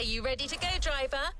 Are you ready to go, driver?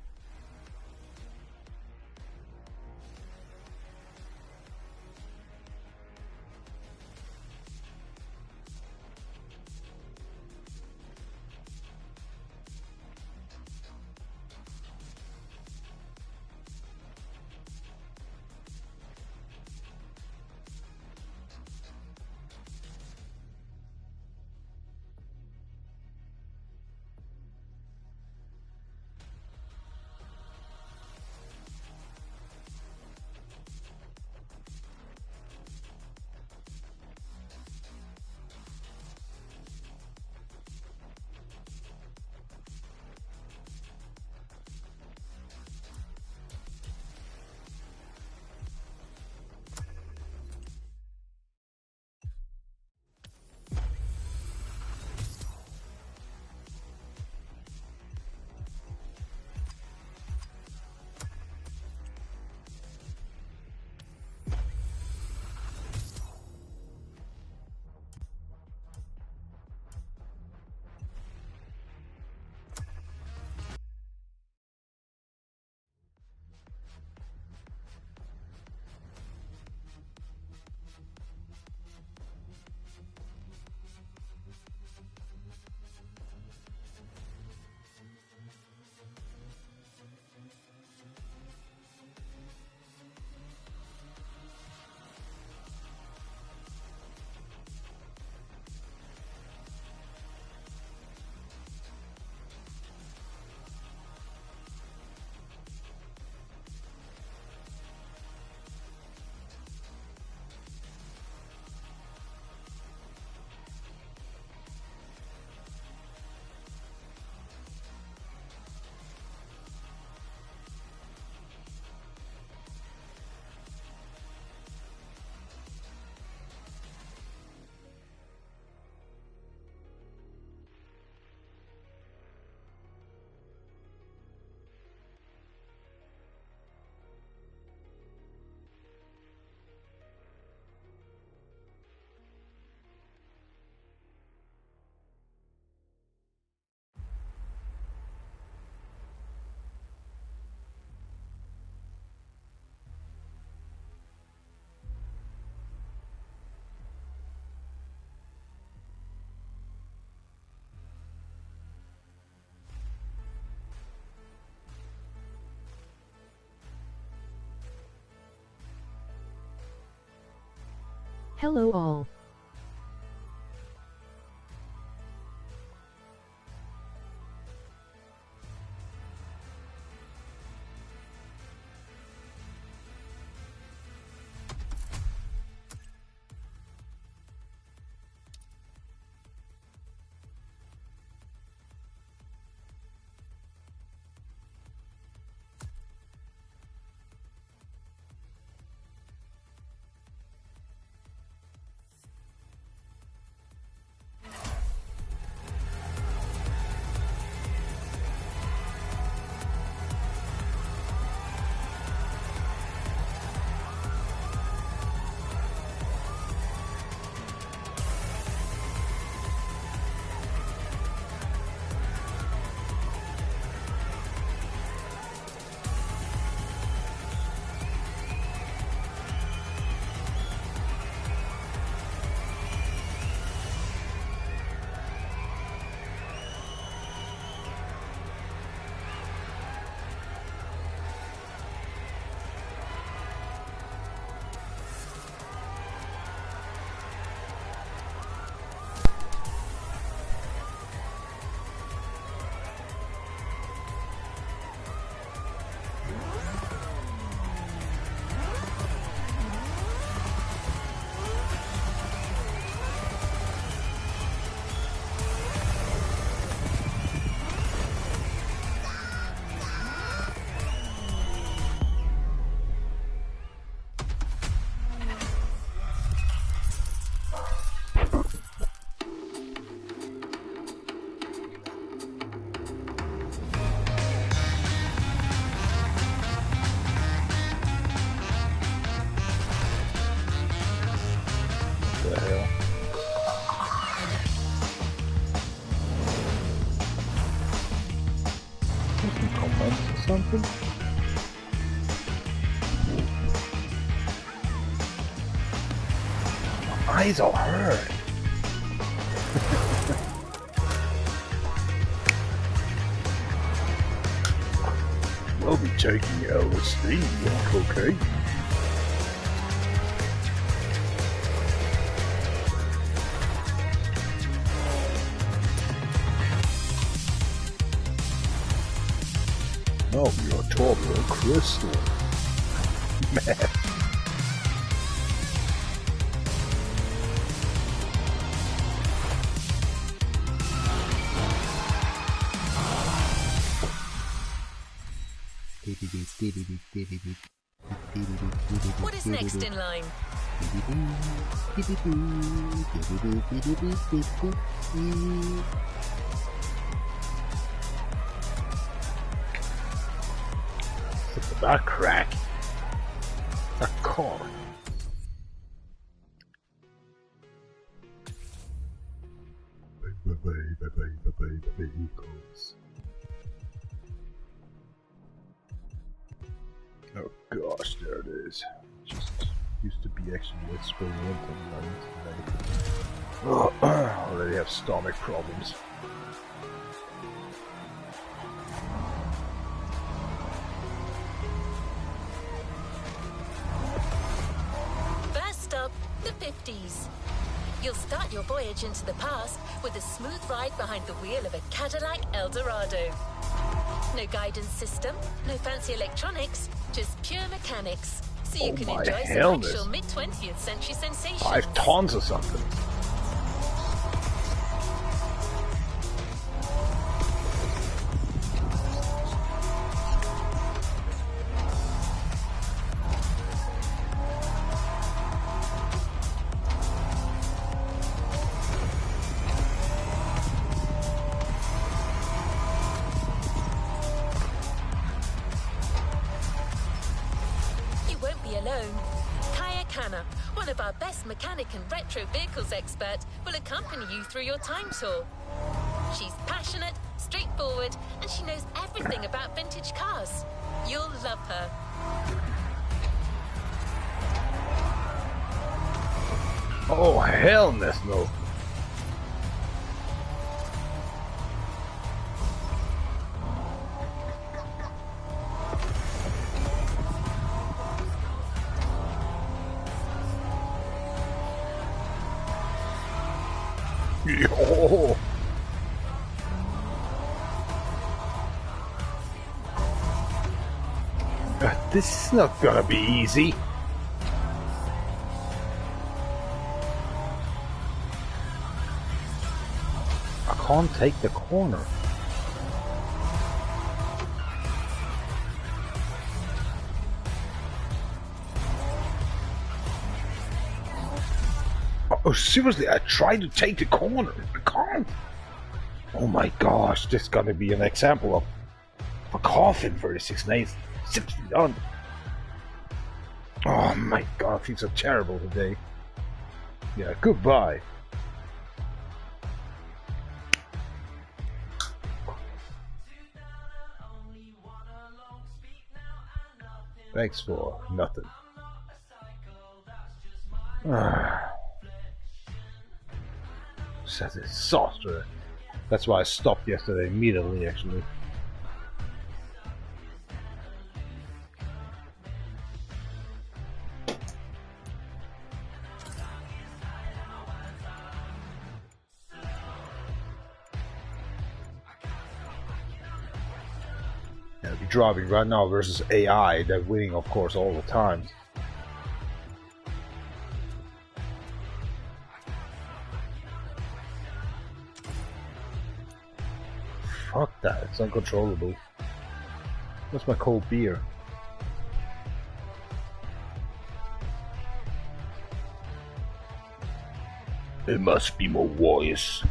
Hello all. eyes all hurt. I'll be taking LSD or cocaine. Oh, you're a Torbo crystal. Man. What is next in line? Look at that crack. A car. Vehicles. Oh gosh, there it is. Just used to be actually experimental today. Already have stomach problems. First up, the 50s. You'll start your voyage into the past with a smooth ride behind the wheel of a Cadillac Eldorado. No guidance system, no fancy electronics, just pure mechanics. So you can enjoy some actual mid-20th century sensations. 5 tons or something. Mechanic and retro vehicles expert will accompany you through your time tour. She's passionate, straightforward, and she knows everything about vintage cars. You'll love her. Oh, hell no. Yo. This is not gonna be easy. I can't take the corner. Oh, seriously, I tried to take the corner. I can't. Oh my gosh, this is gonna be an example of a coffin 36 nails. 6 feet on. Oh my god, I feel so terrible today. Yeah, goodbye. Thanks for nothing. Such a disaster. That's why I stopped yesterday immediately, actually. Yeah, be driving right now versus AI. They're winning, of course, all the time. Fuck that, it's uncontrollable. What's my cold beer? It must be more wise.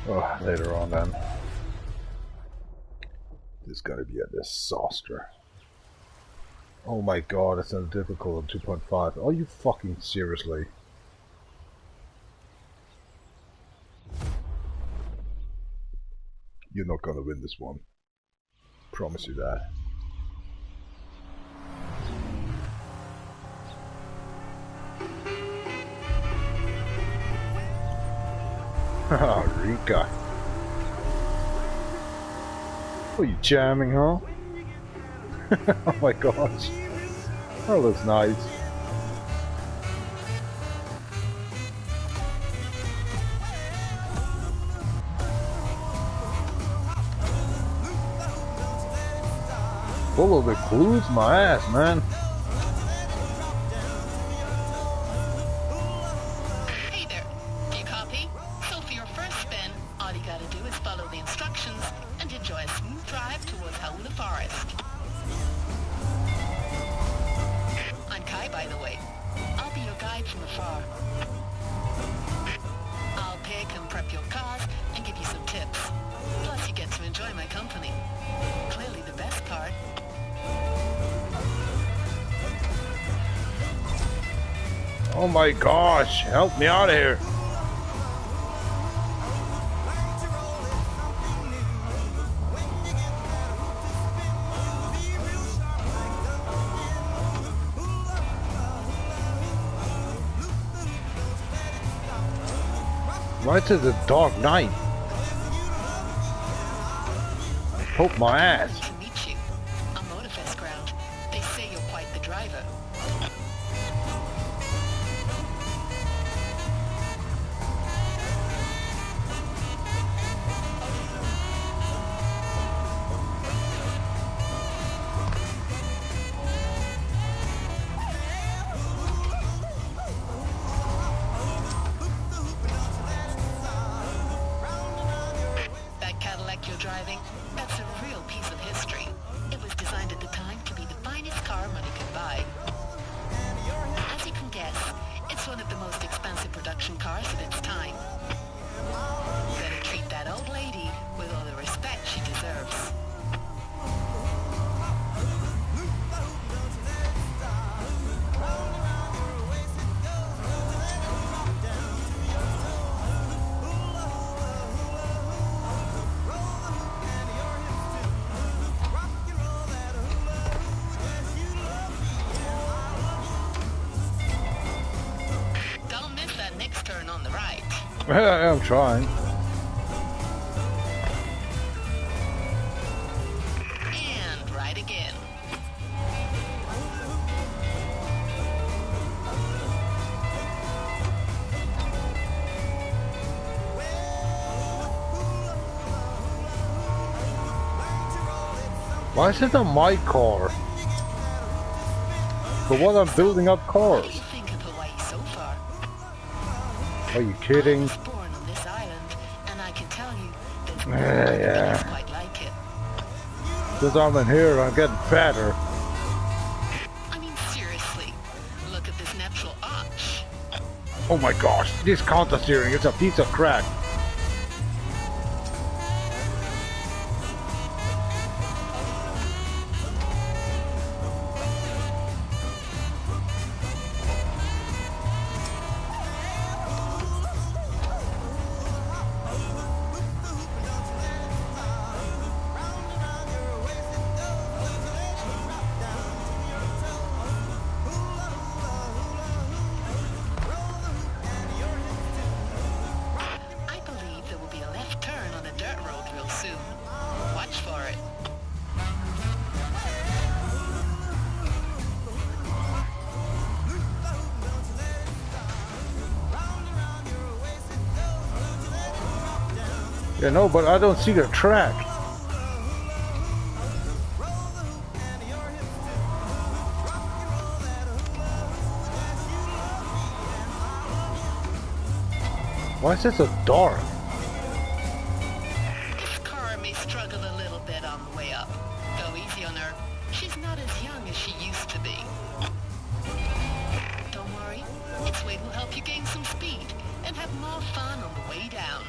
Oh, later on then. This is gonna be a disaster. Oh my god, it's not difficult on 2.5. Are you fucking seriously? You're not gonna win this one. Promise you that. Haha, Rika. Oh, you jamming, huh? Oh my gosh. That looks nice. Full of the clues, my ass, man. Hey there, do you copy? So for your first spin, all you gotta do is follow the instructions and enjoy a smooth drive towards Howler Forest. I'm Kai, by the way. I'll be your guide from afar. I'll pick and prep your cars and give you some tips. Plus you get to enjoy my company. Clearly the best part. Oh my gosh, help me out of here. Right to the Dark Knight. Poke my ass. To meet you. On Motorfest ground. They say you're quite the driver. That Cadillac you're driving, that's a real piece of history. It was designed at the time to be the finest car money could buy. As you can guess, it's one of the most expensive production cars of its time. Better treat that old lady with all the respect she deserves. Don't miss that next turn on the right. I'm trying. And right again. Why is it on my car? For what I'm building up What do cars. you think of Hawaii so far? Are you kidding? I was born on this island, and I can tell you that Yeah. it's quite like it. Since I'm in here, I'm getting fatter. I mean, seriously, look at this natural arch. Oh my gosh, this counter steering is a piece of crap. I believe there will be a left turn on a dirt road real soon. Watch for it. Yeah, no, but I don't see the track. Why is it so dark? This car may struggle a little bit on the way up. Go easy on her. She's not as young as she used to be. Don't worry. Its weight will help you gain some speed and have more fun on the way down.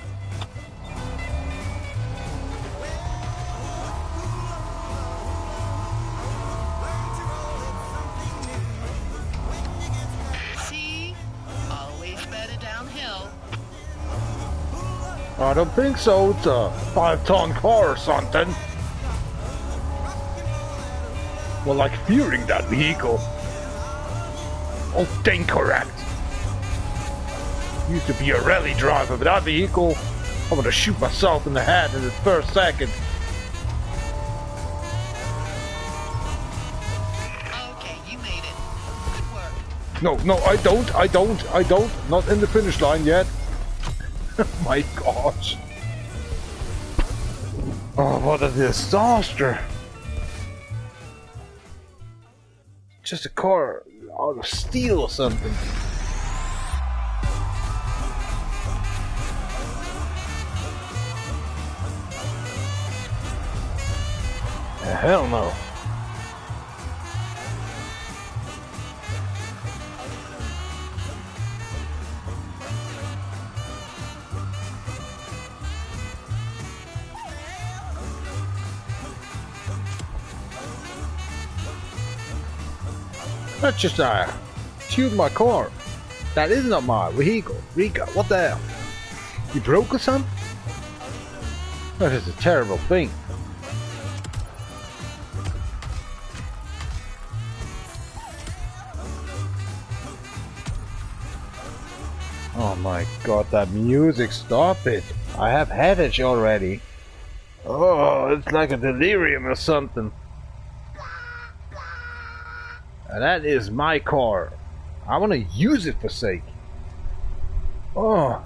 I don't think so. It's a 5-ton car or something. Well, like fearing that vehicle. Oh, incorrect. Used to be a rally driver, but that vehicle, I'm gonna shoot myself in the head in the first second. Okay, you made it. Good work. No, I don't. Not in the finish line yet. My gosh. Oh, what a disaster. Just a car out of steel or something. Hell no. That's just tuned my car. That is not my vehicle. Rico, what the hell? You broke or something? That is a terrible thing. Oh my god, that music, stop it. I have headache already. Oh, it's like a delirium or something. And that is my car. I want to use it for sake. Oh.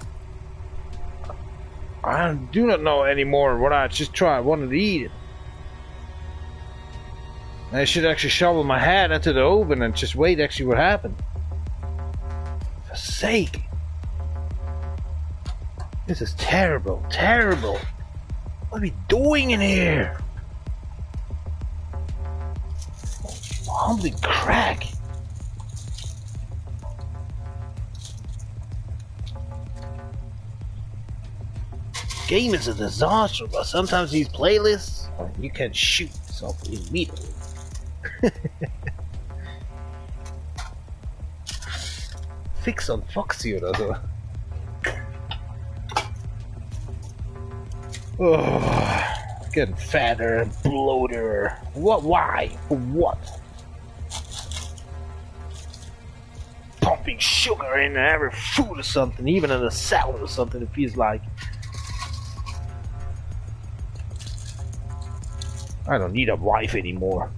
I do not know anymore what I just wanted to eat it. I should actually shovel my head into the oven and just wait actually what happened. For sake. This is terrible, terrible. What are we doing in here? Holy crack. Game is a disaster, but sometimes these playlists, you can shoot yourself immediately. Fix on Foxy oder so. Oh, getting fatter and bloater. What? Why? For what? Pumping sugar in every food or something, even in a salad or something, it feels like. I don't need a wife anymore.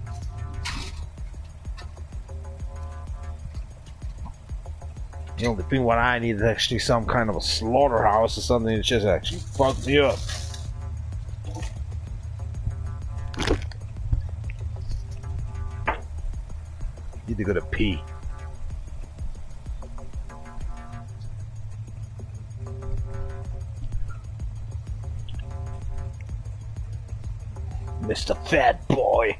The only thing what I need is actually some kind of a slaughterhouse or something that just actually fucks me up. Need to go to pee. Mr. Fat Boy.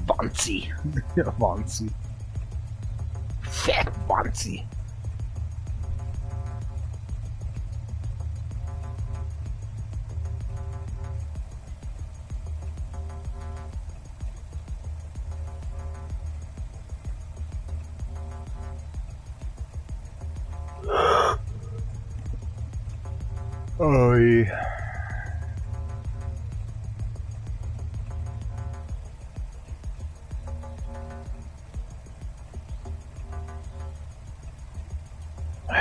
Bonzi. Bonzi. Fat Bonzi. Oi.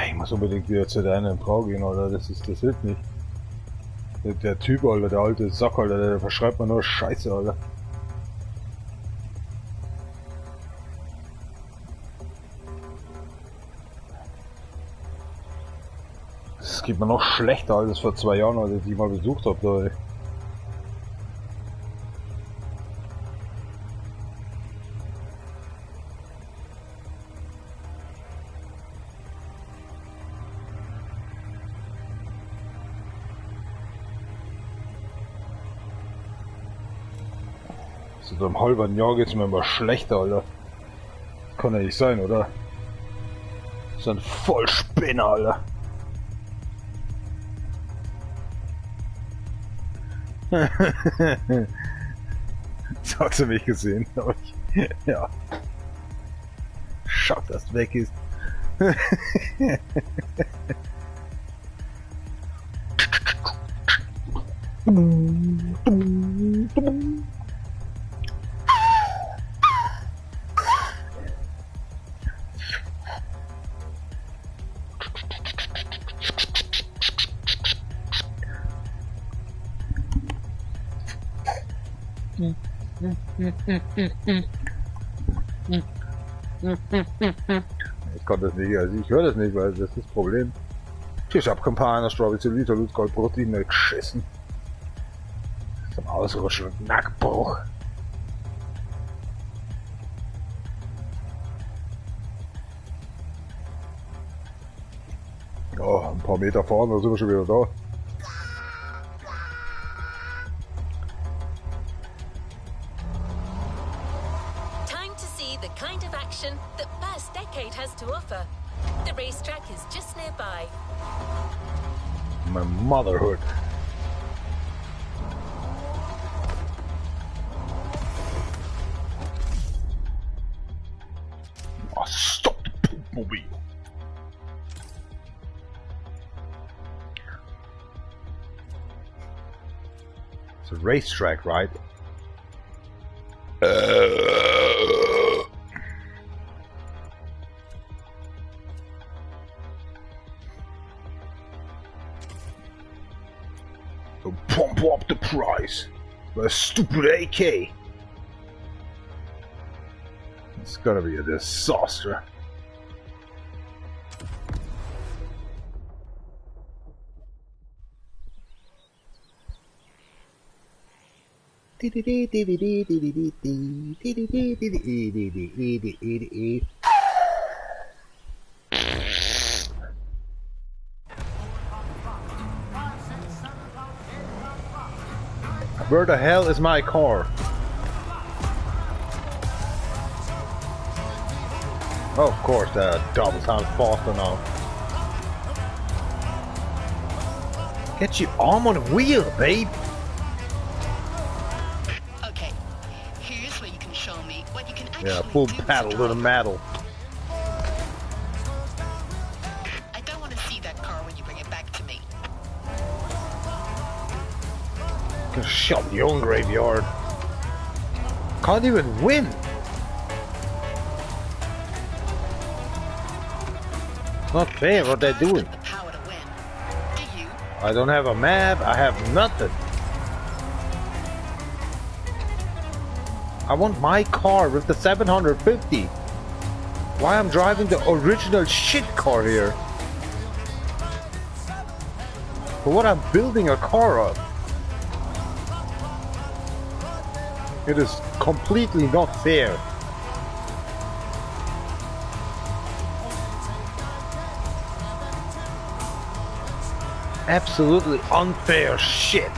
Ich muss unbedingt wieder zu deiner Frau gehen, oder? Das hilft nicht. Der Typ, Alter, der alte Sack, Alter, der verschreibt mir nur Scheiße, Alter. Es geht mir noch schlechter als vor 2 Jahren, als ich mal besucht habe, da, ey. So im halben Jahr geht's mir immer schlechter, Alter. Kann ja nicht sein, oder? So ein Vollspinner, Alter. So hast du mich gesehen, glaube ich. Ja. Schock, dass du weg ist. Ich konnte das nicht, also ich höre das nicht, weil das ist das Problem. Ich hab Campana, Strawberry, Liter, Lutz, Gold, Protein, geschissen. Zum Ausrutschen und Nackbruch. Oh, ein paar Meter vorne, da sind wir schon wieder da. Time to see the kind of action that First Decade has to offer. The racetrack is just nearby. My motherhood. Oh, stop the poopmobile. It's a racetrack, right? So pump up the price for a stupid AK. It's gonna be a disaster. Where the hell is my car? Oh, of course, double times faster now. Get your arm on the wheel, babe. Okay, here's where you can show me what you can actually Yeah, full do as a paddle to the driver. metal. I don't want to see that car when you bring it back to me. Can shut your own graveyard. Can't even win. Not fair what they're doing. The power to win. Do you? I don't have a map, I have nothing. I want my car with the 750. Why I'm driving the original shit car here? For what I'm building a car of? It is completely not fair. Absolutely unfair shit.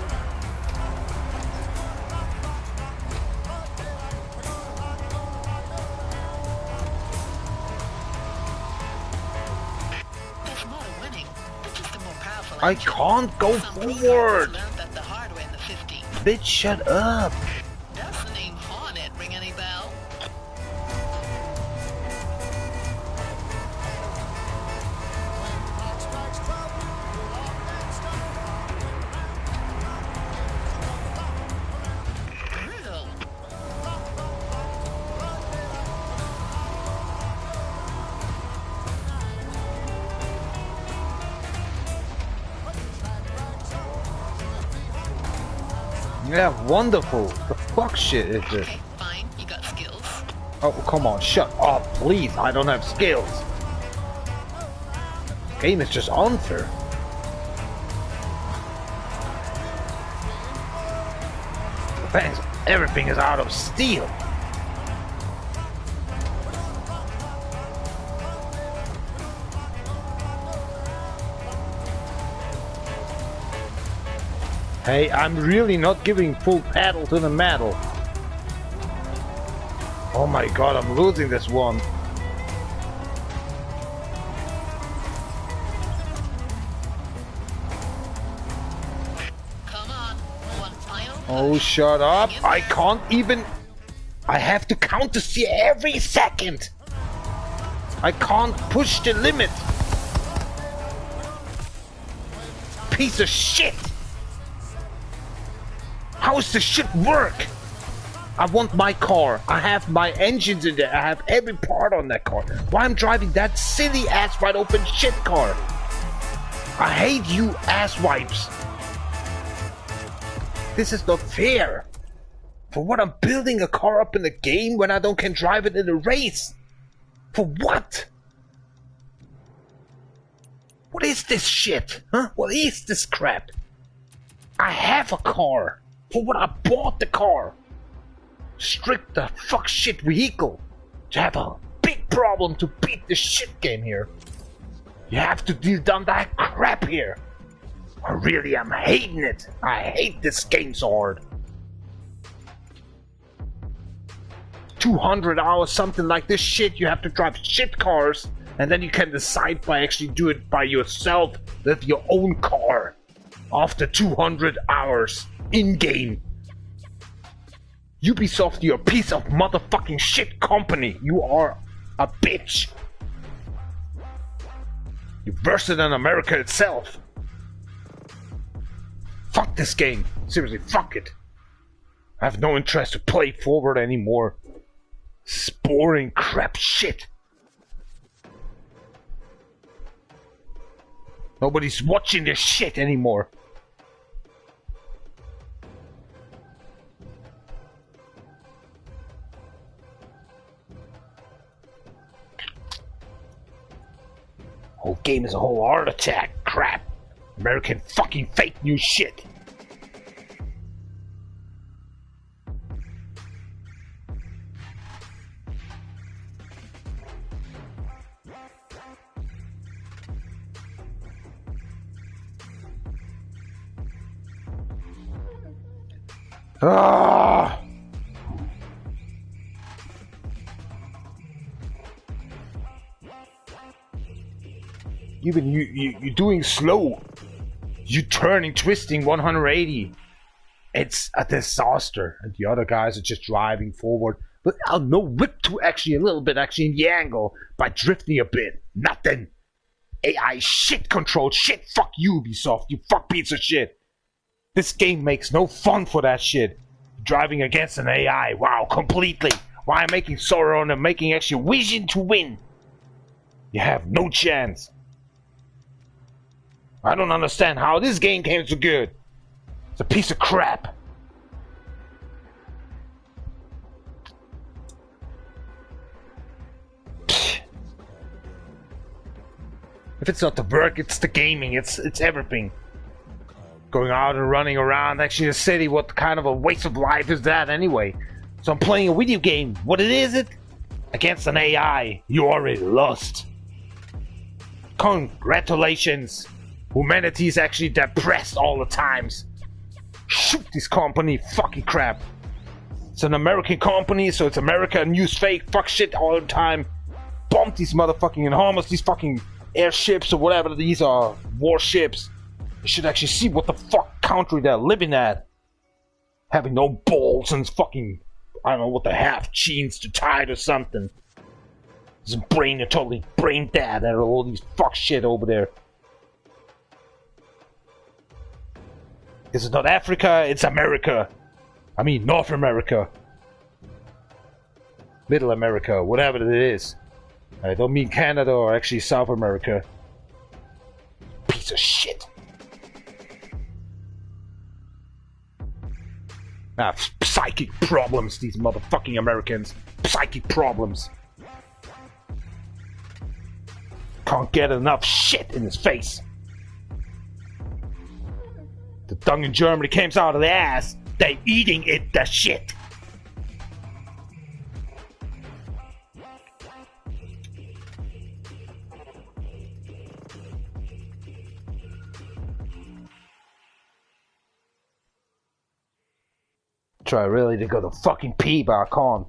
There's more to winning. It's just a more powerful I engine. can't go Some racers forward. learned that the hard way in the 50s. Bitch, shut up. Does the name Hornet ring any bell? Brutal. Yeah, wonderful. The fuck shit is this? Okay, fine. You got skills. Oh, come on, shut up, please. I don't have skills. Game is just unfair. Thanks. Everything is out of steel. Hey, I'm really not giving full paddle to the metal. Oh my god, I'm losing this one. Come on. One final Oh, push. shut up. Hang in I there. can't even... I have to count to see every second. I can't push the limit. Piece of shit. How does this shit work? I want my car. I have my engines in there. I have every part on that car. Why I'm driving that silly ass wide open shit car? I hate you ass wipes. This is not fair. For what, I'm building a car up in the game when I can drive it in a race? For what? What is this shit? Huh? What is this crap? I have a car. For what, I bought the car. Strict the fuck shit vehicle. To have a big problem to beat the shit game here. You have to deal down that crap here. I really am hating it. I hate this game so hard. 200 hours, something like this shit. You have to drive shit cars, and then you can decide by actually do it by yourself with your own car. After 200 hours in game. Ubisoft, you're a piece of motherfucking shit company. You are a bitch. You're worse than America itself. Fuck this game. Seriously, fuck it. I have no interest to play forward anymore. It's boring crap shit. Nobody's watching this shit anymore. Whole game is a whole heart attack crap. American fucking fake news shit. Ah! Even you're doing slow. You turning, twisting 180. It's a disaster. And the other guys are just driving forward without no whip to actually a little bit actually in the angle by drifting a bit. Nothing. AI shit controlled shit. Fuck you, Ubisoft. You fuck piece of shit. This game makes no fun for that shit. Driving against an AI. Wow, completely. Why I'm making sorrow and I'm making actually vision to win. You have no chance. I don't understand how this game came so good. It's a piece of crap. Pfft. If it's not the work, it's the gaming, it's everything. Going out and running around actually the city, what kind of a waste of life is that anyway? So I'm playing a video game. What is it? Against an AI. You already lost. Congratulations. Humanity is actually depressed all the times. Shoot this company, fucking crap. It's an American company, so it's America and use fake fuck shit all the time. Bomb these motherfucking and harmless these fucking airships or whatever these are, warships. You should actually see what the fuck country they're living at. Having no balls and fucking, I don't know what they have, jeans to tie or something. His brain are totally brain dead and all these fuck shit over there. This is not Africa, it's America. I mean North America. Middle America, whatever it is. I don't mean Canada or actually South America. Piece of shit. Ah, psychic problems, these motherfucking Americans. Psychic problems. Can't get enough shit in his face. The dung in Germany comes out of the ass. They eating it, the shit. Try really to go to fucking pee, but I can't.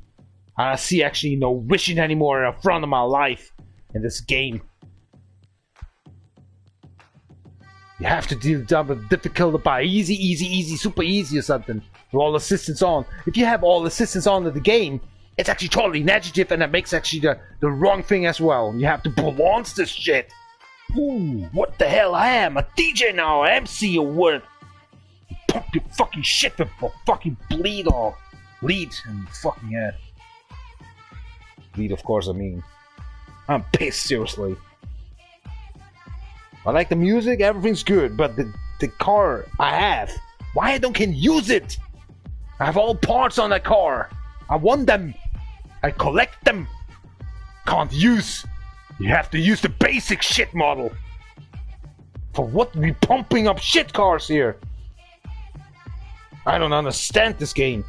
I see actually no wishing anymore in front of my life in this game. You have to deal double difficult by easy, super easy or something. With all assistance on. If you have all assistance on in the game, it's actually totally negative and that makes actually the wrong thing as well. You have to balance this shit. Ooh, what the hell? I am a DJ now, MC or what? pump your fucking shit with a fucking bleed or lead in your fucking head. Lead, of course, I mean. I'm pissed, seriously. I like the music, everything's good, but the car I have, why I don't can use it? I have all parts on that car. I want them. I collect them. Can't use. You have to use the basic shit model. For what we pumping up shit cars here? I don't understand this game.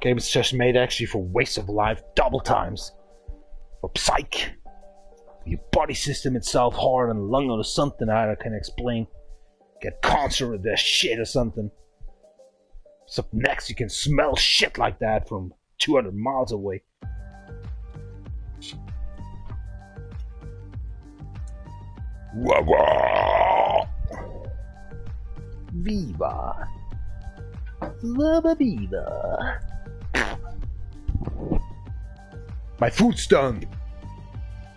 Game's just made actually for waste of life double times. For psych. Your body system itself, heart and lung or something I can explain. Get cancer or that shit or something. So next you can smell shit like that from 200 miles away. Wah wah. Viva. Lava Viva. My food's done.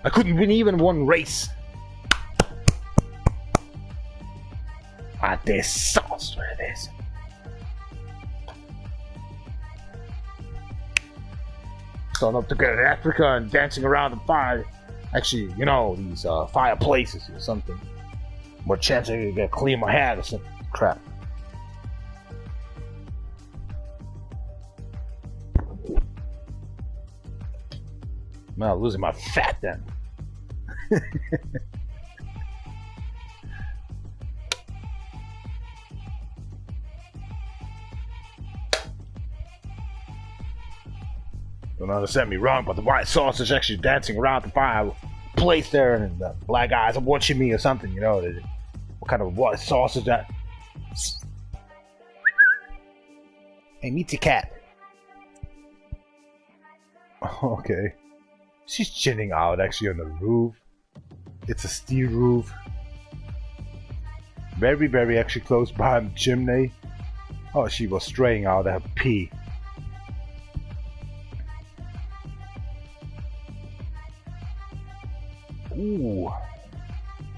I couldn't win even one race. A disaster it is. Going up to go to Africa and dancing around the fire. Actually, you know, these fireplaces or something. More chance I could get clean my head or some crap. I'm not losing my fat then. Don't understand me wrong, but the white sausage actually dancing around the fireplace there, and the black eyes are watching me or something, you know. What kind of white sausage that? Hey, meet the cat. Okay. She's chilling out actually on the roof. It's a steel roof. Very, very actually close behind the chimney. Oh, she was straying out her pee. Ooh.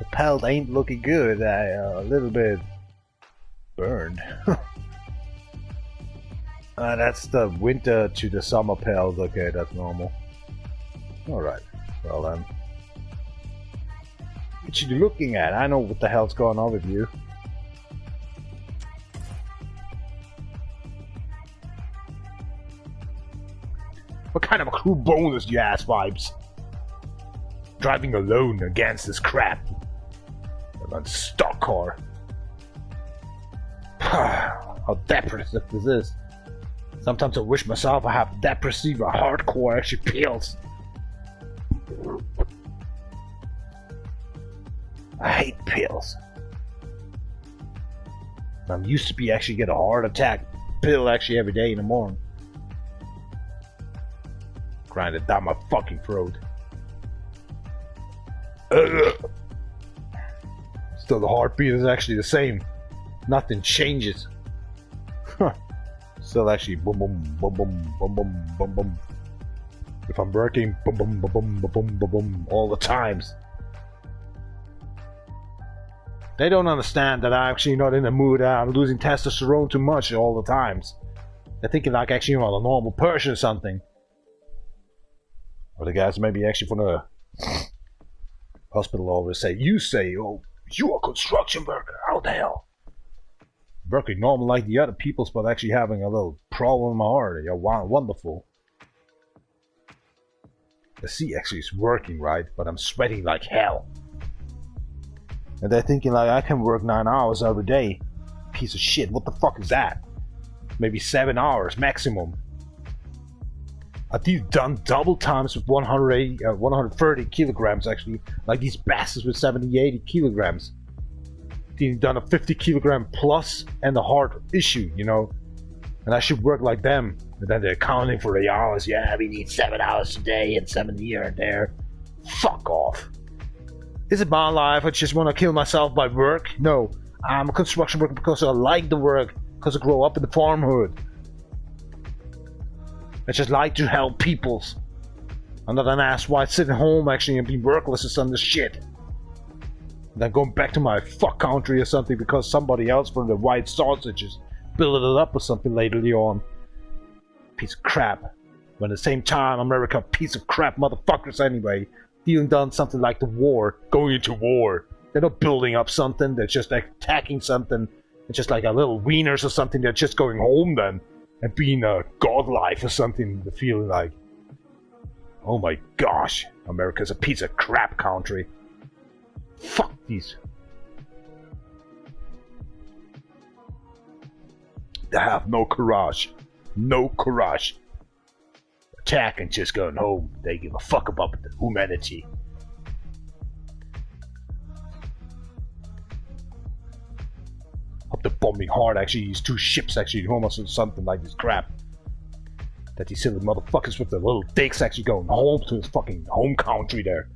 The pelt ain't looking good. A little bit burned. That's the winter to the summer pelt. Okay, that's normal. Alright, well then. What you looking at? I know what the hell's going on with you. What kind of a crew bonus do you ass vibes? Driving alone against this crap. On stock car. How depressive this is. Sometimes I wish myself I have depressive or hardcore actually pills. I hate pills. I'm used to be actually get a heart attack pill actually every day in the morning. Grind it down my fucking throat. Still the heartbeat is actually the same. Nothing changes. Still actually boom boom boom boom boom boom boom boom. If I'm working, boom boom boom boom boom boom boom boom all the times. They don't understand that I'm actually not in the mood. I'm losing testosterone too much all the times. They're thinking like actually I'm a normal person or something. Or the guys maybe actually from the hospital always say, oh, you a construction worker, how the hell? Working normal like the other people's, but actually having a little problem in my heart. You're wonderful. The sea actually is working right, but I'm sweating like hell. And they're thinking like I can work 9 hours every day. Piece of shit, what the fuck is that? Maybe 7 hours maximum. I've done double times with 130 kilograms actually. Like these bastards with 70, 80 kilograms. They've done a 50 kilogram plus and a heart issue, you know. And I should work like them. And then they're counting for the hours. Yeah, we need 7 hours a day and 7 here and there. Fuck off. Is it my life? I just want to kill myself by work? No, I'm a construction worker because I like the work, because I grew up in the farmhood. I just like to help people. I'm not an ass white sitting home actually and being workless or some shit. And then going back to my fuck country or something because somebody else from the white sausages built it up or something later on. Piece of crap. But at the same time, America, piece of crap motherfuckers anyway. Even done something like the war, going into war. They're not building up something, they're just attacking something. It's just like a little wieners or something, they're just going home then. And being a godlife or something, the feeling like, oh my gosh, America's a piece of crap country. Fuck these. They have no courage. No courage. Attack and just going home. They give a fuck about the humanity. Hope the bombing hard actually, these two ships actually almost or something like this crap. That these silly motherfuckers with their little dicks actually going home to his fucking home country there.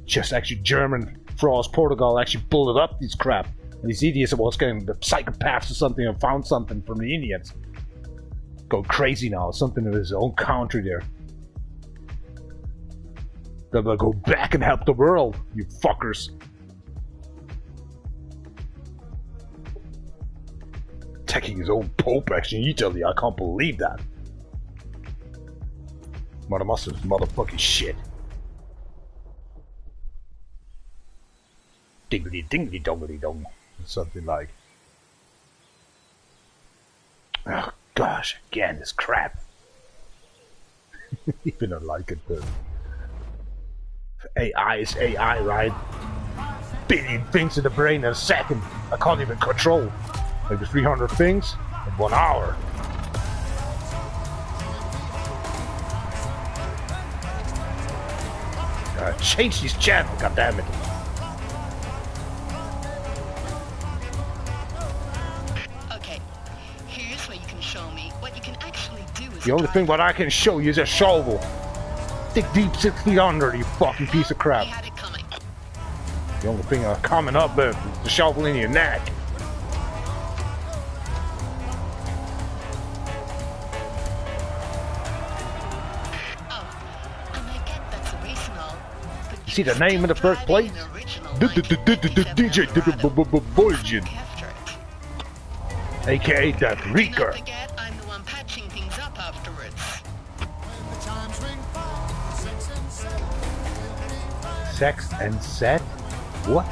Just actually German, France, Portugal actually bullet up these crap. And these idiots was getting the psychopaths or something and found something from the Indians. Go crazy now, something in his own country there. They'll go back and help the world, you fuckers. Attacking his own pope actually in Italy, I can't believe that. Mother mustard's motherfucking shit. Dingly dingly dongly dong. Something like. Oh gosh, again this crap. Even I like it but AI is AI, right? Billion things in the brain in a second. I can't even control. Maybe 300 things in 1 hour. Change this channel, goddammit. Okay, here's where you can show me what you can actually do as The only thing what I can show you is a shovel. Dig deep 6 feet under, you fucking piece of crap. We had it coming. The only thing I'm coming up with is the shovel in your neck. You see the name in the first place? DJ Volgin, aka that Reeker. I'm the one patching things up afterwards. Sex and set? What?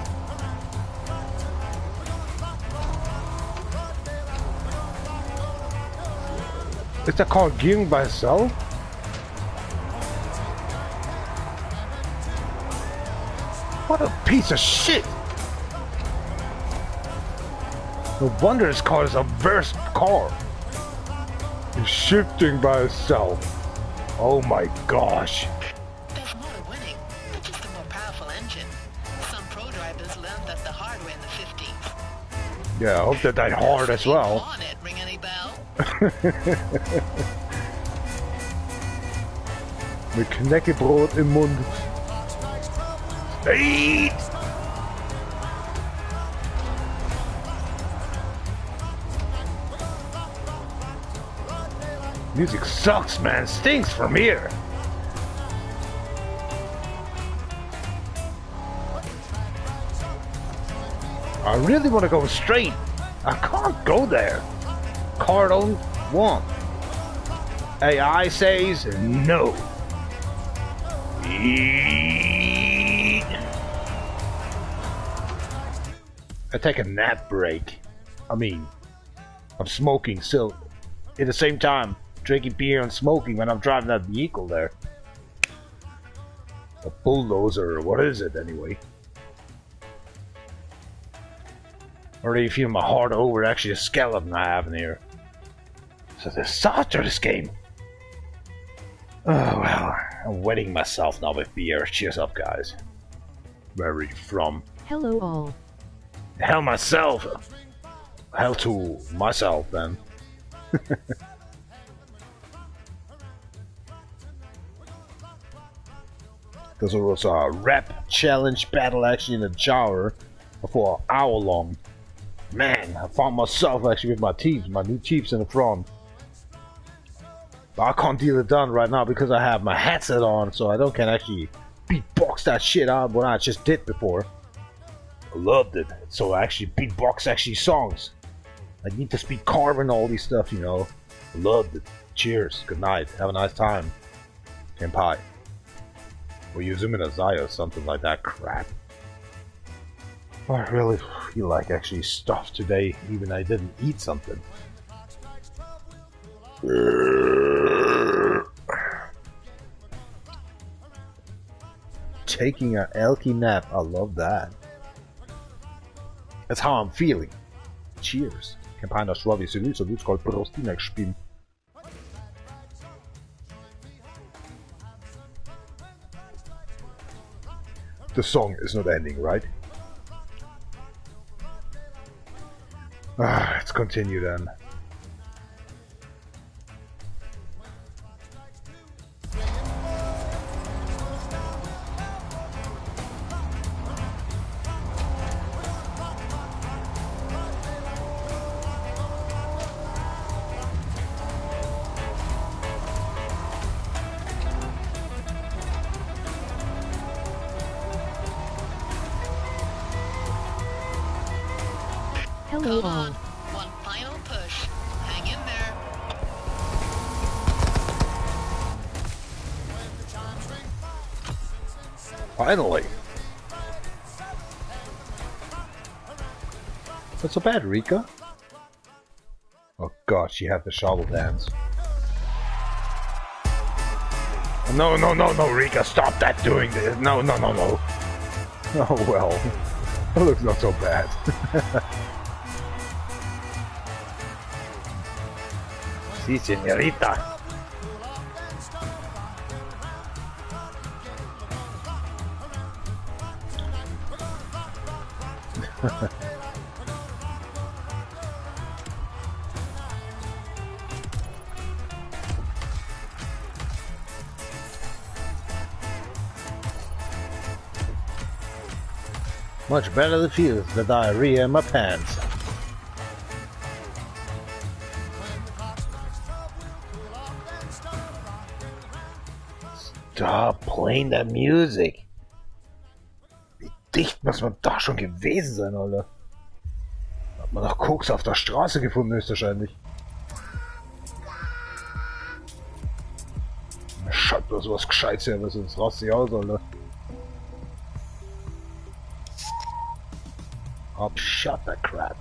Is that called giving by itself? What a piece of shit! No wonder it's called a versed car. It's shifting by itself. Oh my gosh. There's more to winning, but just a more powerful engine. Some pro drivers learned that the hard way in the 50s. Yeah, I hope that died hard as well. On it, ring any bell? Met knekkenbrood in mond. Eat! Music sucks, man. Stinks from here. I really want to go straight. I can't go there. Car don't want. AI says no. Eat. I take a nap break. I mean, I'm smoking still. At the same time, drinking beer and smoking when I'm driving that vehicle there. A bulldozer, or what is it anyway? Already feel my heart over actually a skeleton I have in here. So there's start to this game. Oh well, I'm wetting myself now with beer. Cheers up, guys. Where are you from? Hello all. Hell myself. Hell to myself then. There's also a rap challenge battle actually in the shower for an hour long. Man, I found myself actually with my new teeps in the front. But I can't deal it done right now because I have my headset on, so I can actually beatbox that shit out what I just did before. I loved it. So I actually beatbox songs. I need to speak Carbon, all these stuff, you know. I loved it. Cheers. Good night. Have a nice time. Kenpai. Or Yuzumina Zai or something like that crap. I really feel like actually stuff today, even I didn't eat something. Taking an elky nap, I love that. That's how I'm feeling. Cheers. Campagna Suavi Solusa, Lutskol Prostinek spielen. The song is not ending, right? Let's continue then. Hello Come all. on, one final push. Hang in there. Finally! Not so bad, Rika. Oh god, she had the shovel dance. No, Rika, stop that doing this. No. Oh well. That looks not so bad. Si, señorita. Much better to feel the diarrhea in my pants. Stop playing that music. Wie dicht muss man da schon gewesen sein, Alter? Hat man noch Koks auf der Straße gefunden, höchstwahrscheinlich. Schaut bloß was Gescheites her, was sonst rast sich aus, Alter. Shut that crap.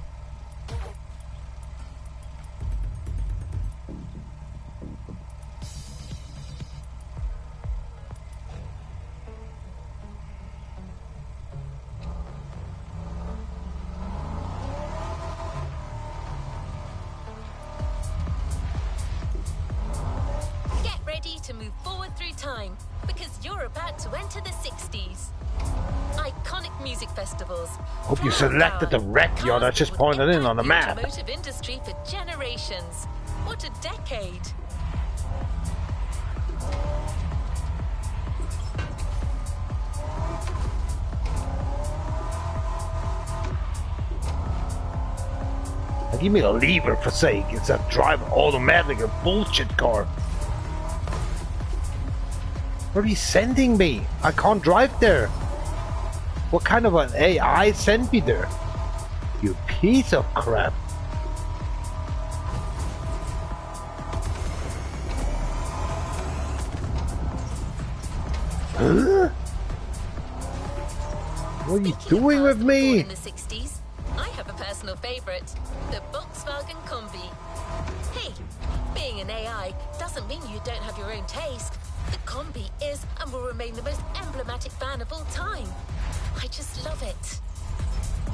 Get ready to move forward through time, because you're about to enter the 60s. Iconic music festivals. Hope you selected the red yacht I just pointed in on the map. The automotive industry for generations. What a decade. Give me a lever for sake, it's a drive automatic, a bullshit car. Where are you sending me? I can't drive there. What kind of an AI sent me there? You piece of crap. Huh? What are you doing with me? In the 60s, I have a personal favorite, the Volkswagen Combi. Hey, being an AI doesn't mean you don't have your own taste. The Combi is and will remain the most emblematic van of all time. I just love it.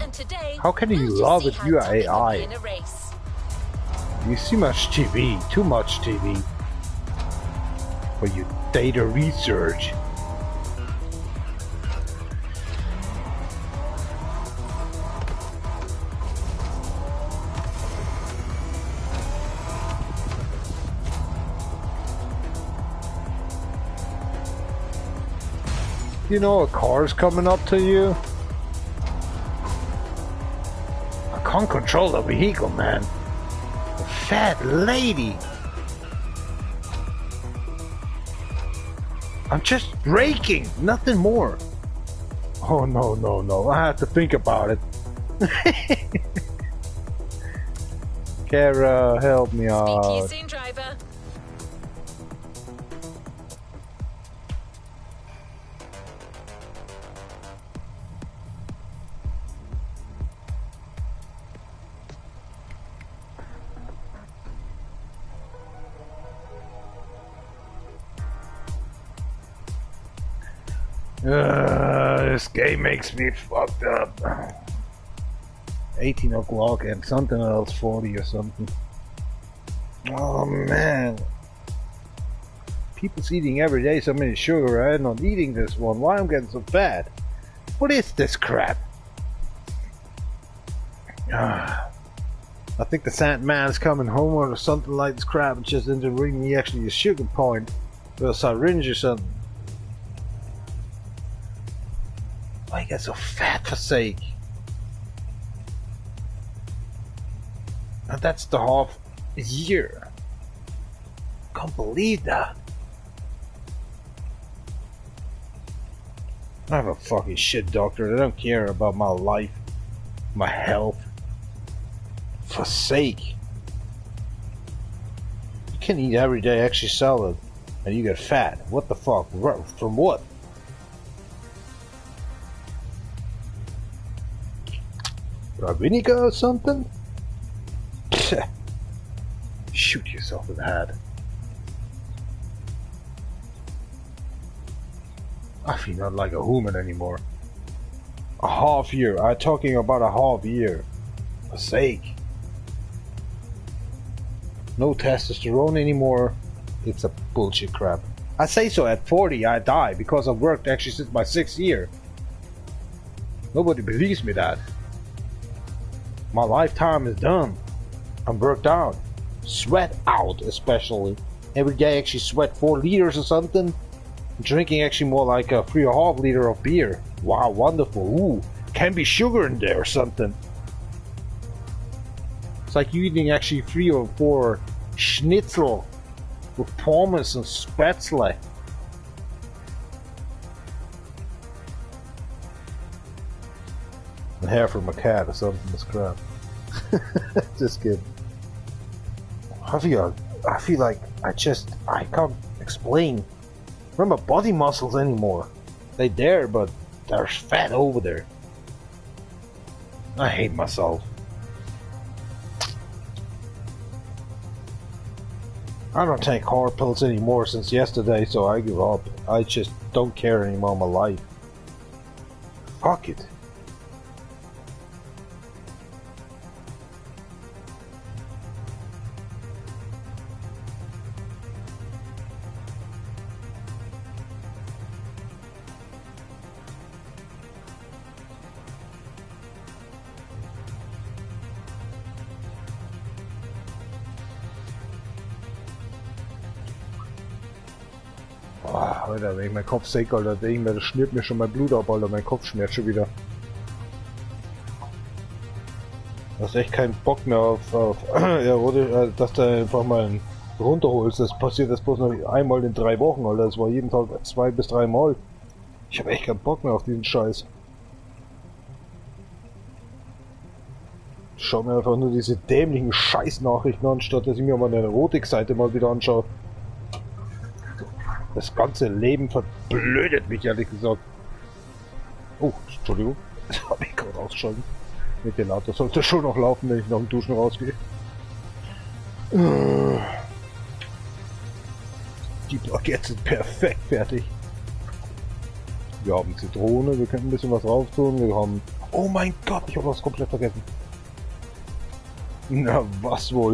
And today, how can you we'll love just it? see You how are tough it can AI. be in a race. You see much TV, too much TV. For your data research. You know a car's coming up to you. I can't control the vehicle, man. A fat lady. I'm just braking, nothing more. Oh no, no, no. I have to think about it. Kara, help me Speak to you out. soon, driver. This game makes me fucked up. 18 o'clock and something else, 40 or something. Oh man. People's eating every day so many sugar. I'm not eating this one. Why I'm getting so fat? What is this crap? I think the Sandman's coming home or something like this crap and just didn't bring me actually a sugar point or a syringe or something. Why you get so fat for sake? And that's the half year. Can't believe that. I'm a fucking shit doctor. I don't care about my life, my health. For sake. You can eat every day extra salad and you get fat. What the fuck? From what? Vinegar or something? Shoot yourself in the head. I feel not like a human anymore. A half year. I'm talking about a half year. For sake. No testosterone anymore. It's a bullshit crap. I say so at 40 I die because I've worked actually since my 6th year. Nobody believes me that. My lifetime is done. I'm worked out. Sweat out especially. Every day I actually sweat 4 liters or something. Drinking actually more like a 3.5 liter of beer. Wow, wonderful. Ooh, can be sugar in there or something. It's like you eating actually 3 or 4 schnitzel with pommes and spätzle. And hair from a cat or something, this crap. Just kidding. I feel like I can't explain. Remember body muscles anymore. They there, but there's fat over there. I hate myself. I don't take heart pills anymore since yesterday, so I give up. I just don't care anymore in my life. Fuck it. Alter, wenn ich meinen Kopf sehe, Alter, das schnürt mir schon mein Blut ab, Alter, mein Kopf schmerzt schon wieder. Du hast echt keinen Bock mehr auf ja, oder, dass du einfach mal runterholst. Das passiert das bloß noch einmal in 3 Wochen, Alter. Das war jeden Tag 2 bis 3 Mal. Ich habe echt keinen Bock mehr auf diesen Scheiß. Ich schau mir einfach nur diese dämlichen Scheißnachrichten an, statt dass ich mir mal eine Erotikseite mal wieder anschaue. Das ganze Leben verblödet mich, ehrlich gesagt. Oh, Entschuldigung. Das habe ich gerade ausgeschaltet. Ventilator sollte schon noch laufen, wenn ich nach dem Duschen rausgehe. Die Baguettes sind perfekt fertig. Wir haben Zitrone, wir können ein bisschen was drauf tun. Wir haben... Oh mein Gott, ich habe was komplett vergessen. Na, was wohl?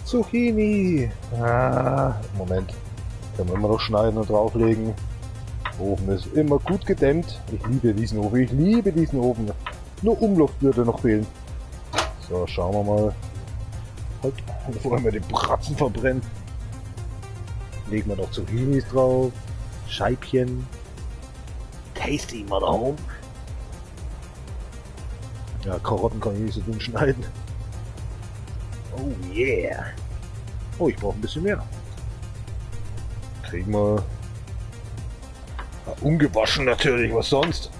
Zucchini! Moment. Können wir immer noch schneiden und drauflegen. Der Ofen ist immer gut gedämmt. Ich liebe diesen Ofen. Ich liebe diesen Ofen. Nur Umluft würde noch fehlen. So, schauen wir mal. Halt, bevor wir den Bratzen verbrennen. Legen wir noch Zucchinis drauf. Scheibchen. tasty, mother home. Ja, Karotten kann ich nicht so dünn schneiden. Oh yeah. Oh, ich brauche ein bisschen mehr. Kriegen wir... Ja, ungewaschen natürlich, was sonst?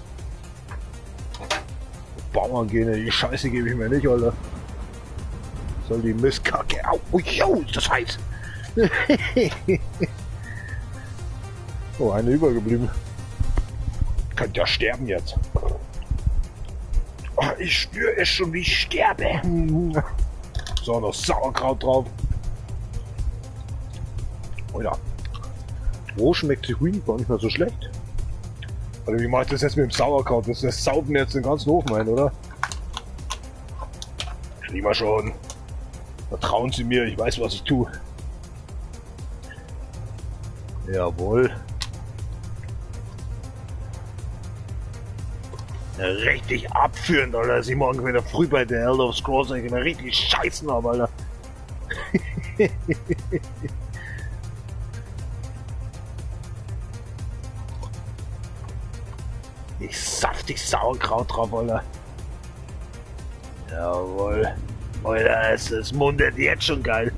Bauern gehen, die Scheiße gebe ich mir nicht, Alter. Soll die Mistkacke... Au, jo, ist das heiß. Oh, eine übergeblieben. Könnt ja sterben jetzt. Oh, ich spüre es schon, wie ich sterbe. So, noch Sauerkraut drauf. Oh ja. Wo schmeckt die Grün gar nicht mehr so schlecht? Also wie mache ich das jetzt mit dem Sauerkraut? Das saugt mir jetzt den ganzen Ofen ein, oder? Kriegen wir schon. Vertrauen Sie mir, ich weiß, was ich tue. Jawohl. Ja, richtig abführend, Alter. Sie morgen wieder früh bei der Elder Scrolls richtig scheißen ab, Alter. Ich saftig Sauerkraut drauf, Alter. Jawohl. Alter, es mundet jetzt schon geil.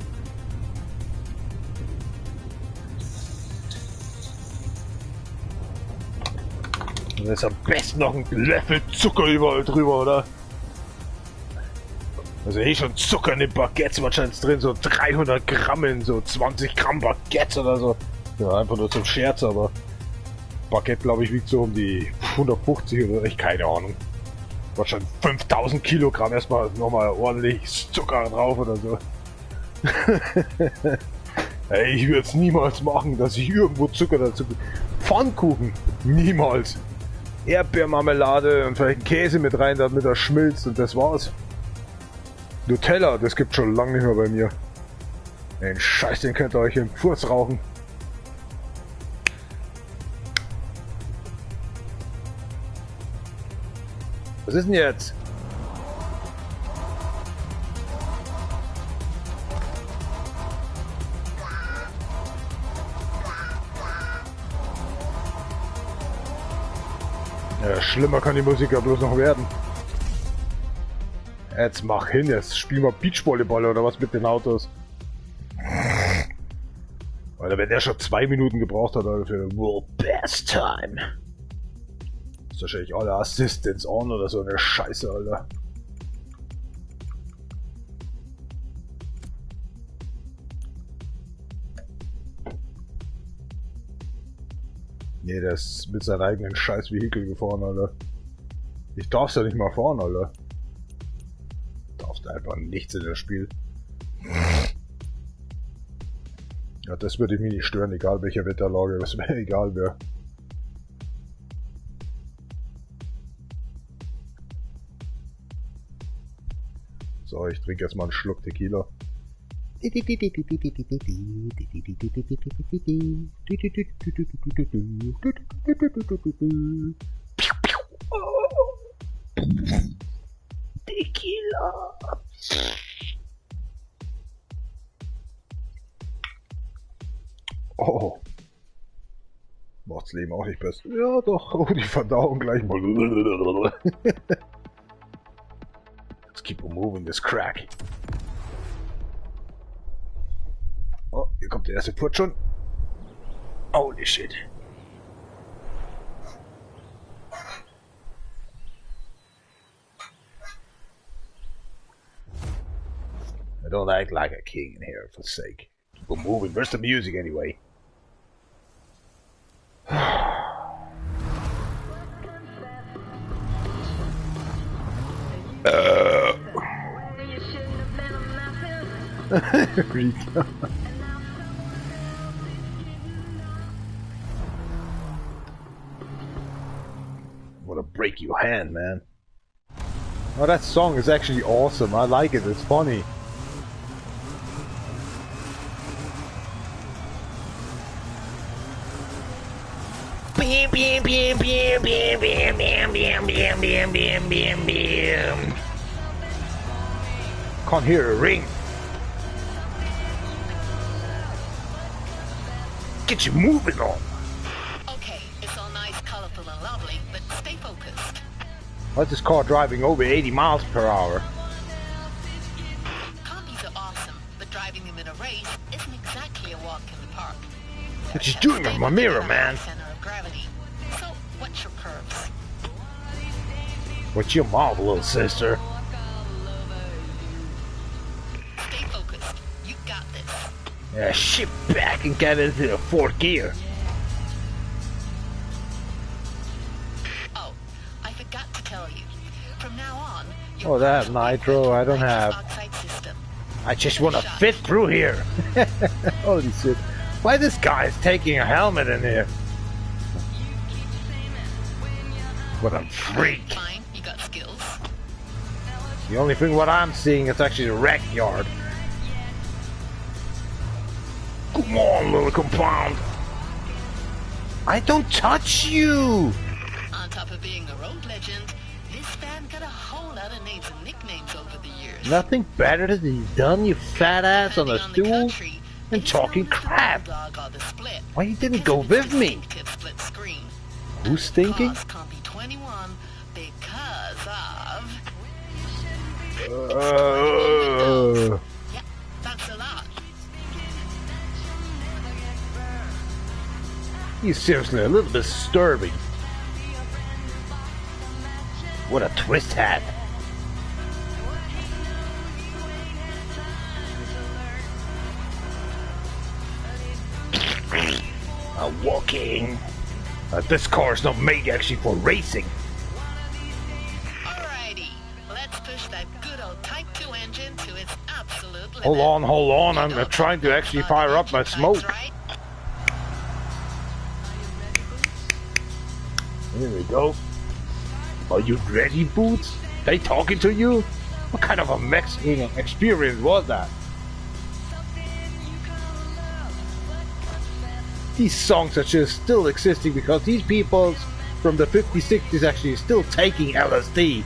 Und jetzt am besten noch ein Löffel Zucker überall drüber, oder? Also schon Zucker in den Baguettes wahrscheinlich drin, so 300 Gramm in so 20 Gramm Baguettes oder so. Ja, einfach nur zum Scherz, aber Baguette, glaube ich, wiegt so um die 150 oder ich keine Ahnung. Wahrscheinlich 5000 Kilogramm erstmal nochmal ordentlich Zucker drauf oder so. Ey, ich würde es niemals machen, dass ich irgendwo Zucker dazu... Pfannkuchen, niemals. Erdbeermarmelade und vielleicht Käse mit rein, damit er schmilzt und das war's. Nutella, das gibt's schon lange nicht mehr bei mir. Den Scheiß, den könnt ihr euch im Furz rauchen. Was ist denn jetzt? Ja, schlimmer kann die Musik ja bloß noch werden. Jetzt mach hin, jetzt spiel mal Beachvolleyball oder was mit den Autos. Alter, wenn der schon 2 Minuten gebraucht hat, Alter, für World Best Time. Ist wahrscheinlich alle Assistance on oder so eine Scheiße, Alter. Nee, der ist mit seinem eigenen scheiß Vehikel gefahren, Alter. Ich darf's ja nicht mal fahren, Alter. Darfst einfach nichts in das Spiel. Ja, das würde mich nicht stören, egal welche Wetterlage, was mir egal wäre. So, ich trinke jetzt mal einen Schluck Tequila. Tequila. Oh. Macht's Leben auch nicht besser. Ja doch, oh, die Verdauung gleich mal. Let's keep on moving this crack. Oh, hier kommt der erste Putsch schon. Holy shit. I don't act like a king in here, for sake. Keep on moving. Where's the music anyway? Wanna break your hand, man. Oh, that song is actually awesome. I like it. It's funny. Bam, bam, bam, bam, bam, bam, bam, bam, bam, bam, bam, bam, bam. Can't hear a ring. Get you moving on. Okay, it's all nice, colorful, and lovely, Why's this car driving over 80 miles per hour? Combis are awesome, but driving them in a race isn't exactly a walk in the park. What she's doing on my mirror, man? Center of gravity. So, what's your curves? What's your marvel, little sister? Stay focused. You got this. Yeah, shift back and get into the fourth gear. Oh, I forgot to tell you. From now on, Oh, that nitro I don't have. oxide system. I just want to fit through here. Holy shit. Why this guy is taking a helmet in here? What a freak. Fine, you got skills. The only thing what I'm seeing is actually the wreck yard. Come on, little compound. I don't touch you. On top of being a road legend, this fan got a whole lot of names and nicknames over the years. Nothing better than he's done, you fat ass on a Depending the stool country, and it's talking known as the crap. bulldog or the split. Why you didn't Because go of its with me? distinctive split screen. Who's thinking? Cost Combi 21 because of... Yeah, that's a lot. He's seriously a little disturbing. What a twist hat. Walking. This car is not made actually for racing. Alrighty, let's push that good old Type 2 engine to its absolute limit. Hold on. You I'm know trying to actually fire up my engine smoke. types, right? Here we go. Are you ready, Boots? They talking to you? What kind of a Mexican experience was that? These songs are just still existing because these people from the 50s, 60s actually still taking LSD.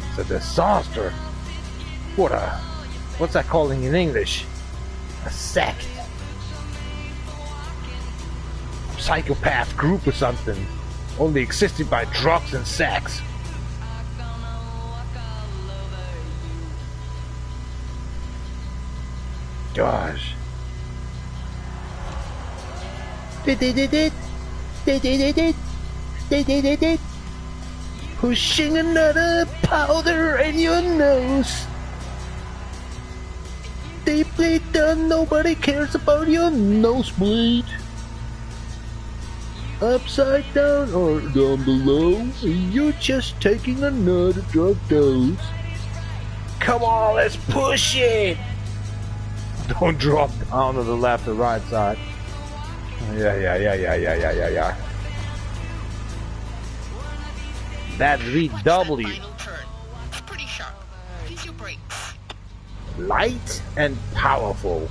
It's a disaster. What's that calling in English? A sect. Psychopath group or something. Only existing by drugs and sex. Gosh. Pushing another powder in your nose. They play down, nobody cares about your nosebleed. Upside down or down below, you're just taking another drug dose. Come on, let's push it! Don't drop down to the left or right side. Yeah. That Watch VW. that final turn. It's pretty sharp. Use your brakes. Light and powerful.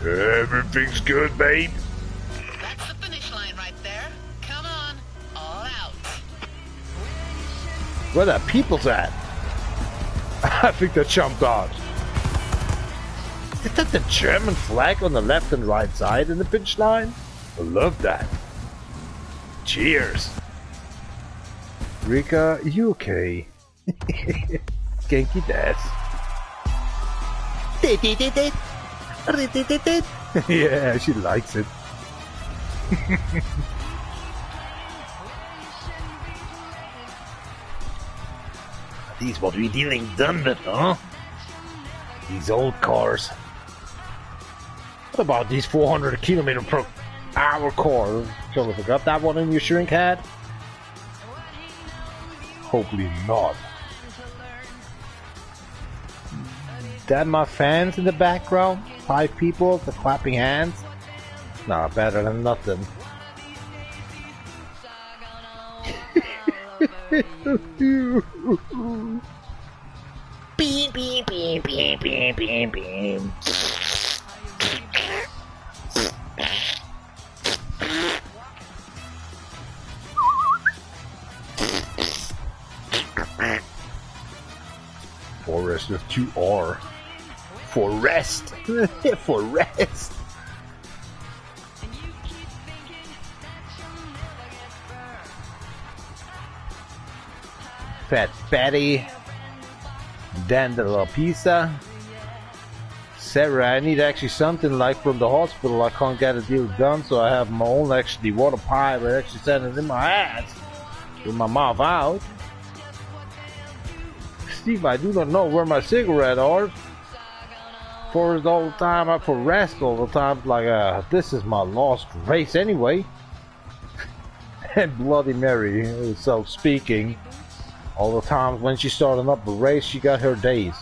Everything's good, babe. That's the finish line right there. Come on, all out. Where the people's at? I think they jumped out. Is that the German flag on the left and right side in the finish line? I love that. Cheers. Rika, you okay? Genki des. Yeah, she likes it. These what we dealing done with, huh? These old cars. What about these 400 kilometer per hour cars? Totally forgot that one in your shrink hat? Hopefully not. That my fans in the background? 5 people, the clapping hands? Nah, better than nothing. Beep, beep, beep, beep, beep, beep, beep. Forest with 2R. For rest. For rest. Fat Fatty, Dan the La Pizza, Sarah. I need actually something like from the hospital. I can't get a deal done, so I have my own actually water pipe. I actually send it in my ass with my mouth out. Steve, I do not know where my cigarette are. For all the time, I for rest all the time. Like, this is my last race anyway. And Bloody Mary, so speaking, all the times when she started up a race, she got her days.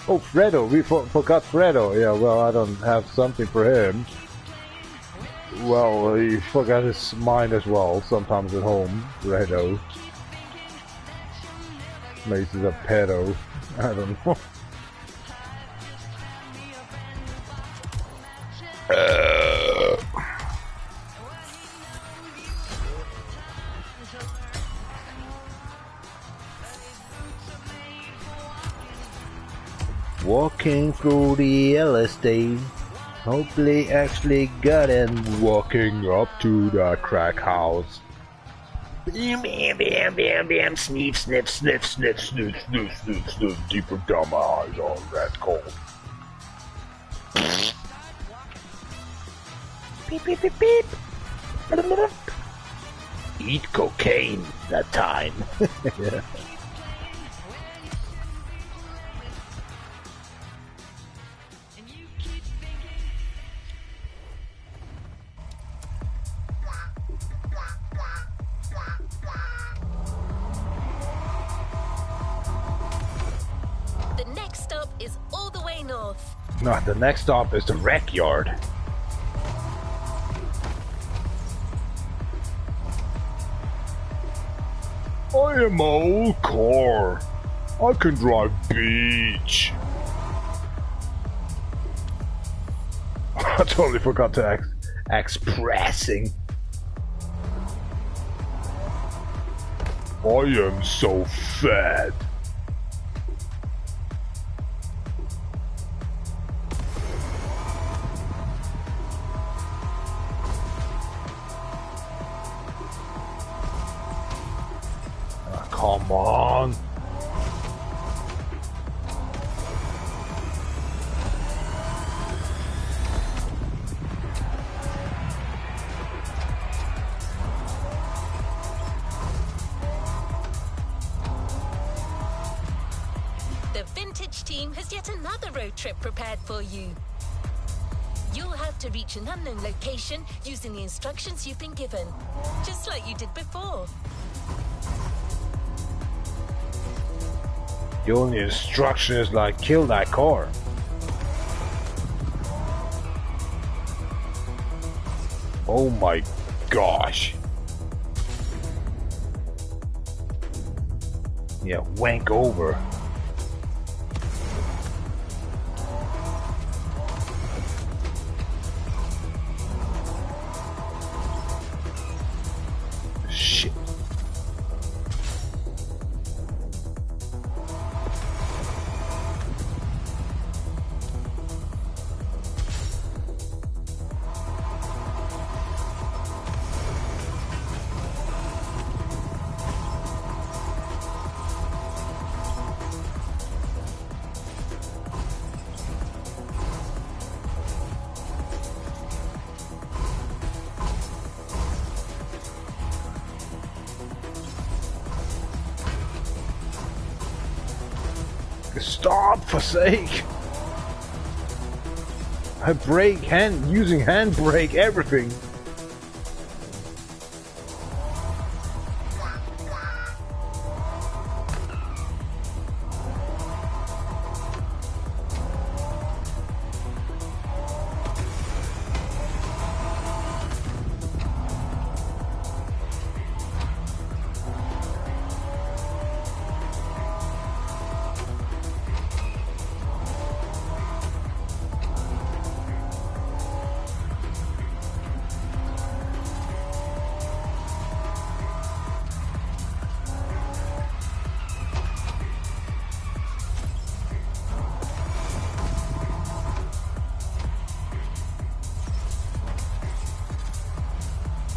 Oh, Fredo, we forgot Fredo. Yeah, well, I don't have something for him. Well, he forgot his mind as well, sometimes at home, Fredo. Mace is a pedo. I don't know. Walking through the LSD, hopefully actually got in. Walking up to the crack house. Bam, bam, bam, bam, bam, sniff, sniff, sniff, sniff, sniff, sniff, sniff, sniff, deeper dumb eyes on that cold. Beep, beep, beep, beep. Eat cocaine that time. Yeah. No, the next stop is the wreck yard. I am my old car. I can drive beach. I totally forgot to expressing. I am so fat. Come on. The Vintage team has yet another road trip prepared for you. You'll have to reach an unknown location using the instructions you've been given, just like you did before. The only instruction is like, kill that car. Oh my gosh. Yeah, wank over. Shit. Stop, for sake! I brake using handbrake everything.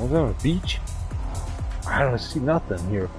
Was that a beach? I don't see nothing here.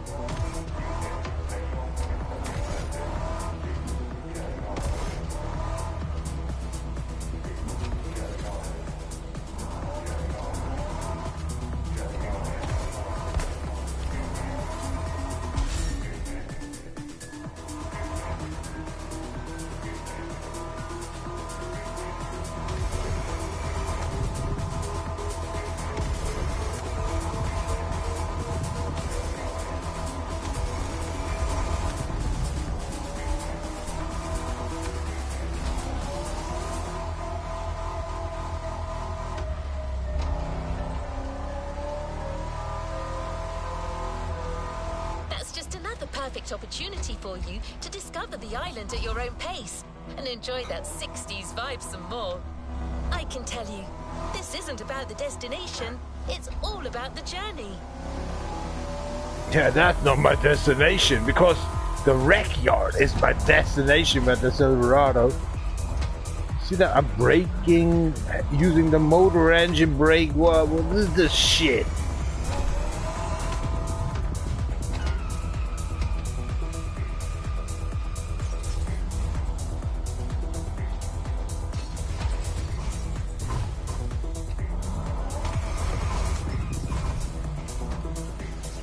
The perfect opportunity for you to discover the island at your own pace and enjoy that 60s vibe some more. I can tell you, this isn't about the destination, it's all about the journey. Yeah, that's not my destination, because the wreck yard is my destination at the Eldorado. See that? I'm braking, using the motor engine brake. What is this shit?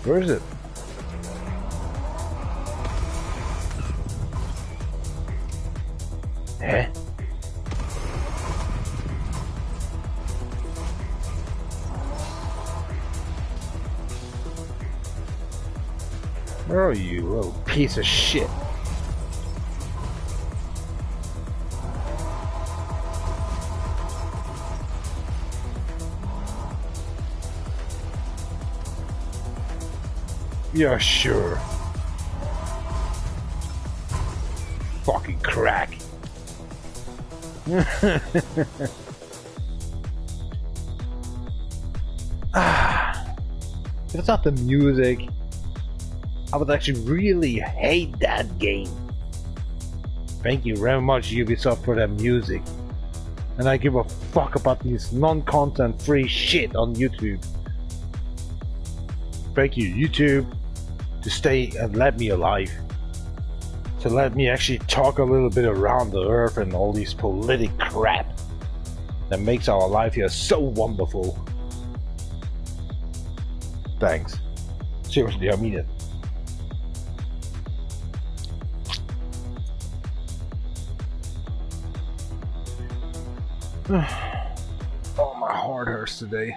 Where is it? Eh? Where are you, little piece of shit? Yeah, sure. Fucking crack. If it's not the music, I would actually really hate that game. Thank you very much, Ubisoft, for that music. And I give a fuck about these non-content free shit on YouTube. Thank you, YouTube, to stay and let me alive. To let me actually talk a little bit around the earth and all these politic crap that makes our life here so wonderful. Thanks. Seriously, I mean it. Oh, my heart hurts today.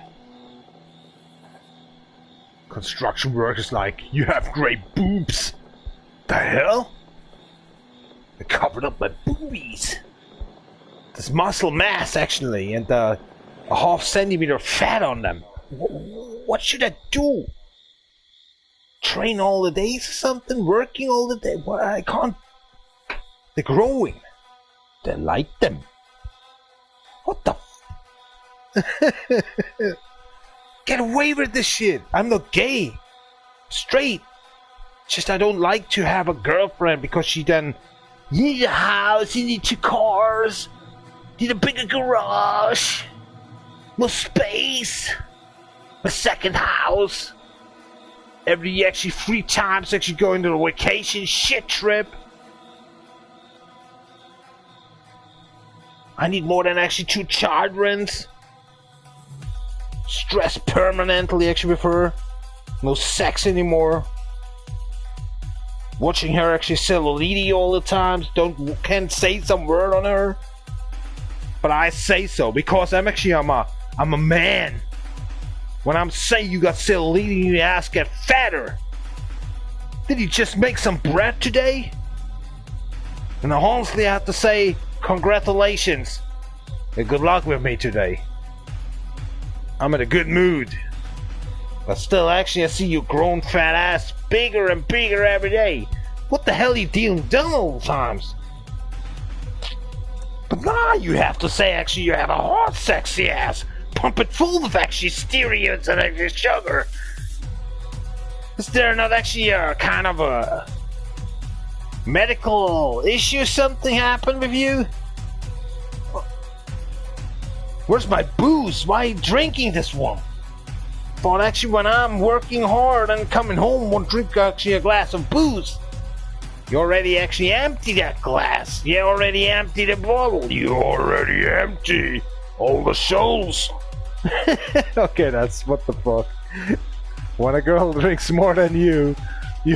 Construction workers like, you have great boobs. The hell? They covered up my boobies. There's muscle mass actually, and a half centimeter fat on them. What should I do? Train all the days or something? Working all the day? Well, I can't. They're growing. They like them. What the Get away with this shit. I'm not gay. Straight. Just I don't like to have a girlfriend because she then... You need a house, you need 2 cars, you need a bigger garage, more space, a second house. Every actually 3 times actually going to a vacation shit trip. I need more than actually 2 children. Stress permanently actually with her. No sex anymore. Watching her actually cellulite all the time. Can't say some word on her. But I say so because I'm a man. When I'm saying you got cellulite, your ass get fatter. Did you just make some bread today? And honestly, I have to say, congratulations. And good luck with me today. I'm in a good mood. But still, actually, I see your grown fat ass bigger and bigger every day. What the hell are you dealing done all the times? But now you have to say, actually, you have a hot, sexy ass. Pump it full of actually steroids and actually sugar. Is there not actually a kind of a medical issue? Something happened with you? Where's my booze? Why are you drinking this one? But actually, when I'm working hard and coming home, won't drink actually a glass of booze. You already actually empty that glass. You already empty the bottle. You already empty all the souls. Okay, that's what the fuck. When a girl drinks more than you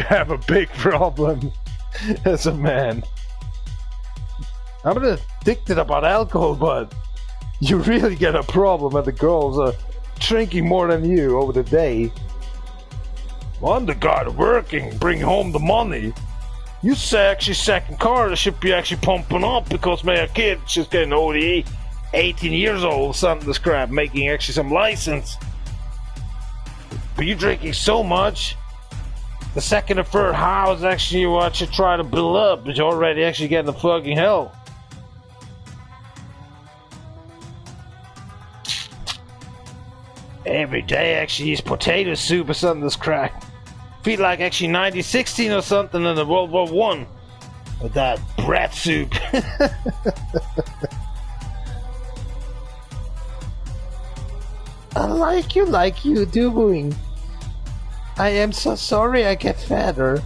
have a big problem as a man. I'm not addicted about alcohol, but you really get a problem when the girls are drinking more than you over the day. I'm the guy working, bring home the money. You say actually second car that should be actually pumping up because my kid she's getting ODE, 18 years old, something this crap, making actually some license. But you drinking so much, the second and third house actually what you try to build up, but you're already actually getting the fucking hell. Every day actually is potato soup or something this crap. Feel like actually 1916 or something in the World War I with that bread soup. I like you doing. I am so sorry I get fatter.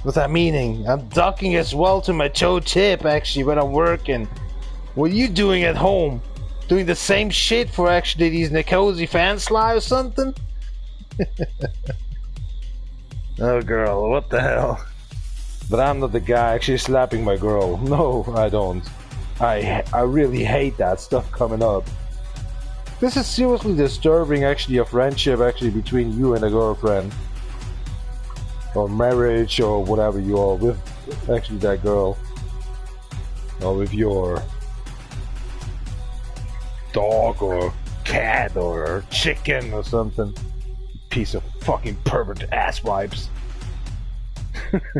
What's that meaning? I'm ducking as well to my toe tip actually when I'm working. What are you doing at home? Doing the same shit for actually these Nicosi fans or something? Oh girl, what the hell? But I'm not the guy actually slapping my girl. No, I don't. I really hate that stuff coming up. This is seriously disturbing actually a friendship actually between you and a girlfriend. Or marriage or whatever you are with actually that girl. Or with your dog or cat or chicken or something. Piece of fucking pervert ass vibes.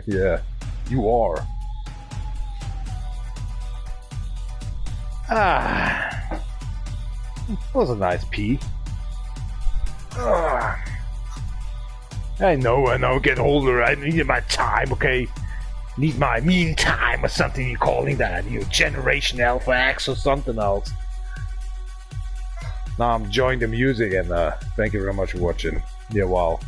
Yeah, you are. Ah, that was a nice pee. Ah. I know, get older, I need my time, okay? Need my mean time or something you're calling that, you Generation Alpha X or something else. Now I'm enjoying the music and thank you very much for watching. Yeah, wow.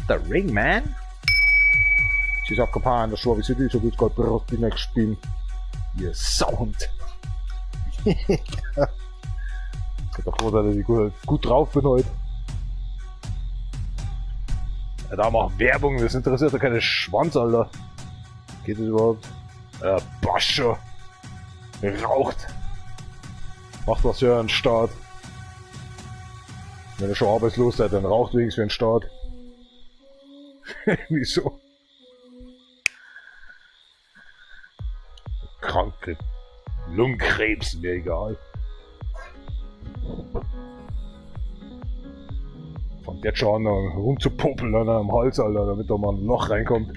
The ring, man. She's occupying the show. Vi ser ut som du skal brått i next spin. You sound. Ich bin froh, dass ich gut drauf bin heute. Ja, da macht Werbung, das interessiert doch keine Schwanz, Alter. Geht das überhaupt? Bascho. Raucht. Macht was für einen Staat. Wenn ihr schon arbeitslos seid, dann raucht wenigstens für den Staat. Wieso? Kranke Lungenkrebs, mir egal. Fangt jetzt schon an rumzupopeln an am Hals, Alter, damit da mal ein Loch reinkommt.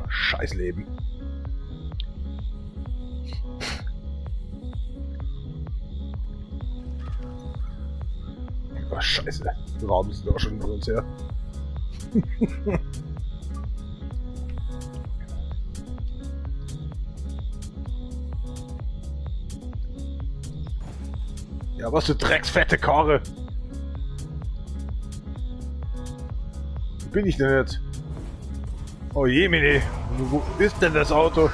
Scheiß Leben. Oh, Scheiße. Der Raum ist doch schon vor uns her. Ja, was für drecksfette Karre. Wo bin ich denn jetzt? Oh je, Mini. Wo ist denn das Auto?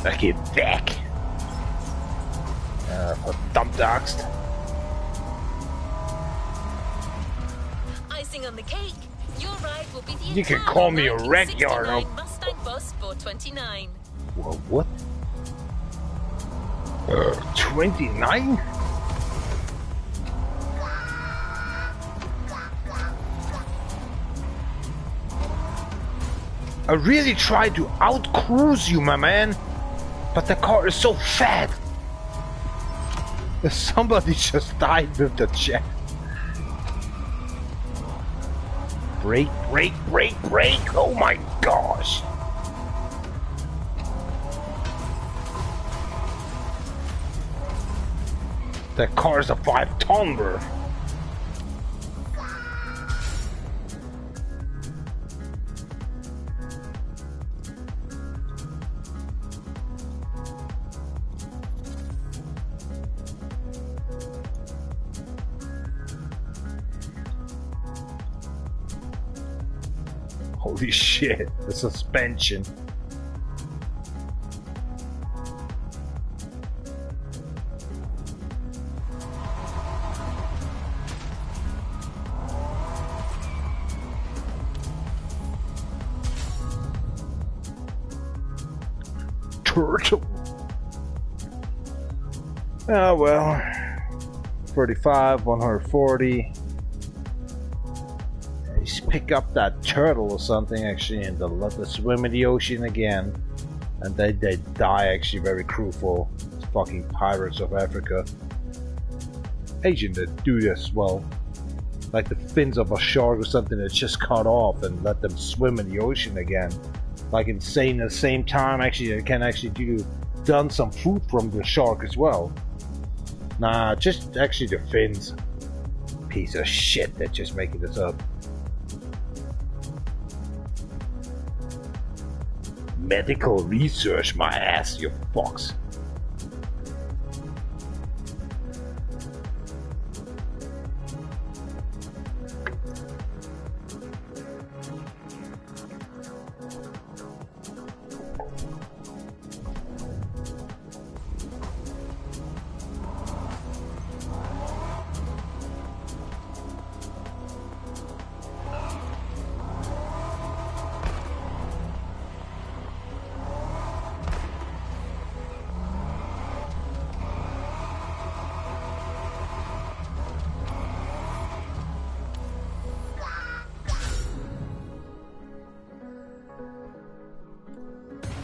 Ach, geh weg! Ja, verdammte Axt. Icing on the cake. Your ride will be the You can call me a regular. Mustang Boss 429. Whoa, what? 29? I really tried to out-cruise you, my man, but the car is so fat. Somebody just died with the jet. Brake, brake, brake, brake! Oh my gosh! That car's a 5-tonner. Holy shit, the suspension. Turtle. Oh well. 35, 140. Just pick up that turtle or something actually and let them swim in the ocean again. And they die actually very cruel. Fucking pirates of Africa. Asian that do this well. Like the fins of a shark or something that's just cut off and let them swim in the ocean again. Like insane at the same time actually they can actually done some food from the shark as well. Nah, just actually the fins. Piece of shit, they're just making this up. Medical research, my ass, you fucks.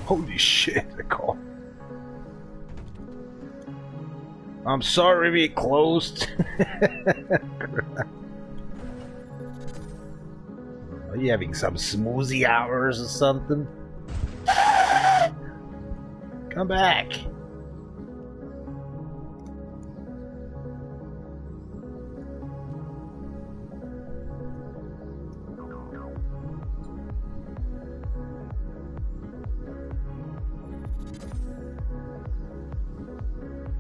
Holy shit, the car. I'm sorry we closed. Are you having some smoothie hours or something? Come back.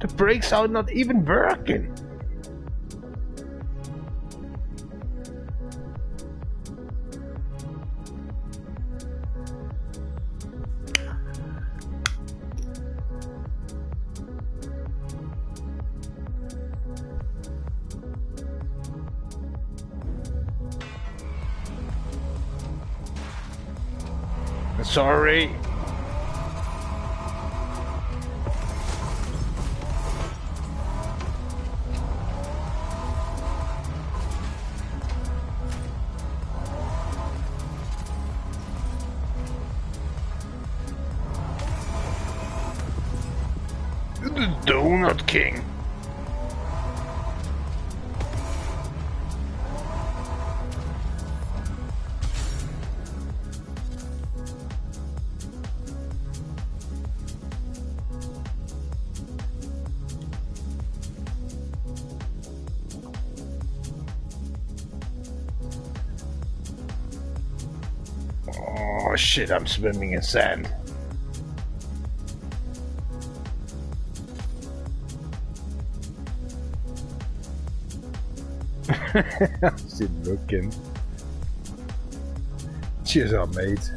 The brakes are not even working. Sorry. The Donut King. Oh shit, I'm swimming in sand. I'm still looking. Cheers up, mate.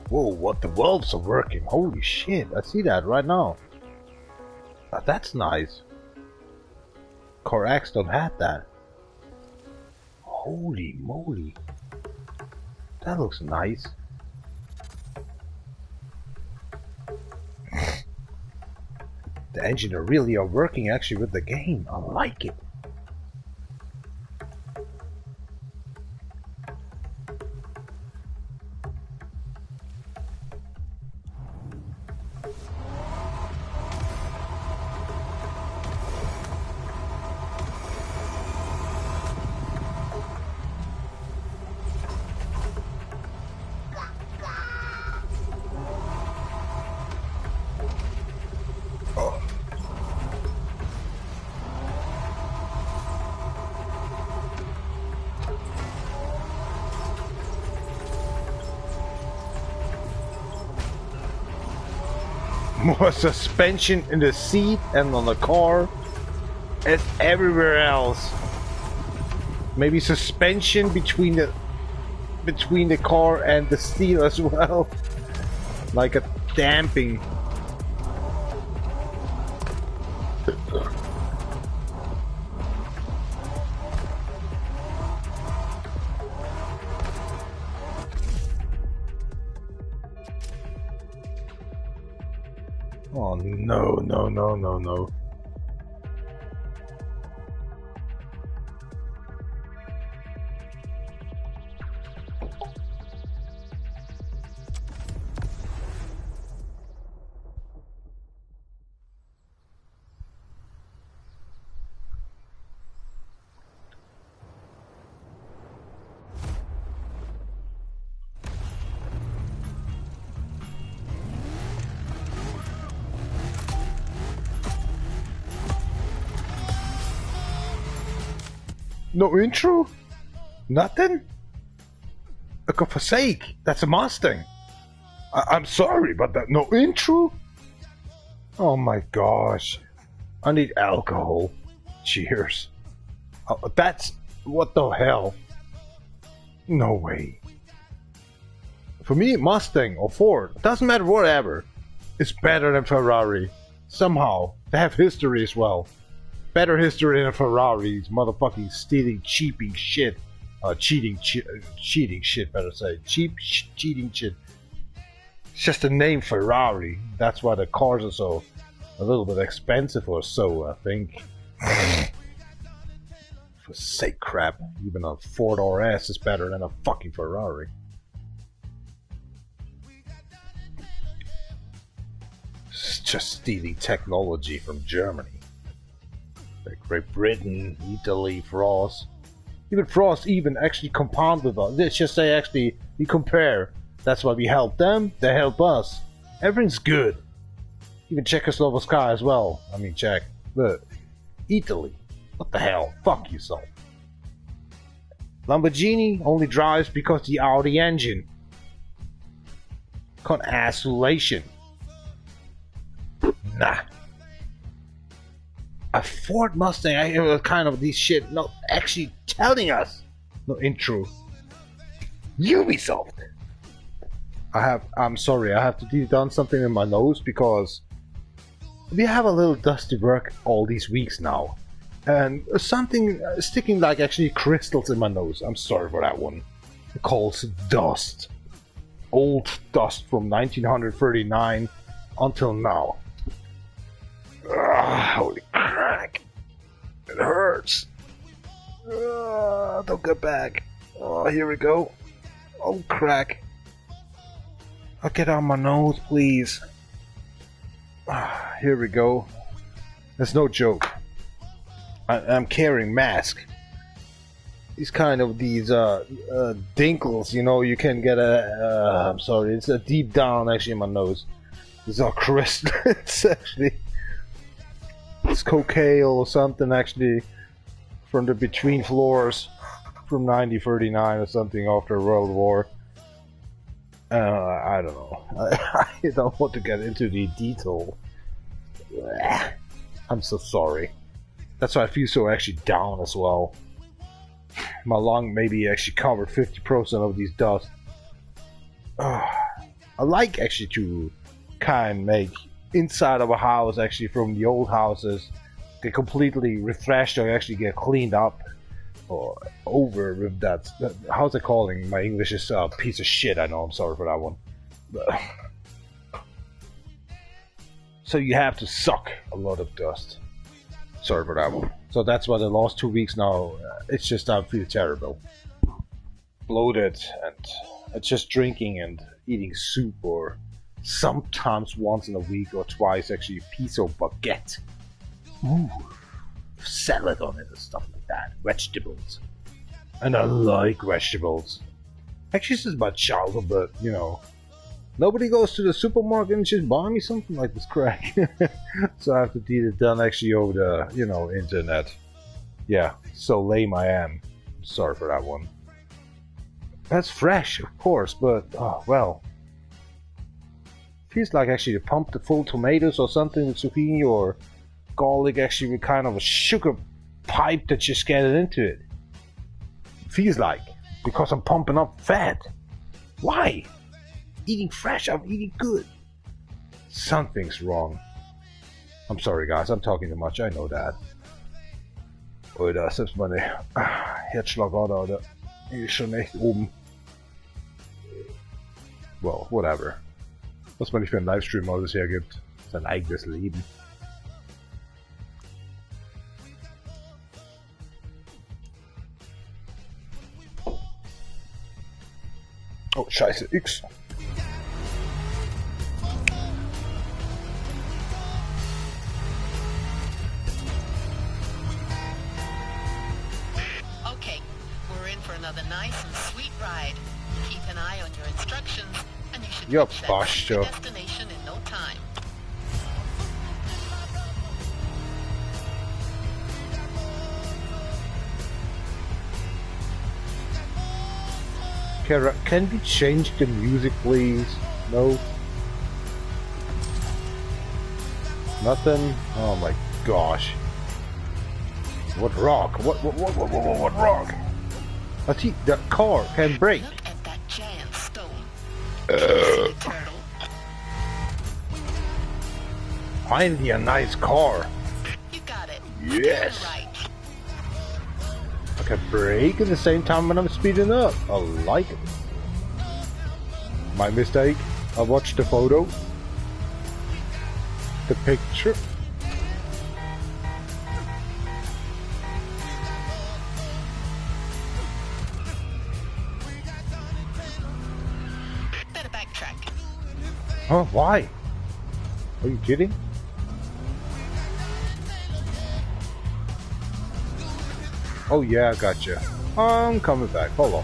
Whoa, what the valves are working. Holy shit, I see that right now. That's nice. Core X don't have that. Holy moly. That looks nice. The engine really are working actually with the game. I like it. More suspension in the seat and on the car as everywhere else. Maybe suspension between the car and the seat as well. Like a damping. Oh no, no, no, no, no. No intro? Nothing? For fuck's sake, that's a Mustang. I'm sorry, but that no intro? Oh my gosh. I need alcohol. Cheers. Oh, that's... what the hell? No way. For me, Mustang or Ford, doesn't matter whatever, is better than Ferrari. Somehow. They have history as well. Better history than Ferrari's motherfucking stealing, cheaping shit. Cheating shit, better say. Cheating shit. It's just the name Ferrari. That's why the cars are so a little bit expensive or so, I think. For sake crap, even a Ford RS is better than a fucking Ferrari. It's just stealing technology from Germany. Like Great Britain, Italy, France. Even France even actually compounded us. Let's just say actually we compare. That's why we help them, they help us. Everything's good. Even Czechoslovakia as well. I mean Czech. But Italy. What the hell? Fuck yourself. Lamborghini only drives because the Audi engine. Consolation. Nah. A Ford Mustang, I was kind of this shit not actually telling us. No intro. Ubisoft. I'm sorry, I have to do done something in my nose because we have a little dusty work all these weeks now. And something sticking like actually crystals in my nose. I'm sorry for that one. It calls dust. Old dust from 1939 until now. Holy crack. It hurts. Don't get back. Oh, here we go. Oh, crack. I'll get on my nose, please. Here we go. That's no joke. I'm carrying mask. These kind of these dinkles, you know, you can get a. I'm sorry, it's a deep down actually in my nose. These are crystals actually. It's cocaine or something actually from the between floors from 1939 or something after World War. I don't know. I don't want to get into the detail. I'm so sorry. That's why I feel so actually down as well. My lung maybe actually covered 50% of these dust. I like actually to kind of make inside of a house actually from the old houses get completely refreshed or actually get cleaned up or over with that. How's it calling? My English is a piece of shit. I know. I'm sorry for that one. So you have to suck a lot of dust. Sorry for that one. So that's why the last 2 weeks now, it's just I feel terrible. Bloated, and it's just drinking and eating soup, or sometimes once in a week or twice actually a piece of baguette. Ooh, salad on it and stuff like that. Vegetables. And I like vegetables. Actually, this is my childhood, but you know, nobody goes to the supermarket and just buy me something like this crap. So I have to eat it done actually over the, you know, internet. Yeah, so lame I am. Sorry for that one. That's fresh, of course, but oh well. Feels like actually to pump the full tomatoes or something with zucchini or garlic actually with kind of a sugar pipe that just get it into it. Feels like, because I'm pumping up fat. Why? Eating fresh, I'm eating good. Something's wrong. I'm sorry guys, I'm talking too much, I know that. Oj, där sätts man det. Herzschlagader, det är ju schon echt oben. Well, whatever. Was man nicht für einen Livestream alles hergibt. Sein eigenes Leben. Oh, scheiße, X. Okay, we're in for another nice and sweet ride. Keep an eye on your instructions, and you should Yep, reach that Bascho. destination in no time. Can we change the music, please? No? Nothing? Oh my gosh. What rock? What rock? I see that car can break. Look at that giant stone. See the turtle? Finally a nice car. You got it. Yes. You're right. I can brake at the same time when I'm speeding up. I like it. My mistake. I watched the photo. The picture. Better backtrack. Huh? Why? Are you kidding? Oh yeah, I gotcha. I'm coming back. Hold on.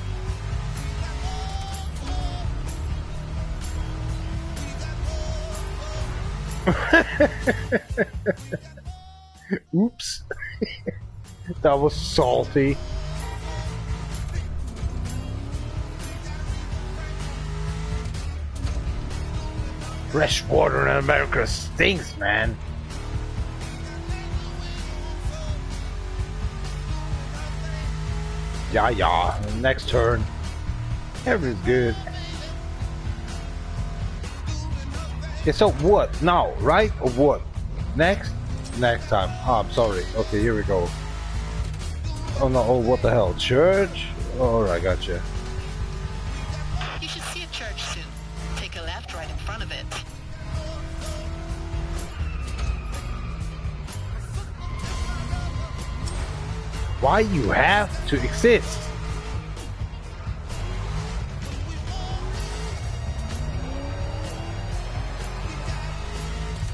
Oops. That was salty. Fresh water in America stinks, man. Yeah. Next turn. Everything's good. Yeah, so what? Now, right? Or what? Next? Next time. Oh, I'm sorry. Okay, here we go. Oh no, oh, what the hell? Church? Alright, gotcha. You should see a church soon. Take a left right in front of it. Why you have to exist?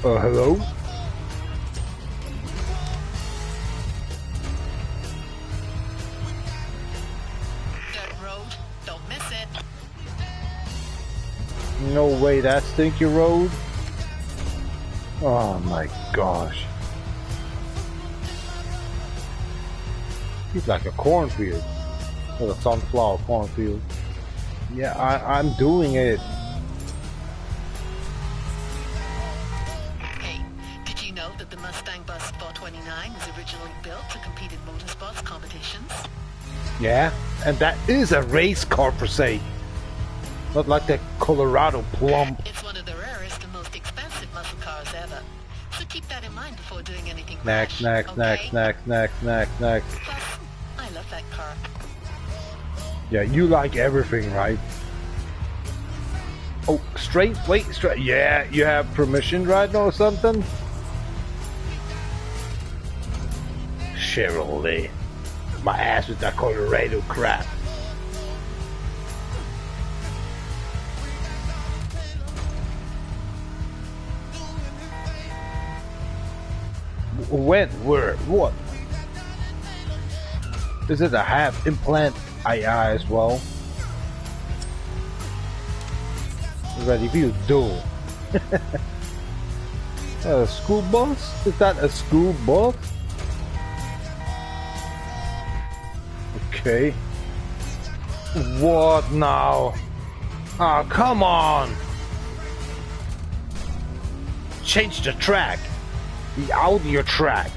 Hello? Dirt road, don't miss it. No way, that stinky road? Oh my gosh. It's like a cornfield. Or a sunflower cornfield. Yeah, I'm doing it. Hey, did you know that the Mustang Bus 429 was originally built to compete in motorsports competitions? Yeah, and that is a race car per se. Not like that Colorado Plump. It's one of the rarest and most expensive muscle cars ever. Next, next, Okay. next, next, next, next, next. Plus, I love that car. Yeah, you like everything, right? Oh, straight? Wait, straight. Yeah, you have permission right now or something? Chevrolet. My ass with that Colorado crap. When? Where? What? Is it a half implant II as well? Ready for you, do. A school bus? Is that a school bus? Okay. What now? Ah, oh, come on! Change the track. The audio track.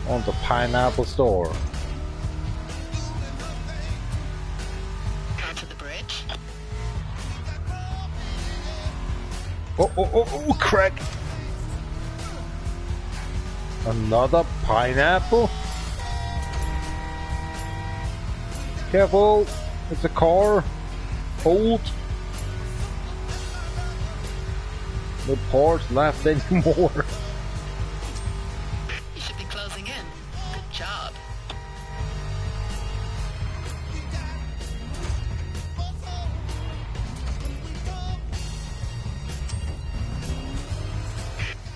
On the Pineapple Store. Onto the bridge. Oh, crack! Another pineapple? Careful! It's a car! Hold! No parts left anymore. You should be closing in. Good job.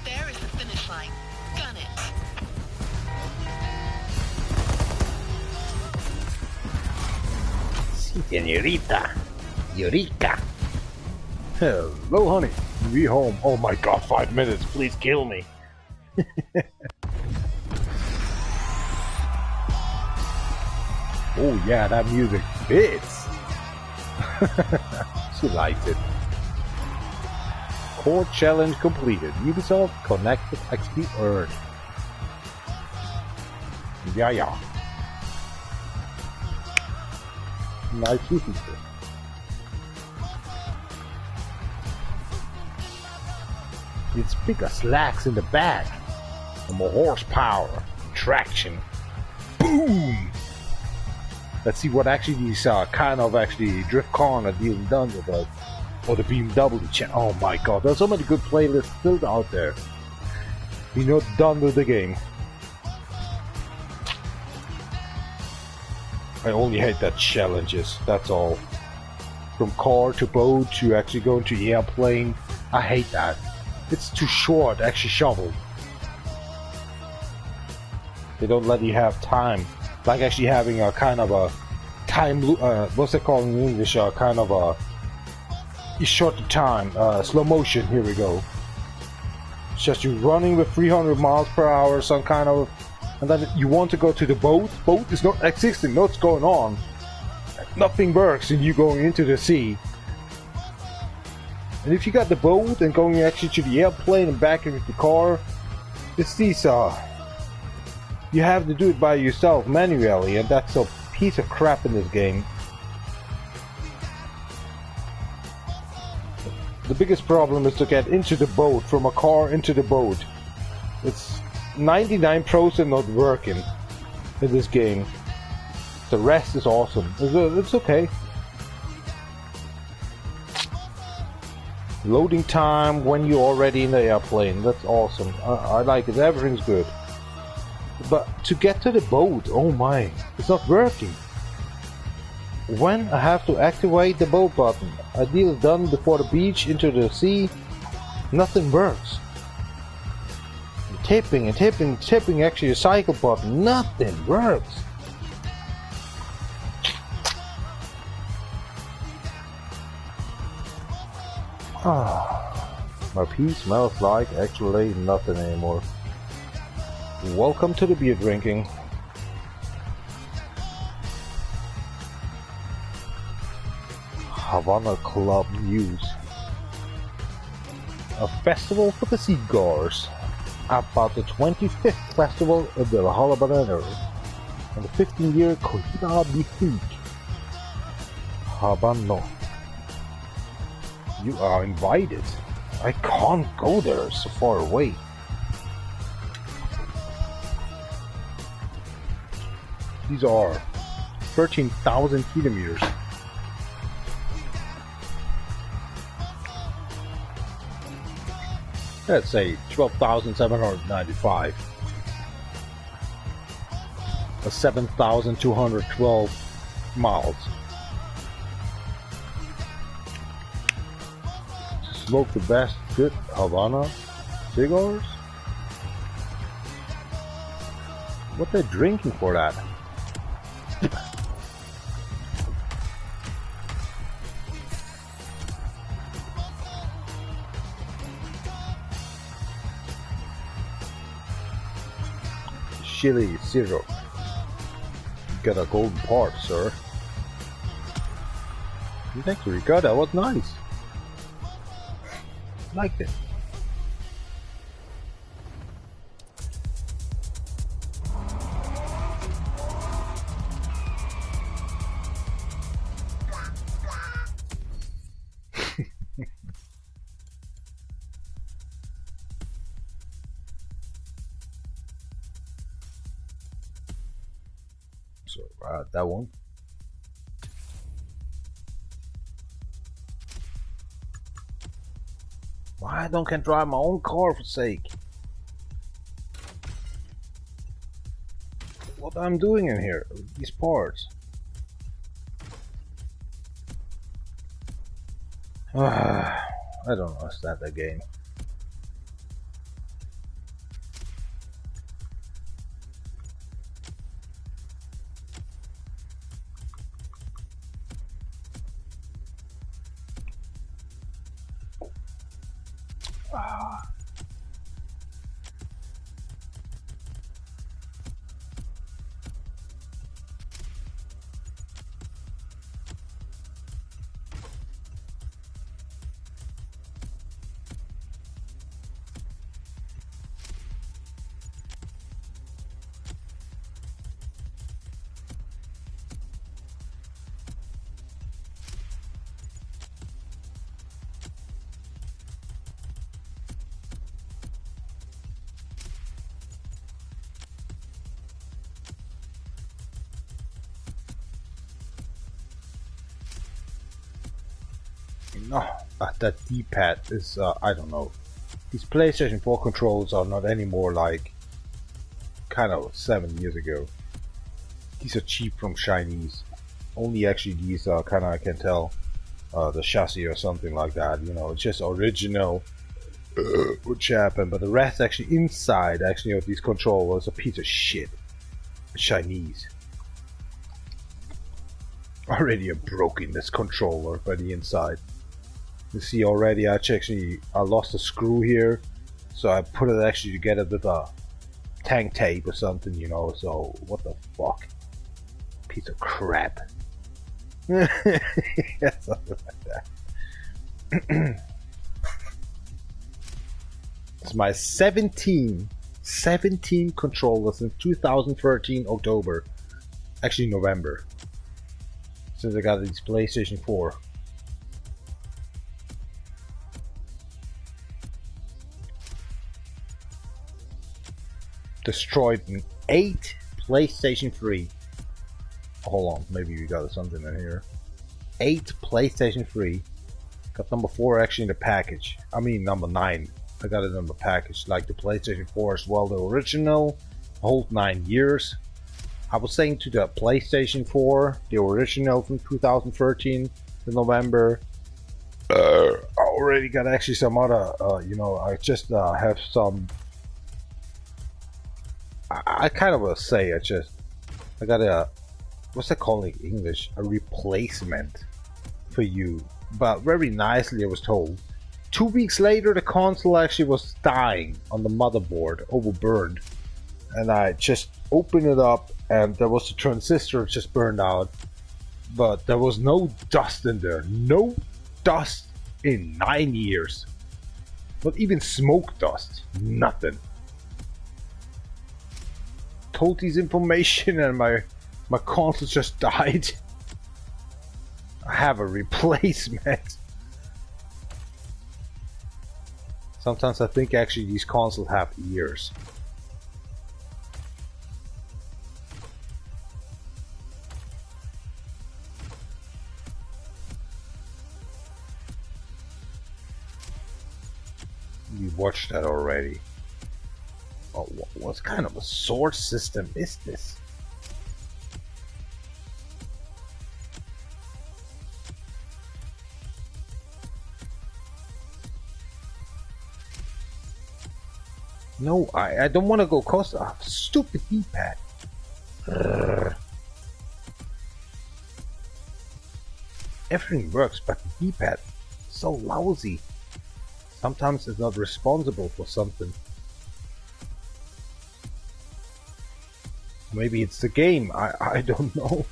There is the finish line. Gun it. Senorita. Eureka. Hello, honey. We home. Oh my god, 5 minutes. Please kill me. Oh yeah, that music fits. She liked it. Core challenge completed. Ubisoft connected XP earned. Yeah. Nice feature. It's bigger slacks in the back. And more horsepower. Traction. Boom! Let's see what actually these kind of actually drift car are dealing done with us. Or the BMW Oh my god, there's so many good playlists still out there. You're not done with the game. I only hate that challenges, that's all. From car to boat to actually going to airplane. I hate that. It's too short, actually shovel. They don't let you have time. Like actually having a kind of a time what's it called in English? Kind of a short time, slow motion. Here we go. It's just you running with 300 miles per hour, some kind of, and then you want to go to the boat. Boat is not existing. What's going on? Nothing works, and you going into the sea. And if you got the boat and going actually to the airplane and back into the car, it's these you have to do it by yourself manually, and that's a piece of crap in this game. The biggest problem is to get into the boat, from a car into the boat. It's 99% not working in this game. The rest is awesome. It's okay. Loading time when you're already in the airplane. That's awesome. I like it. Everything's good. But to get to the boat, oh my, it's not working. When I have to activate the boat button, a deal is done before the beach into the sea, nothing works. Tipping actually the cycle button, nothing works. My pee smells like actually nothing anymore. Welcome to the beer drinking. Havana Club News. A festival for the seagoers. About the 25th festival of the Habanero and the 15-year Corrida Bifuk. Habano. You are invited. I can't go there, it's so far away. These are 13,000 kilometers. Let's say 12,795. 7,212 miles. Smoke the best good Havana cigars? What they drinking for that? Chili syrup. Got a golden part, sir. Thank you, Ricardo. That was nice. Liked it. So, that one. Why don't I drive my own car for sake? What I'm doing in here? These parts. I don't understand that game. No, that D-pad is, I don't know. These PlayStation 4 controls are not anymore like kind of 7 years ago. These are cheap from Chinese. Only actually these are kind of, I can tell, the chassis or something like that. You know, it's just original which happened, but the rest actually inside actually of these controllers a piece of shit. Chinese. Already broken this controller by the inside. You see already I lost a screw here, so I put it actually together with a tank tape or something, you know, so what the fuck? Piece of crap. Yeah, something like that. It's my 17 controllers since 2013 October. Actually November. Since I got these PlayStation 4. Destroyed 8 PlayStation 3. Hold on, maybe we got something in here. 8 PlayStation 3. Got number 4 actually in the package. I mean number 9. I got it in the package. Like the PlayStation 4 as well, the original. Hold 9 years. I was saying to the PlayStation 4, the original from 2013, in November. I already got actually some other, you know, I just have some. I kind of say I got a, what's that called in English? A replacement for you. But very nicely I was told. 2 weeks later the console actually was dying on the motherboard, overburned. And I just opened it up and there was a transistor just burned out. But there was no dust in there. No dust in 9 years. Not even smoke dust. Nothing. Told these information and my console just died. I have a replacement. Sometimes I think actually these consoles have ears. You watched that already. Oh, what kind of a sword system is this? No, I don't want to go cost. Stupid D-pad. Everything works, but the D-pad is so lousy. Sometimes it's not responsible for something. Maybe it's the game. I don't know.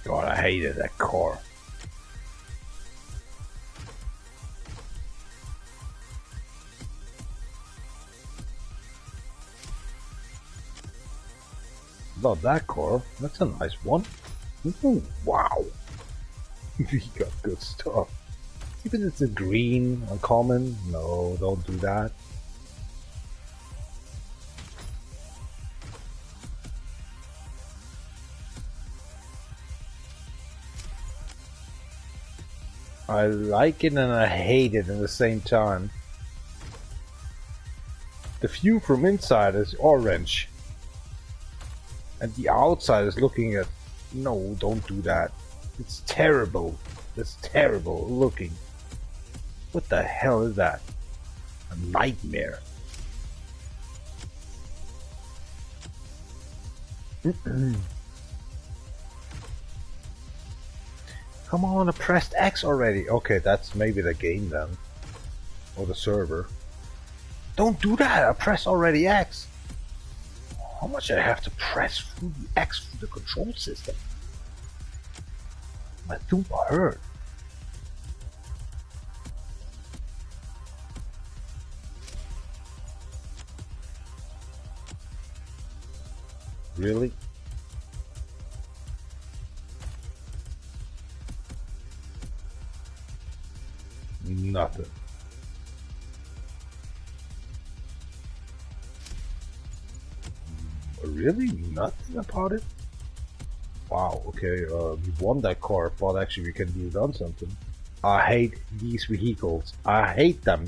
God, I hated that car. Love that car. That's a nice one. Ooh, wow. We got good stuff. Even if it's a green, uncommon. No, don't do that. I like it and I hate it at the same time. The view from inside is orange. And the outside is looking at... No, don't do that. It's terrible. It's terrible looking. What the hell is that? A nightmare. Come on, I pressed X already. Okay, that's maybe the game then. Or the server. Don't do that! I pressed already X. How much I have to press through the X through the control system? My thumb hurt. Really? Nothing. Really? Nothing about it? Wow, okay, we won that car, but actually we can do done something. I hate these vehicles. I hate them.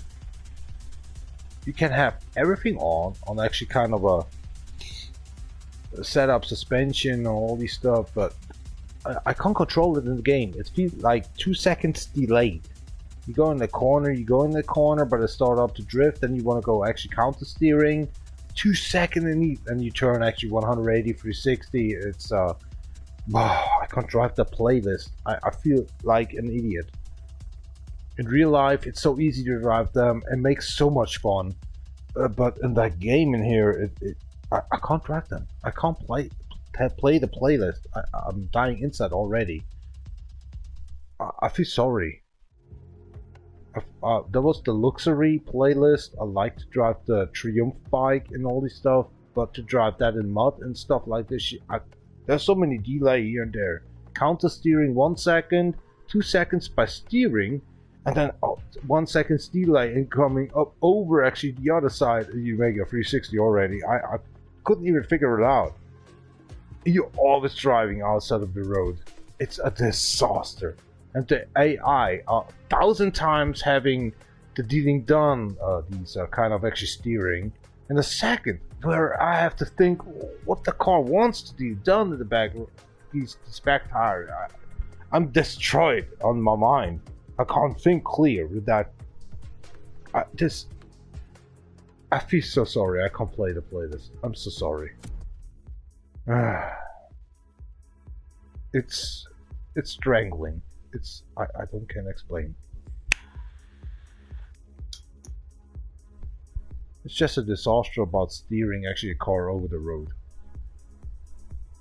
You can have everything on actually kind of a setup, suspension, and all these stuff, but I can't control it in the game. It feels like 2 seconds delayed. You go in the corner, but it starts up to drift, then you want to go actually counter steering. 2 seconds and you turn actually 180, 360. It's I can't drive the playlist. I feel like an idiot. In real life, it's so easy to drive them and makes so much fun. But in that game in here, I can't drive them. I can't play the playlist. I'm dying inside already. I feel sorry. There was the luxury playlist. I like to drive the Triumph bike and all this stuff, but to drive that in mud and stuff like this, there's so many delay here and there. Counter steering 1 second, 2 seconds by steering, and then 1 second delay and coming up over actually the other side. You make a 360 already. I couldn't even figure it out. You're always driving outside of the road. It's a disaster. And the AI are 1,000 times having the dealing done, these kind of actually steering. And the second, where I have to think what the car wants to do done in the back, these back tires. I'm destroyed on my mind. I can't think clear with that. I feel so sorry. I can't play this. I'm so sorry. It's strangling. I don't can explain. It's just a disaster about steering actually a car over the road.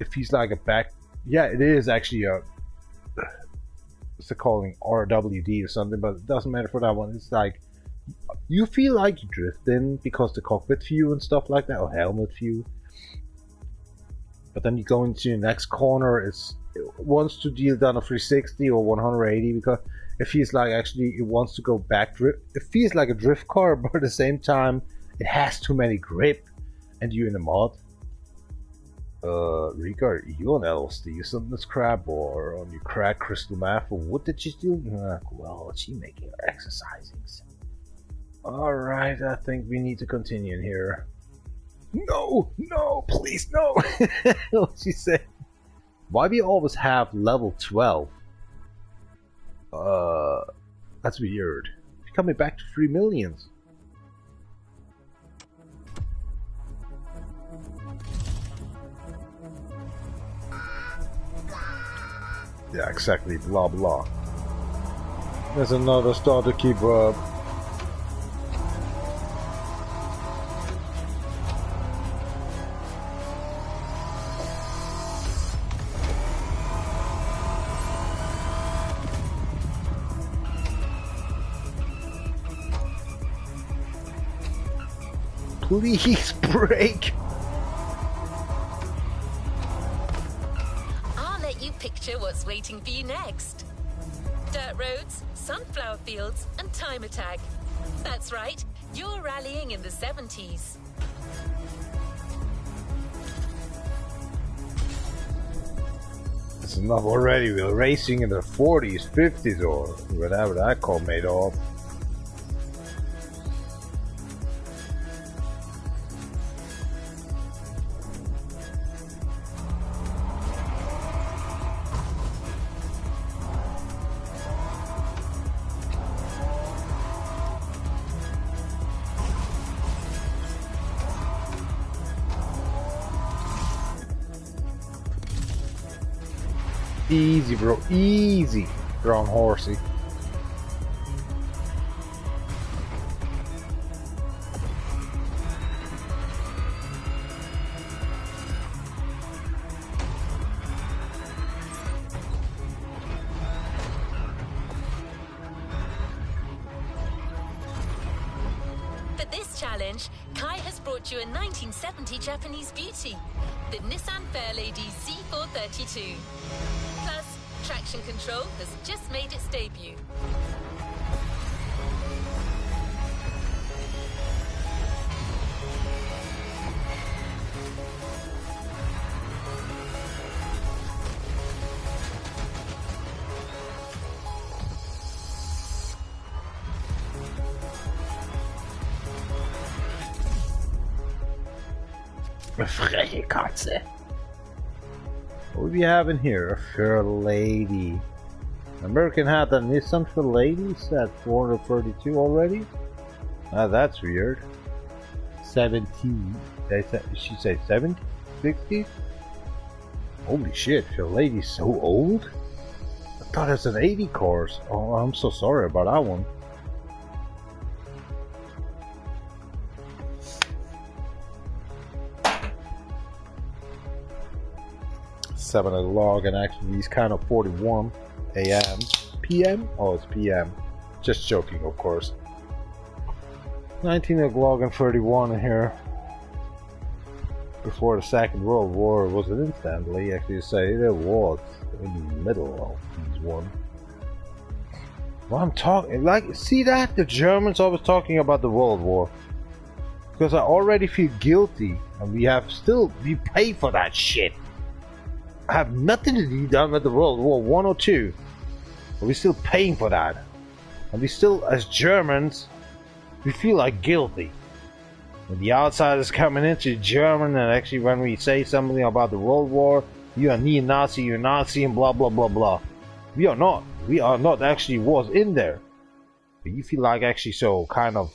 If he's like a back, yeah, it is actually a, what's it calling, RWD or something, but it doesn't matter for that one. It's like You feel like you drift in because the cockpit view and stuff like that, or helmet view. But then you go into the next corner, it wants to deal down a 360 or 180 because it feels like actually it wants to go back drift. It feels like a drift car, but at the same time it has too many grip, and you're in a mod. Rico, you on LSD or something this crap, or on your crack crystal meth, or what did she do? Well, she making her exercising. Alright, I think we need to continue in here. No, please, no! What she said. Why we always have level 12? That's weird. You're coming back to 3 millions. Yeah, exactly, blah blah. There's another star to keep up. Please break. I'll let you picture what's waiting for you next. Dirt roads, sunflower fields, and time attack. That's right, you're rallying in the 70s. It's enough already. We're racing in the 40s, 50s, or whatever that car made of. Easy, bro. Easy. Brown horsey. For this challenge, Kai has brought you a 1970 Japanese beauty, the Nissan Fairlady Z432. Plus, traction control has just made its debut. A freche Katze. What do we have in here? A fair lady. American had a Nissan for ladies at 432 already? That's weird. 17. She said 70? 60? Holy shit, your lady's so old? I thought it was an 80 course. Oh, I'm so sorry about that one. 7 o'clock, and actually he's kind of 41 a.m. p.m. Oh, it's p.m. Just joking, of course. 19 o'clock and 31 in here. Before the Second World War was it instantly? Actually, say there was in the middle of these one. Well, I'm talking like, see that the Germans always talking about the World War. Because I already feel guilty, and we pay for that shit. I have nothing to do done with the World War 1 or 2, but we're still paying for that, and we still, as Germans, we feel like guilty. When the outsiders coming into German, and actually when we say something about the World War, you are neo-Nazi, you're Nazi, and blah blah blah blah. We are not. We are not actually was in there, but you feel like actually so kind of.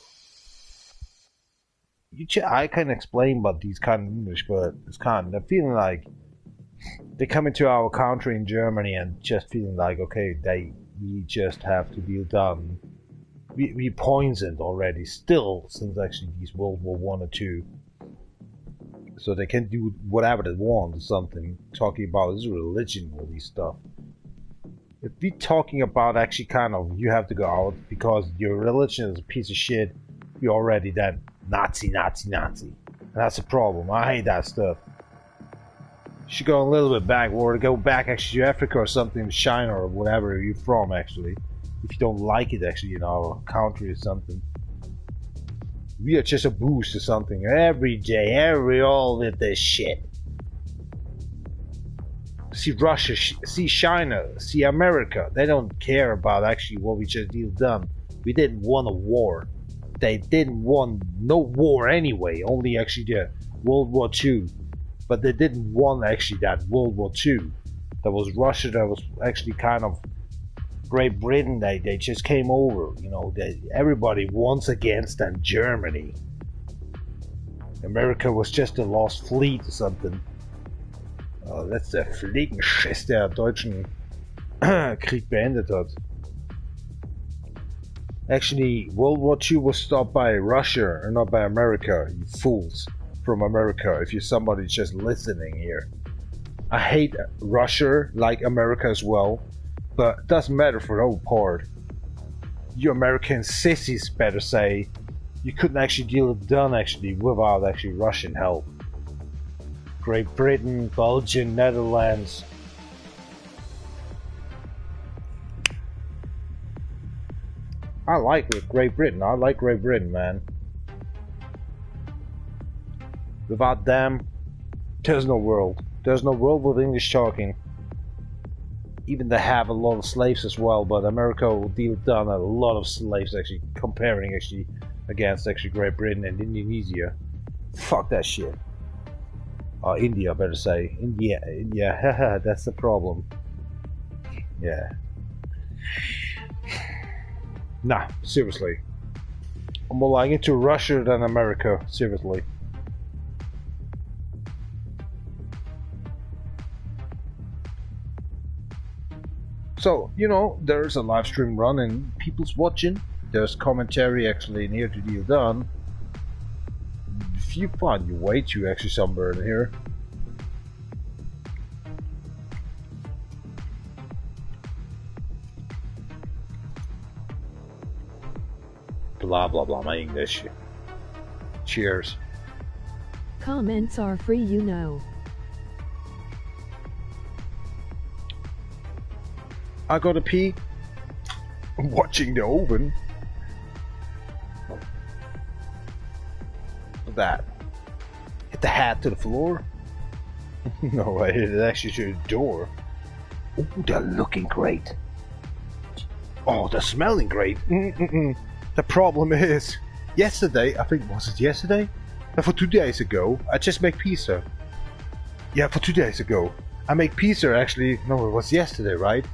I can explain about these kind of English, but it's kind of feeling like. They come into our country in Germany and just feeling like, okay, we just have to deal done. We poisoned already, still, since actually these World War 1 or 2. So they can do whatever they want or something. Talking about this religion, all these stuff. If we're talking about actually kind of, you have to go out because your religion is a piece of shit, you're already then Nazi, Nazi, Nazi. And that's a problem. I hate that stuff. You should go a little bit back, or go back actually to Africa or something, China or whatever you're from actually. If you don't like it actually in our country or something. We are just a boost or something every day, all with this shit. See Russia, see China, see America. They don't care about actually what we just done. We didn't want a war. They didn't want no war anyway. Only actually the World War II. But they didn't want actually that World War II. That was Russia. That was actually kind of Great Britain. They just came over. You know, everybody once against them Germany. America was just a lost fleet or something. Letzter Fliegenschiss der deutschen Krieg beendet hat. Actually, World War II was stopped by Russia and not by America, you fools from America, if you're somebody just listening here. I hate Russia, like America as well, but it doesn't matter for the whole part. You American sissies better say, you couldn't actually deal it done actually without actually Russian help. Great Britain, Belgium, Netherlands. I like Great Britain. I like Great Britain, man. Without them, there's no world. There's no world with English talking. Even they have a lot of slaves as well, but America will deal down a lot of slaves actually, comparing actually against actually Great Britain and Indonesia. Fuck that shit. India, better say. India, haha, that's the problem. Yeah. Nah, seriously. I'm more like into Russia than America, seriously. So, you know, there's a live stream running, people's watching, there's commentary actually in here to deal done. If you find your way to actually somewhere in here. Blah blah blah, my English. Cheers. Comments are free, you know. I gotta pee. I'm watching the oven. That. Hit the hat to the floor? No, I hit it actually to the door. Oh, they're looking great. Oh, they're smelling great. The problem is, yesterday, I think, was it yesterday? No, for 2 days ago, I just made pizza. Yeah, for 2 days ago. I made pizza actually, no, it was yesterday, right?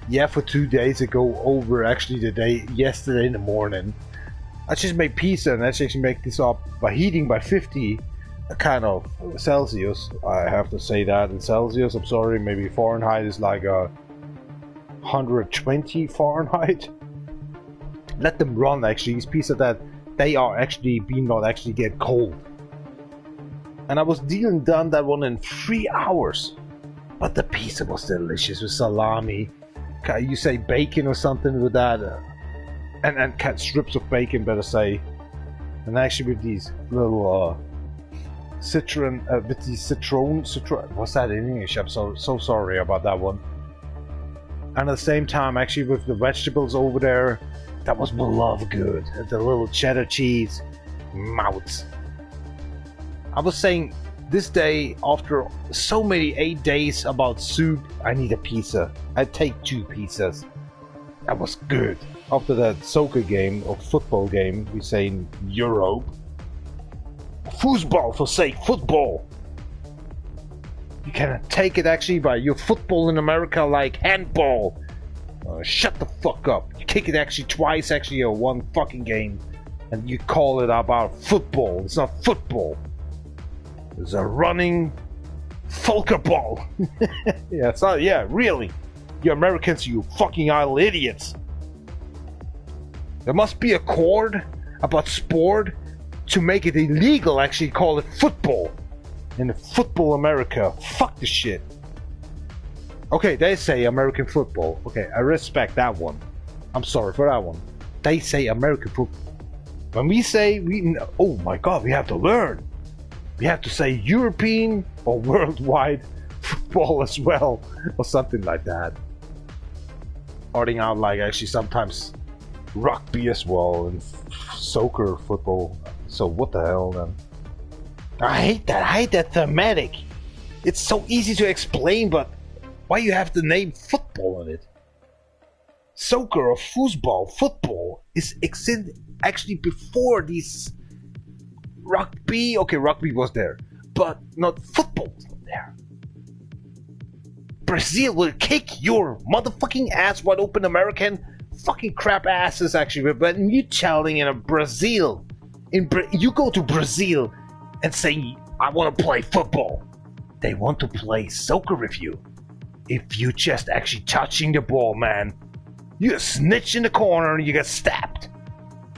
Yeah, for 2 days ago, over actually the day, yesterday in the morning. I just made pizza and I just make this up by heating by 50 kind of Celsius. I have to say that in Celsius, I'm sorry, maybe Fahrenheit is like 120 Fahrenheit. Let them run actually, these pizza that they are actually being not actually get cold. And I was dealing done that one in 3 hours. But the pizza was delicious with salami. You say bacon or something with that. And cut strips of bacon, better say. And actually with these little citron, what's that in English? I'm so sorry about that one. And at the same time, actually with the vegetables over there, that was love good. And the little cheddar cheese, mouths. I was saying, this day, after so many 8 days about soup, I need a pizza. I'd take 2 pizzas. That was good. After that soccer game, or football game, we say in Europe. Foosball, for sake, football! You can take it actually by your football in America like handball. Shut the fuck up. You kick it actually twice actually or one fucking game. And you call it about football. It's not football. It's a running Volker ball. Yeah, it's not, yeah, really. You Americans, you fucking idle idiots. There must be a chord about sport to make it illegal actually call it football. In the football America. Fuck this shit. Okay, they say American football. Okay, I respect that one. I'm sorry for that one. They say American football. When we say oh my god, we have to learn. We have to say European or worldwide football as well, or something like that. Starting out like actually sometimes rugby as well and soccer football. So what the hell then? I hate that thematic. It's so easy to explain, but why you have the name football in it? Soccer or football is actually before these rugby. Okay, rugby was there, but not football was not there. Brazil will kick your motherfucking ass wide open, American fucking crap asses actually. But you telling in a Brazil, you go to Brazil and say I want to play football. They want to play soccer with you. If you just actually touching the ball, man, you get snitched in the corner and you get stabbed.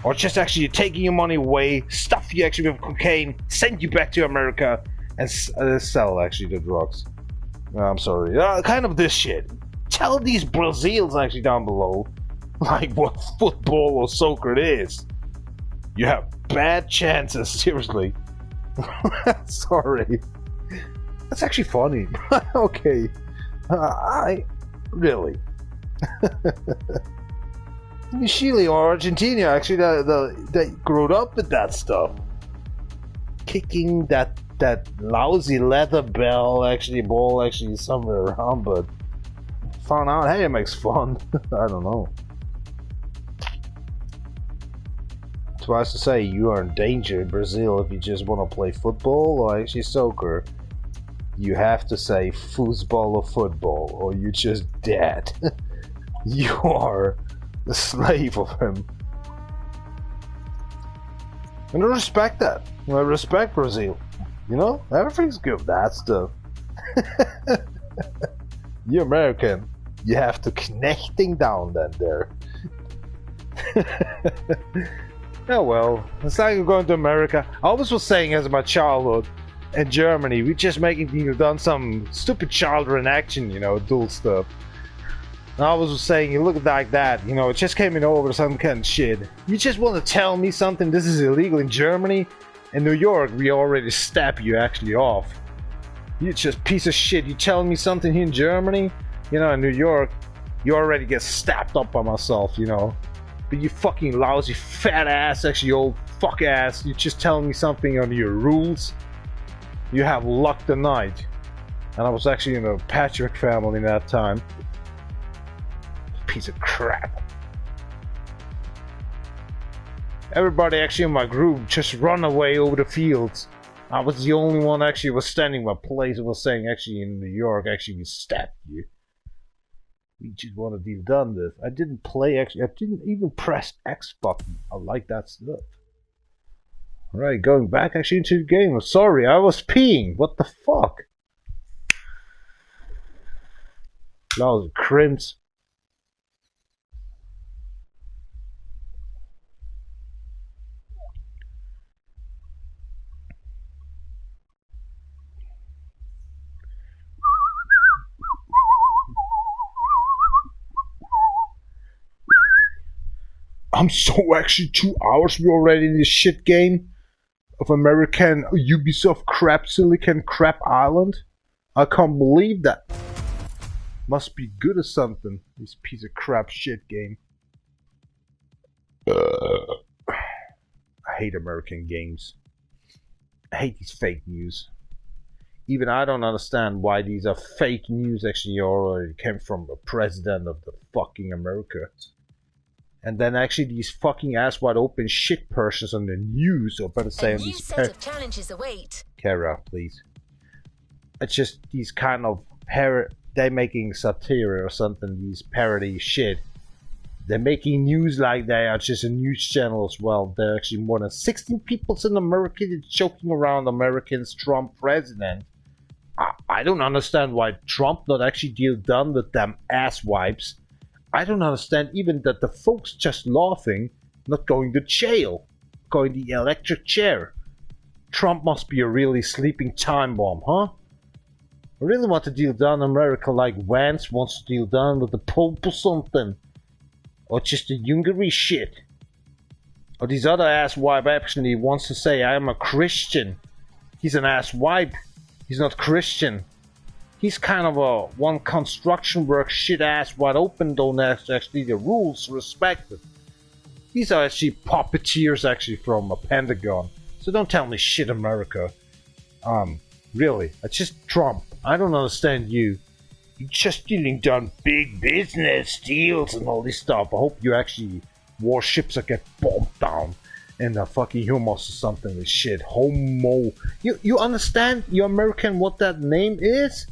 Or just actually taking your money away, stuff you actually with cocaine, send you back to America, and sell actually the drugs. I'm sorry, kind of this shit. Tell these Brazils actually down below, like what football or soccer it is. You have bad chances, seriously. Sorry. That's actually funny. Okay. I really. Chile or Argentina actually they grew up with that stuff. Kicking that lousy leather ball actually somewhere around, but found out hey it makes fun. I don't know. Twice to say you are in danger in Brazil if you just want to play football or actually soccer. You have to say foosball or football or you're just dead. You are the slave of him. And I respect that. I respect Brazil. You know, everything's good with that stuff. You're American. You have to connecting down then there. Oh well, it's like you're going to America. I always was saying as my childhood in Germany, we just done some stupid child reenaction, adult stuff. And I was saying, you look like that, it just came in over some kind of shit. You just want to tell me something, this is illegal in Germany? In New York, we already stab you actually off. You just piece of shit, you telling me something here in Germany? In New York, you already get stabbed up by myself, But you fucking lousy fat ass, actually old fuck ass, you just telling me something on your rules? You have luck tonight. And I was actually in a Patrick family that time. Piece of crap. Everybody actually in my group just run away over the fields. I was the only one actually was standing my place and was saying actually in New York actually we stabbed you. We just want to deal done this. I didn't play actually. I didn't even press X button. I like that stuff. Alright, going back actually into the game. I'm sorry, I was peeing. What the fuck? That was crimps. I'm so actually 2 hours we already in this shit game of American Ubisoft crap Silicon Crap Island. I can't believe that. Must be good or something. This piece of crap shit game. I hate American games. I hate these fake news. Even I don't understand why these are fake news actually already came from a president of the fucking America. And then actually these fucking ass wide open shit persons on the news, or better say on these set of challenges await. Kara, please. It's just these kind of they making satire or something, these parody shit. They're making news like they are just a news channel as well. There are actually more than 16 people in America joking around Americans Trump president. I don't understand why Trump not actually deal done with them ass wipes. I don't understand even that the folks just laughing, not going to jail, going the electric chair. Trump must be a really sleeping time bomb, huh? I really want to deal done America like Vance wants to deal done with the Pope or something. Or just the Hungary shit. Or this other asswipe actually wants to say I am a Christian. He's an asswipe. He's not Christian. He's kind of a one construction work shit ass wide open, don't actually the rules respected. These are actually puppeteers actually from a Pentagon. So don't tell me shit, America. Really, it's just Trump. I don't understand you. You're just dealing done big business deals and all this stuff. I hope you actually warships that get bombed down in the fucking Hummus or something with shit. Homo. You understand, you American, what that name is?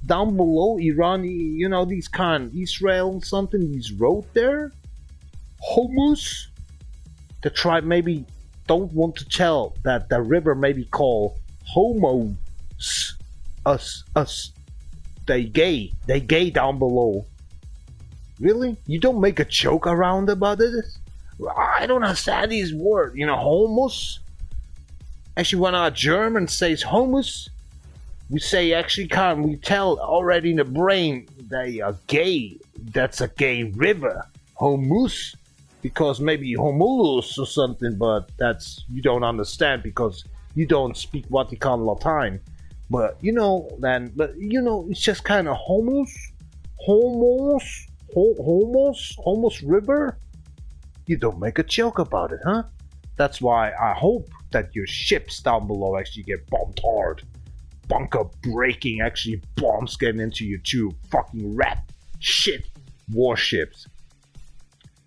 Down below Iran, you know, these kind Israel something, these road there? Hummus? The tribe maybe don't want to tell that the river may be called Homos. Us. They gay down below. Really? You don't make a joke around about it? I don't understand these words. You know, homos? Actually, when our German says homos, we say actually can't we tell already in the brain they are gay. That's a gay river. Homus. Because maybe homulus or something, but that's you don't understand because you don't speak Vatican Latin. But you know then it's just kind of homos river. You don't make a joke about it, huh? That's why I hope that your ships down below actually get bombed hard. Bunker breaking, actually bombs getting into your two fucking rat shit warships.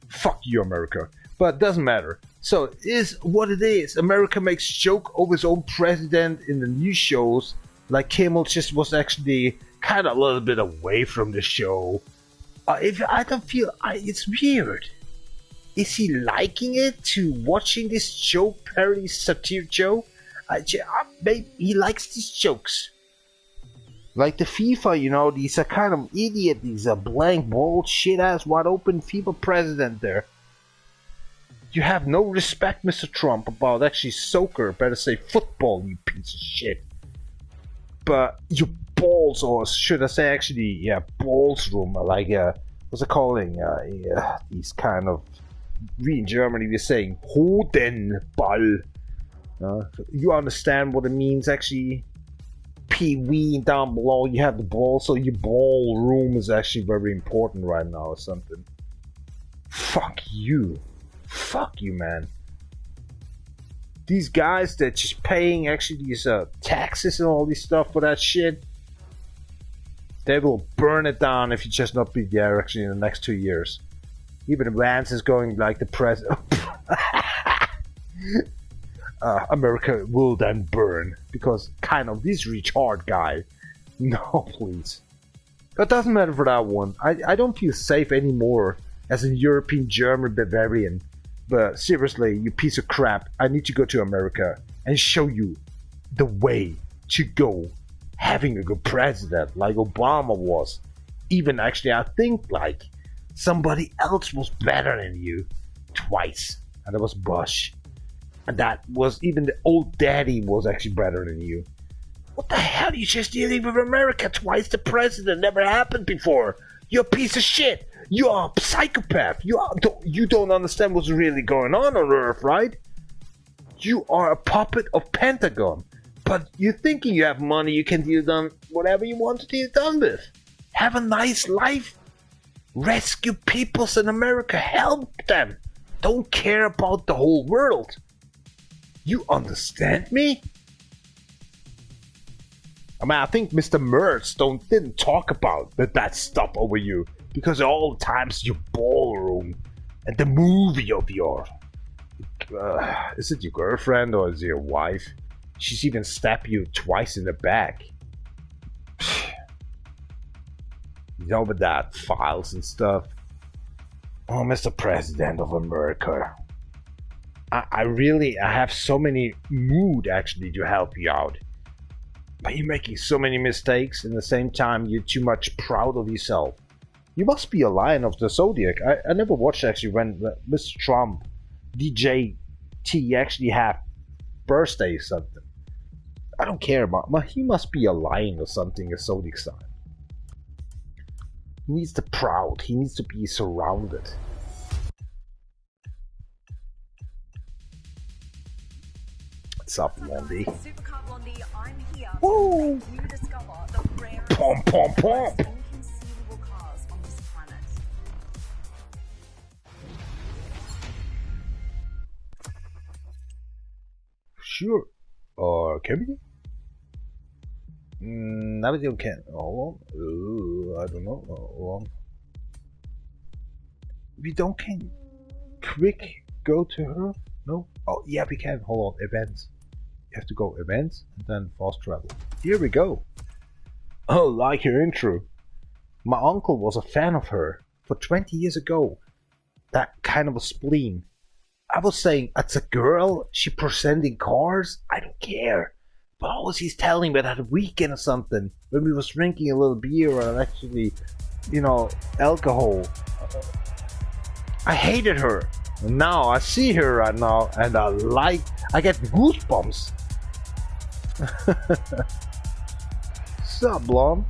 Fuck you, America. But it doesn't matter. So it is what it is. America makes joke over his own president in the news shows. Like Kimmel just was actually kind of a little bit away from the show. If I don't feel, it's weird. Is he liking it to watching this joke parody satire show? Maybe he likes these jokes. Like the FIFA, you know, he's a kind of idiot. He's a blank, bald, shit ass, wide open FIFA president there. You have no respect, Mr. Trump, about actually soccer. Better say football, you piece of shit. But your balls, or should I say actually, yeah, balls room, like, what's it calling? These kind of, we in Germany, we're saying Hodenball. You understand what it means, actually? Pee-wee down below, you have the ball, so your ball room is actually very important right now or something. Fuck you, man. These guys that just paying actually these taxes and all this stuff for that shit, they will burn it down if you just not be there actually in the next 2 years. Even Vance is going like the president. America will then burn because kind of this retard guy. No, please. It doesn't matter for that one. I don't feel safe anymore as a European German Bavarian. But seriously, you piece of crap, I need to go to America and show you the way to go having a good president like Obama was. Even actually, I think like somebody else was better than you twice, and that was Bush. And that was even the old daddy was actually better than you. What the hell? You just dealing with America twice the president? Never happened before. You're a piece of shit. You are a psychopath. You don't understand what's really going on Earth, right? You are a puppet of Pentagon. But you're thinking you have money, you can deal done whatever you want to deal done with. Have a nice life. Rescue peoples in America. Help them. Don't care about the whole world. You understand me? I mean, I think Mr. Mertz didn't talk about that stuff over you. Because of all the times your ballroom and the movie of your... is it your girlfriend or is it your wife? She's even stabbed you twice in the back. You know about that, files and stuff. Oh, Mr. President of America. I have so many mood actually to help you out. But you're making so many mistakes and at the same time you're too much proud of yourself. You must be a lion of the zodiac. I never watched actually when Mr. Trump, DJ T actually had birthday or something. I don't care about him. He must be a lion or something, a zodiac sign. He needs the proud. He needs to be surrounded. What's up, Blondie? Supercar Blondie, I'm here Woo! to make you discover the rarest, Pom, pom, pom. most inconceivable cars on this planet. Sure. Or can we? I don't can. Hold on. I don't know. Hold on. We don't can. Quick go to her? No? Oh, yeah, we can. Hold on. Events. You have to go events and then fast travel. Here we go. Oh, like her intro. My uncle was a fan of her for 20 years ago. That kind of a spleen. I was saying, it's a girl, she presenting cars, I don't care. But always he's telling me that weekend or something, when we was drinking a little beer or actually, alcohol. I hated her. And now I see her right now and I get goosebumps. Sup, Blom?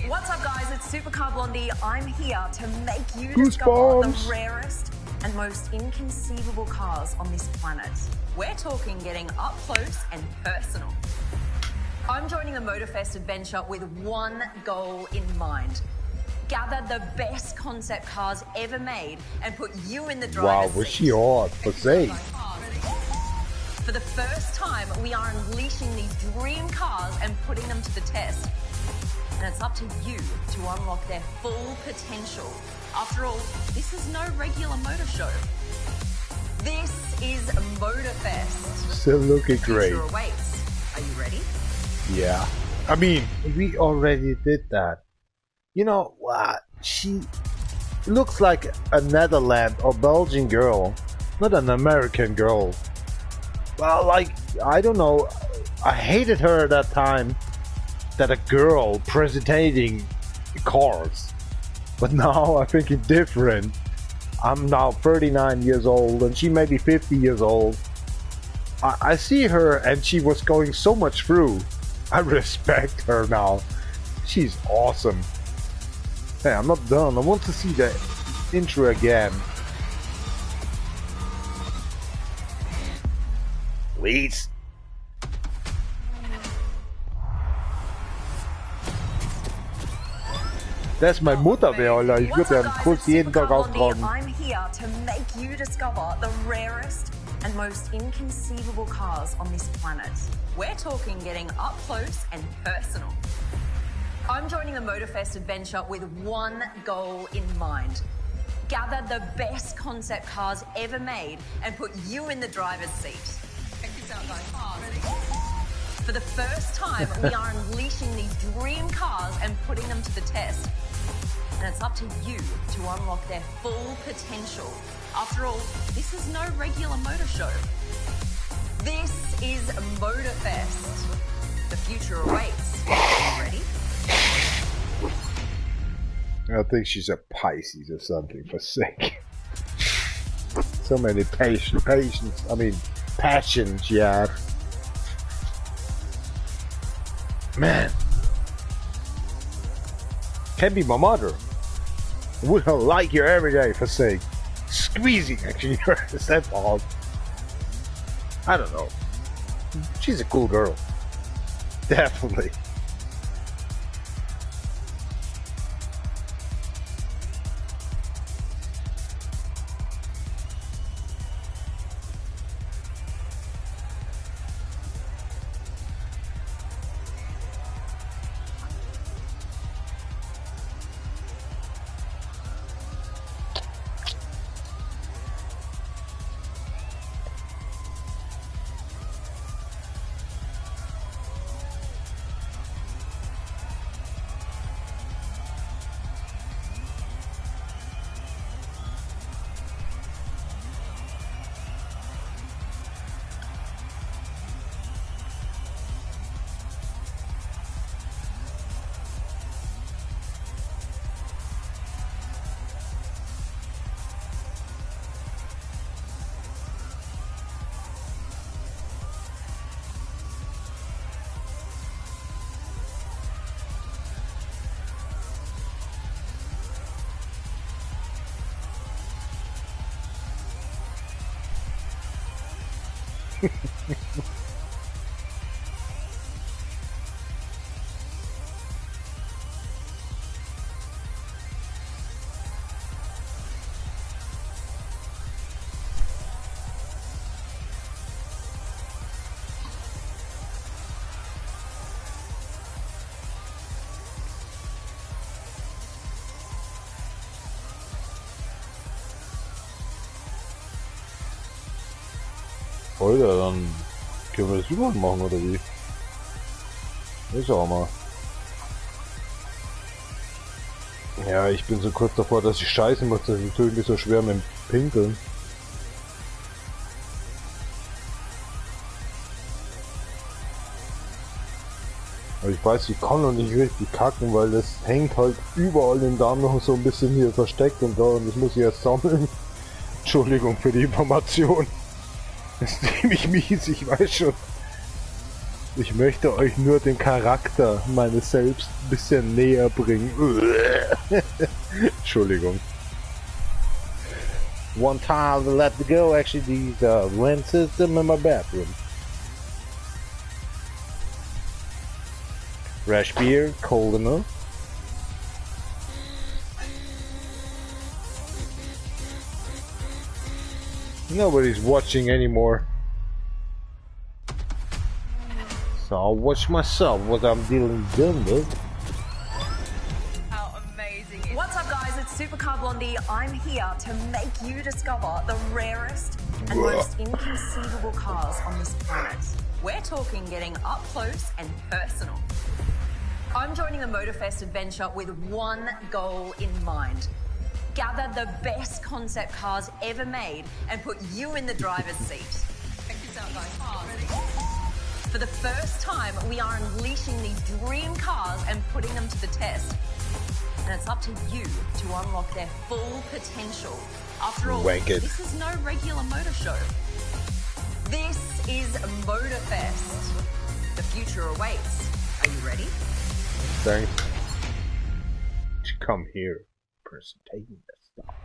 What's up, guys? It's Supercar Blondie. I'm here to make you discover the rarest and most inconceivable cars on this planet. We're talking getting up close and personal. I'm joining the Motorfest adventure with one goal in mind. Gather the best concept cars ever made and put you in the driver's seat. Wow, was she hot, for sake. For the first time, we are unleashing these dream cars and putting them to the test. And it's up to you to unlock their full potential. After all, this is no regular motor show. This is Motorfest. Still looking great. The future awaits. Are you ready? Yeah. I mean, we already did that. You know what? She looks like a Netherlands or Belgian girl, not an American girl. Well, I don't know. I hated her at that time. That a girl presenting cars. But now I think it's different. I'm now 39 years old and she may be 50 years old. I see her and she was going so much through. I respect her now. She's awesome. Hey, I'm not done. I want to see the intro again. Please. Das ist mein Mutterwärler. Ich würde ja kurz jeden Tag austragen. I'm here to make you discover the rarest and most inconceivable cars on this planet. We're talking getting up close and personal. I'm joining the Motorfest adventure with one goal in mind. Gather the best concept cars ever made and put you in the driver's seat. Check this out, guys. For the first time, we are unleashing these dream cars and putting them to the test. And it's up to you to unlock their full potential. After all, this is no regular motor show. This is Motorfest. The future awaits. Are you ready? I think she's a Pisces or something, for sake. So many passions she had. Man. Can be my mother. Would like you every day, for sake. Squeezing, actually, her stepmom. I don't know. She's a cool girl. Definitely. Heute, dann können wir das überall machen, oder wie? Ich auch mal. Ja, ich bin so kurz davor, dass ich scheißen muss, das ist natürlich so schwer mit dem Pinkeln. Aber ich weiß, ich kann noch nicht richtig kacken, weil das hängt halt überall im Darm noch so ein bisschen hier versteckt und da, und das muss ich jetzt sammeln. Entschuldigung für die Information. Das ist ziemlich mies, ich weiß schon. Ich möchte euch nur den Charakter meines Selbst ein bisschen näher bringen. Entschuldigung. One time to let go, actually the vent system in my bathroom. Fresh beer, cold enough. Nobody's watching anymore. So I'll watch myself what I'm dealing with. How amazing. What's up, guys? It's Supercar Blondie. I'm here to make you discover the rarest and most inconceivable cars on this planet. We're talking getting up close and personal. I'm joining the Motorfest adventure with one goal in mind. Gather the best concept cars ever made and put you in the driver's seat. Check this out, guys. Ready? For the first time, we are unleashing these dream cars and putting them to the test. And it's up to you to unlock their full potential. After all, this is no regular motor show. This is Motorfest. The future awaits. Are you ready? Thanks. Come here. Person taking this stuff.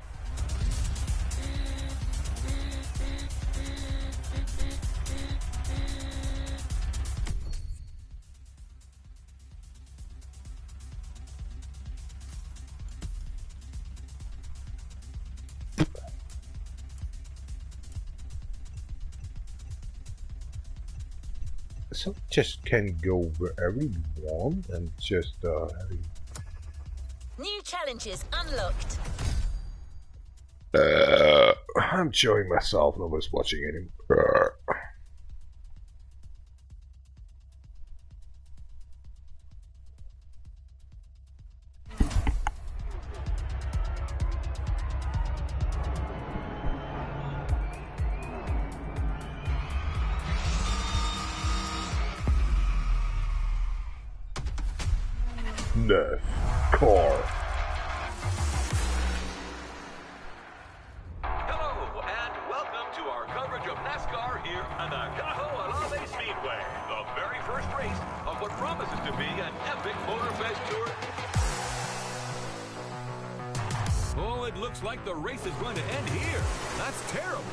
So just can go wherever you want and just New challenges unlocked. I'm enjoying myself. Nobody's watching anymore. Neuf car. Hello, and welcome to our coverage of NASCAR here at the Cajo Alave Speedway, the very first race of what promises to be an epic Motorfest tour. Oh, it looks like the race is going to end here. That's terrible.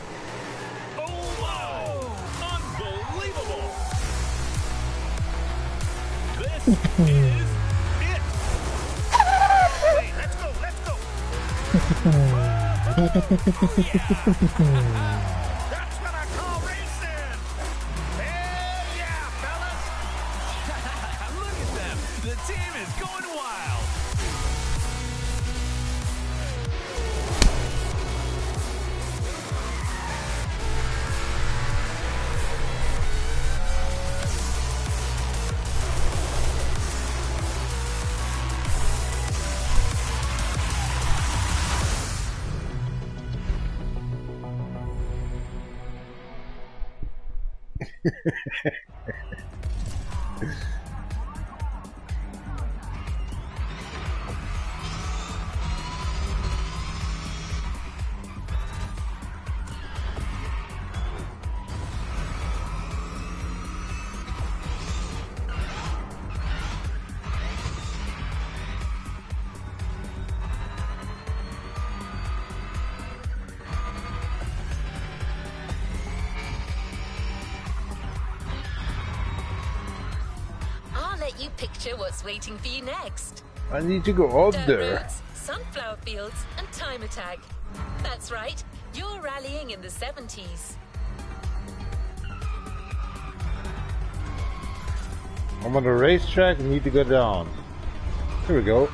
Oh, wow! Unbelievable! This is it! Hey, let's go, let's go! That's what I call racing! Hell yeah, fellas! Look at them! The team is going wild! let you picture what's waiting for you next. I need to go up Dirt there. roads, sunflower fields, and time attack. That's right, you're rallying in the 70s. I'm on the racetrack. I need to go down. Here we go.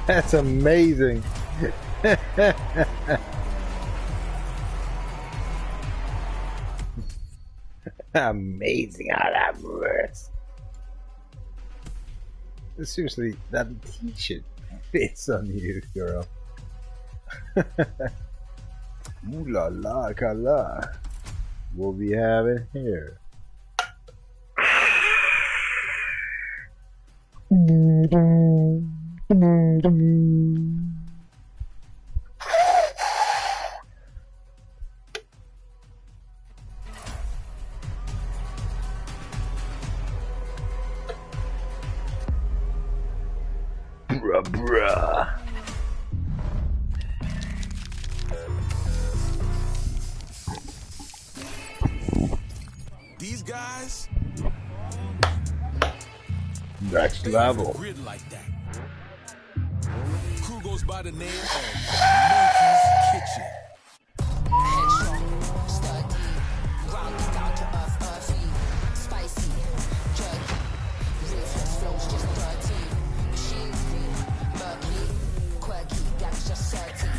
That's amazing. Amazing how that works. Seriously, that t-shirt fits on you, girl. Ooh la la kala. What we have in here? Bruh, bruh. These guys, Next they level. grid like that. Crew goes by the name of Monkey's Kitchen. Headshot, sturdy, grounded down to earth, earthy, spicy, jerky, ruthless flows just dirty, machine green, murky, quirky, gangs just dirty.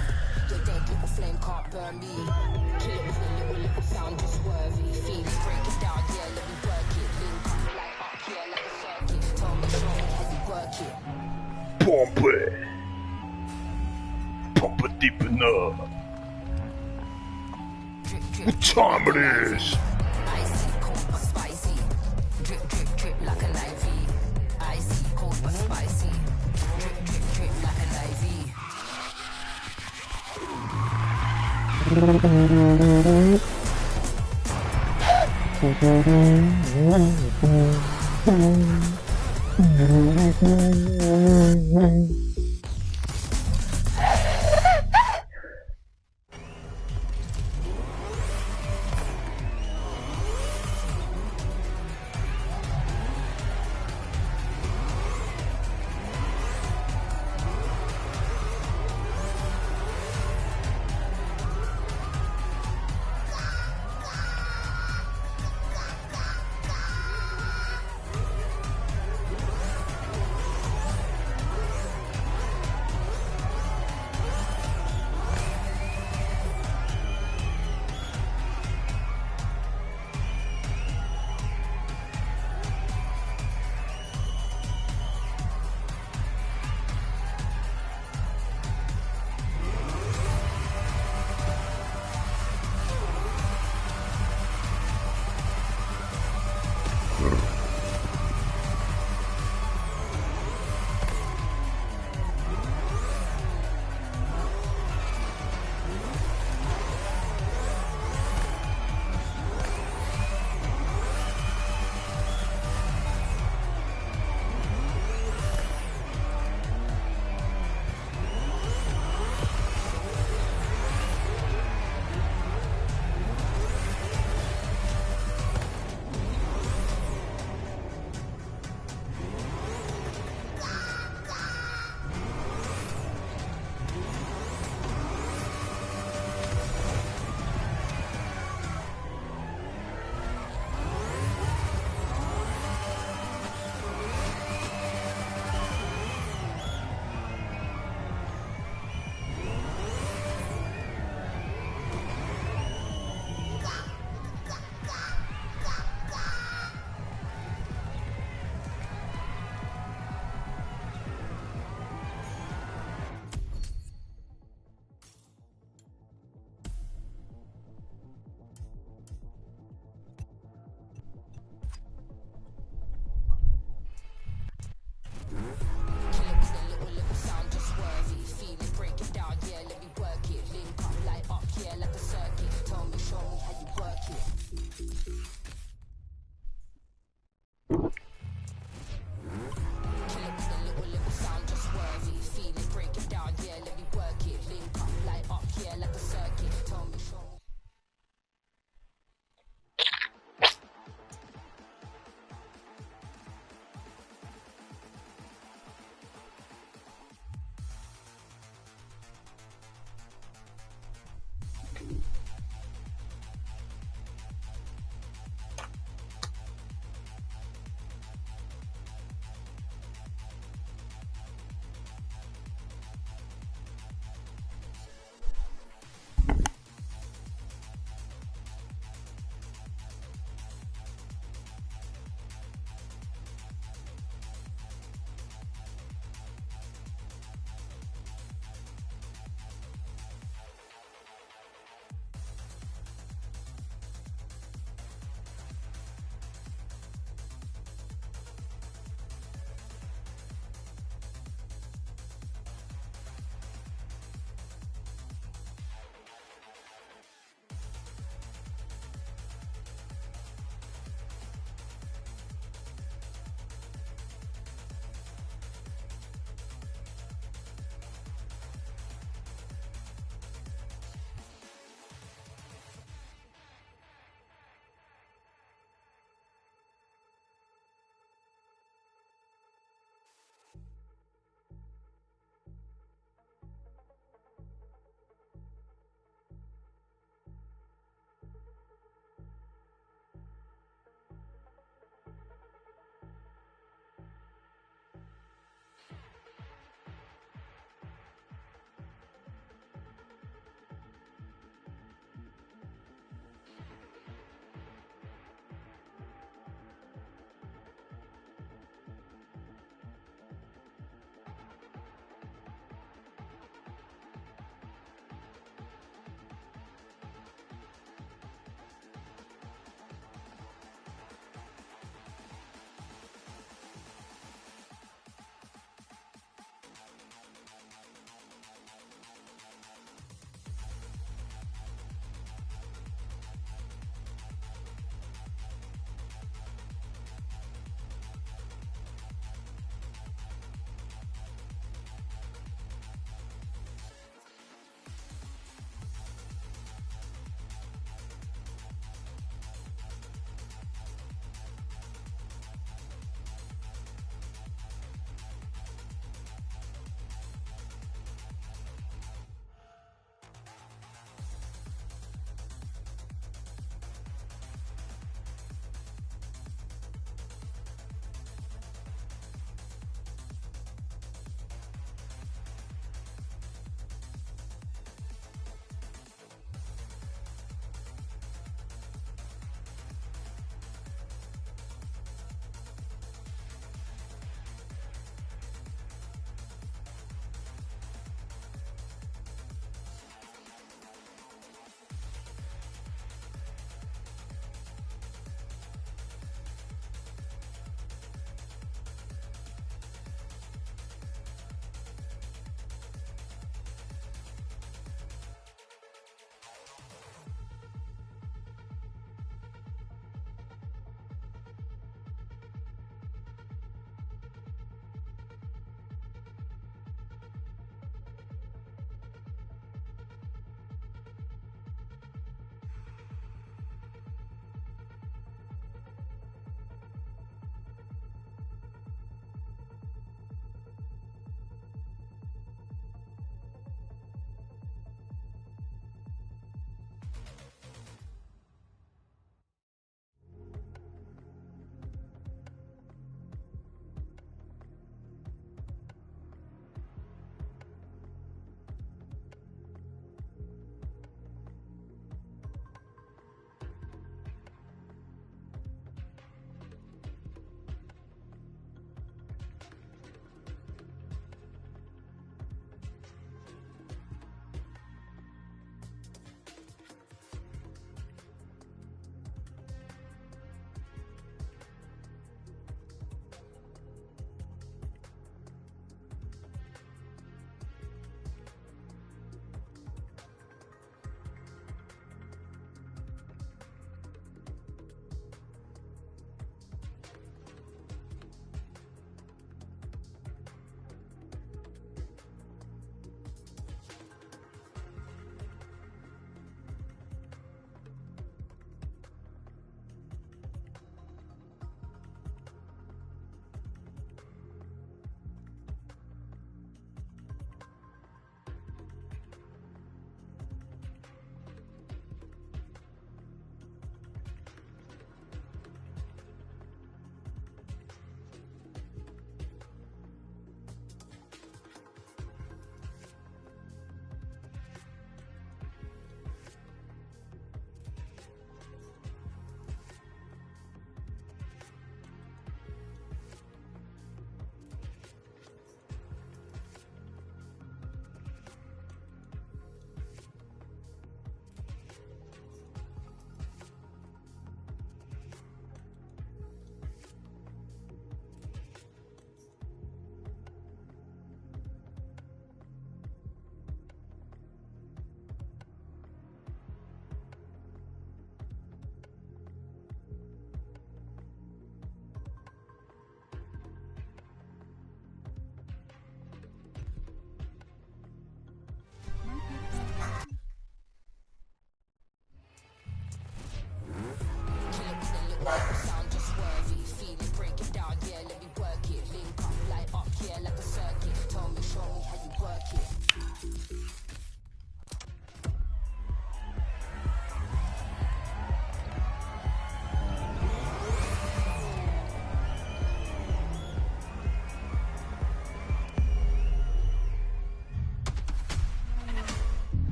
Your dead little flame can't burn me. Kill it with a little sound just worthy. Fiends break it down, yeah, let me work it. Link up, light up, yeah, like a circuit. Tell me show me how you work it. Pump it. Pump it deep enough. Drip, drip, What time it is? icy, cold but spicy. Drip, drip, drip like a live V. Icy, cold but spicy. Drip, drip, drip like a live V.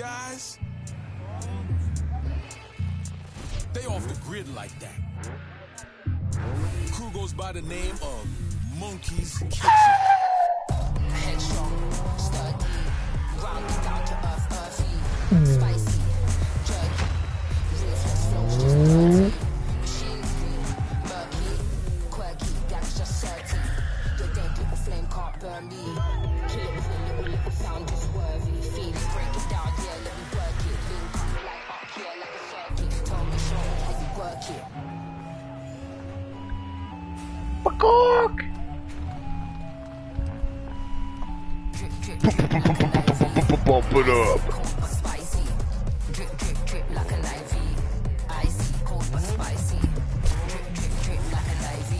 guys, they off the grid like that. Crew goes by the name of Monkey's Kitchen. Headstrong, sturdy, grounded down to earth, earthy, spicy, jerky, ruthless flows just dirty, machinery, murky, quirky, that's just certain. Your dead little flame can't burn me. Kill it with a little sound just worthy. Feelings break it down, yeah, let me work it. Link up like up here like a circuit. Tell me, show me how you work it. Fuck! Bump it up. Spicy, drip, drip, drip like an IV. Icy, cold but spicy. Drip, drip, drip like an IV.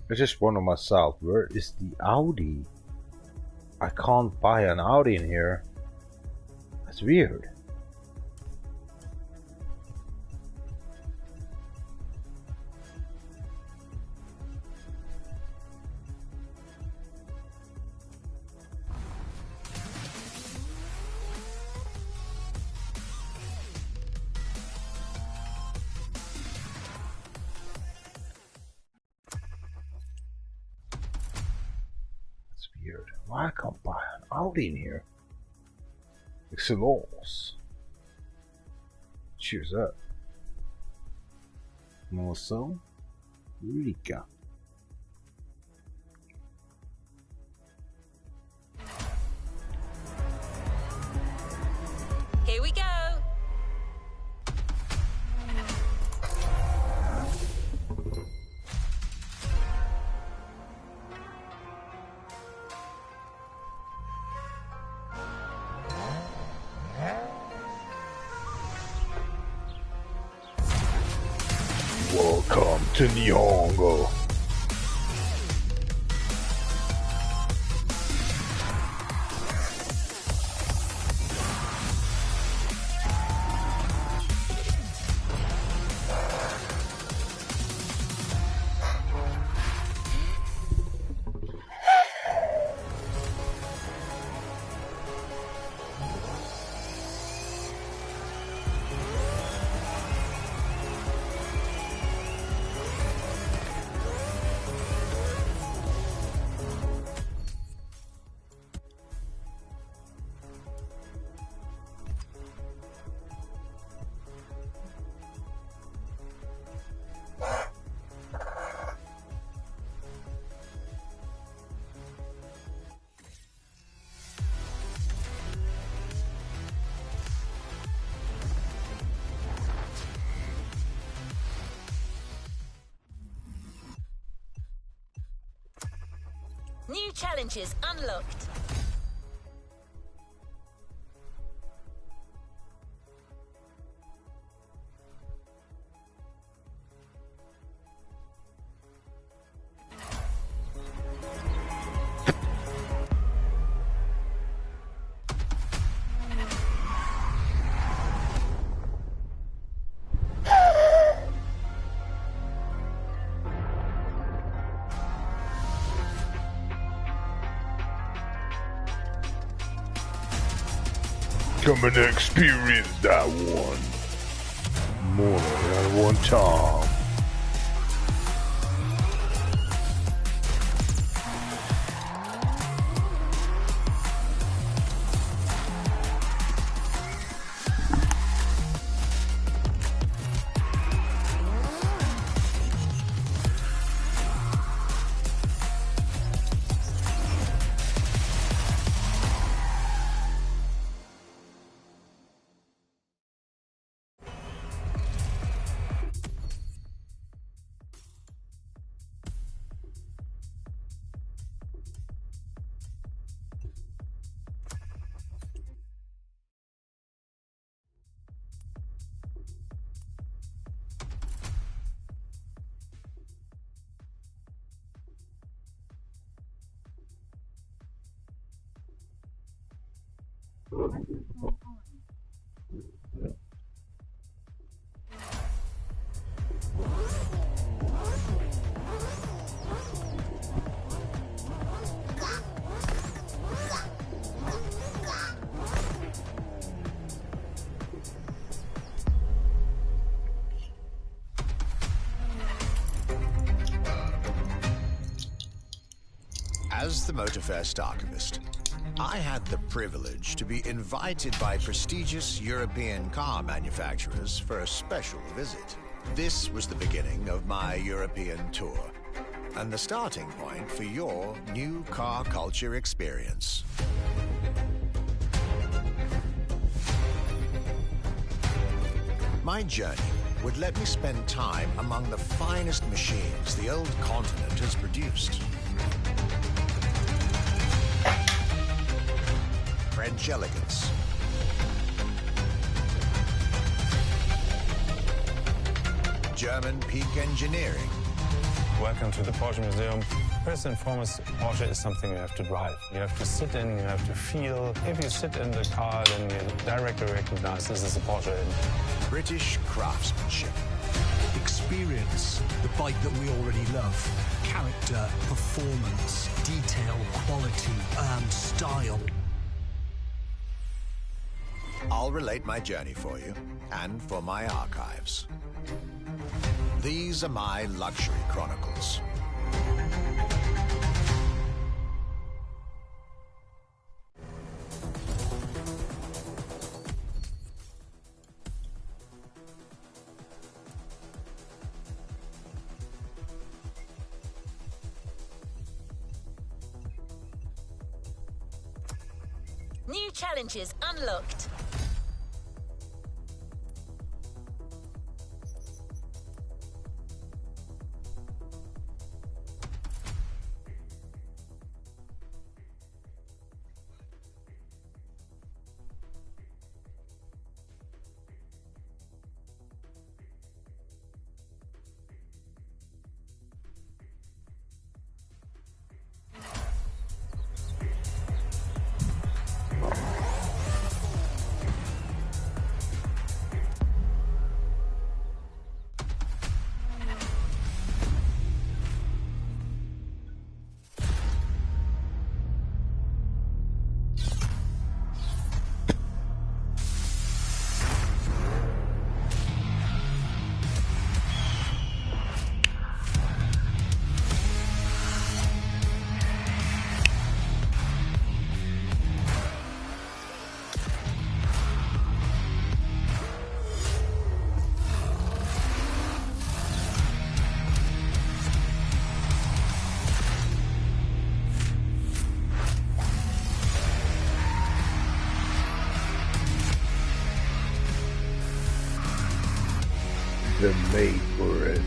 I just wonder myself, where is the Audi? I can't buy an Audi in here. That's weird. Weird. Why I can't buy an Audi in here? Excellence. Cheers up. Moção Rica. Here we go. Welcome to Nihongo. New challenges unlocked. Come and experience that one. More than one time. As the Motorfest archivist, I had the privilege to be invited by prestigious European car manufacturers for a special visit. This was the beginning of my European tour, and the starting point for your new car culture experience. My journey would let me spend time among the finest machines the old continent has produced. French elegance, German peak engineering. Welcome to the Porsche Museum. First and foremost, Porsche is something you have to drive. You have to sit in, you have to feel. If you sit in the car, then you directly recognize this is a Porsche. British craftsmanship. Experience the bike that we already love. Character, performance, detail, quality, and style. I'll relate my journey for you and for my archives. These are my luxury chronicles. New challenges unlocked. They're made for it.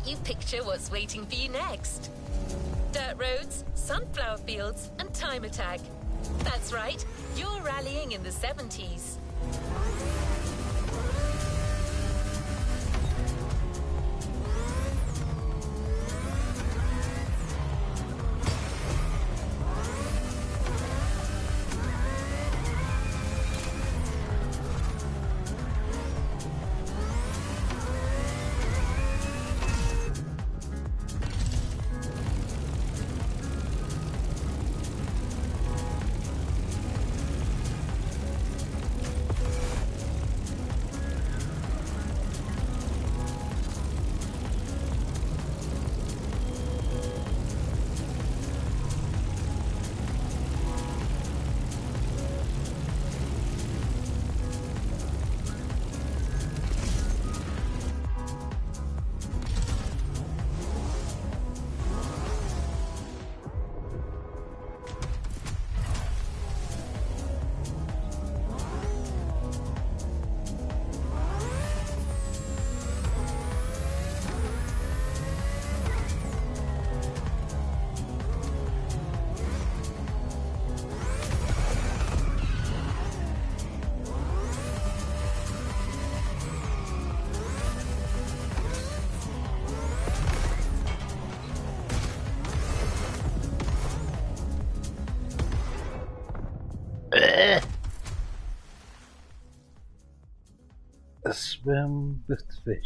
you picture what's waiting for you next. Dirt roads, sunflower fields, and time attack. That's right, you're rallying in the 70s. A swim with fish.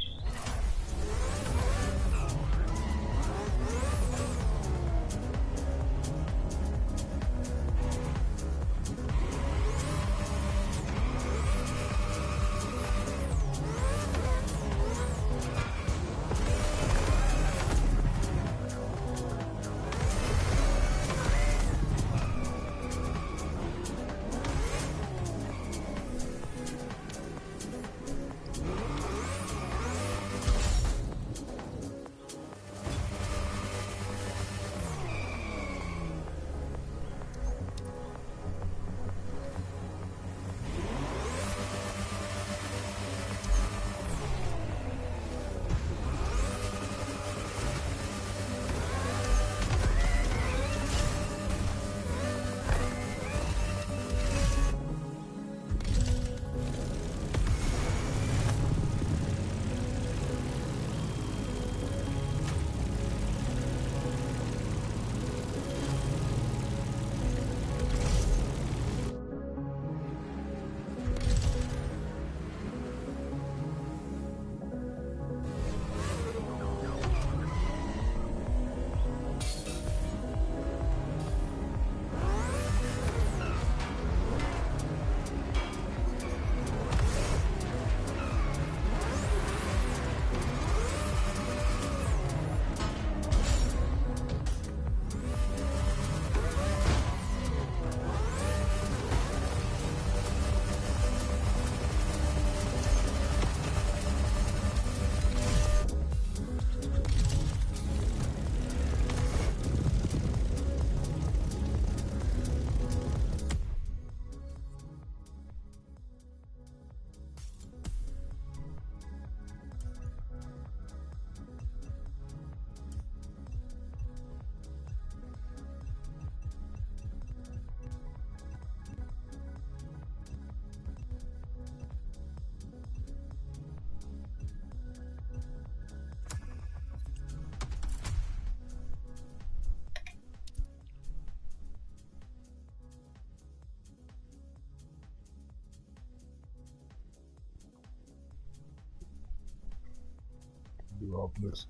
Robles.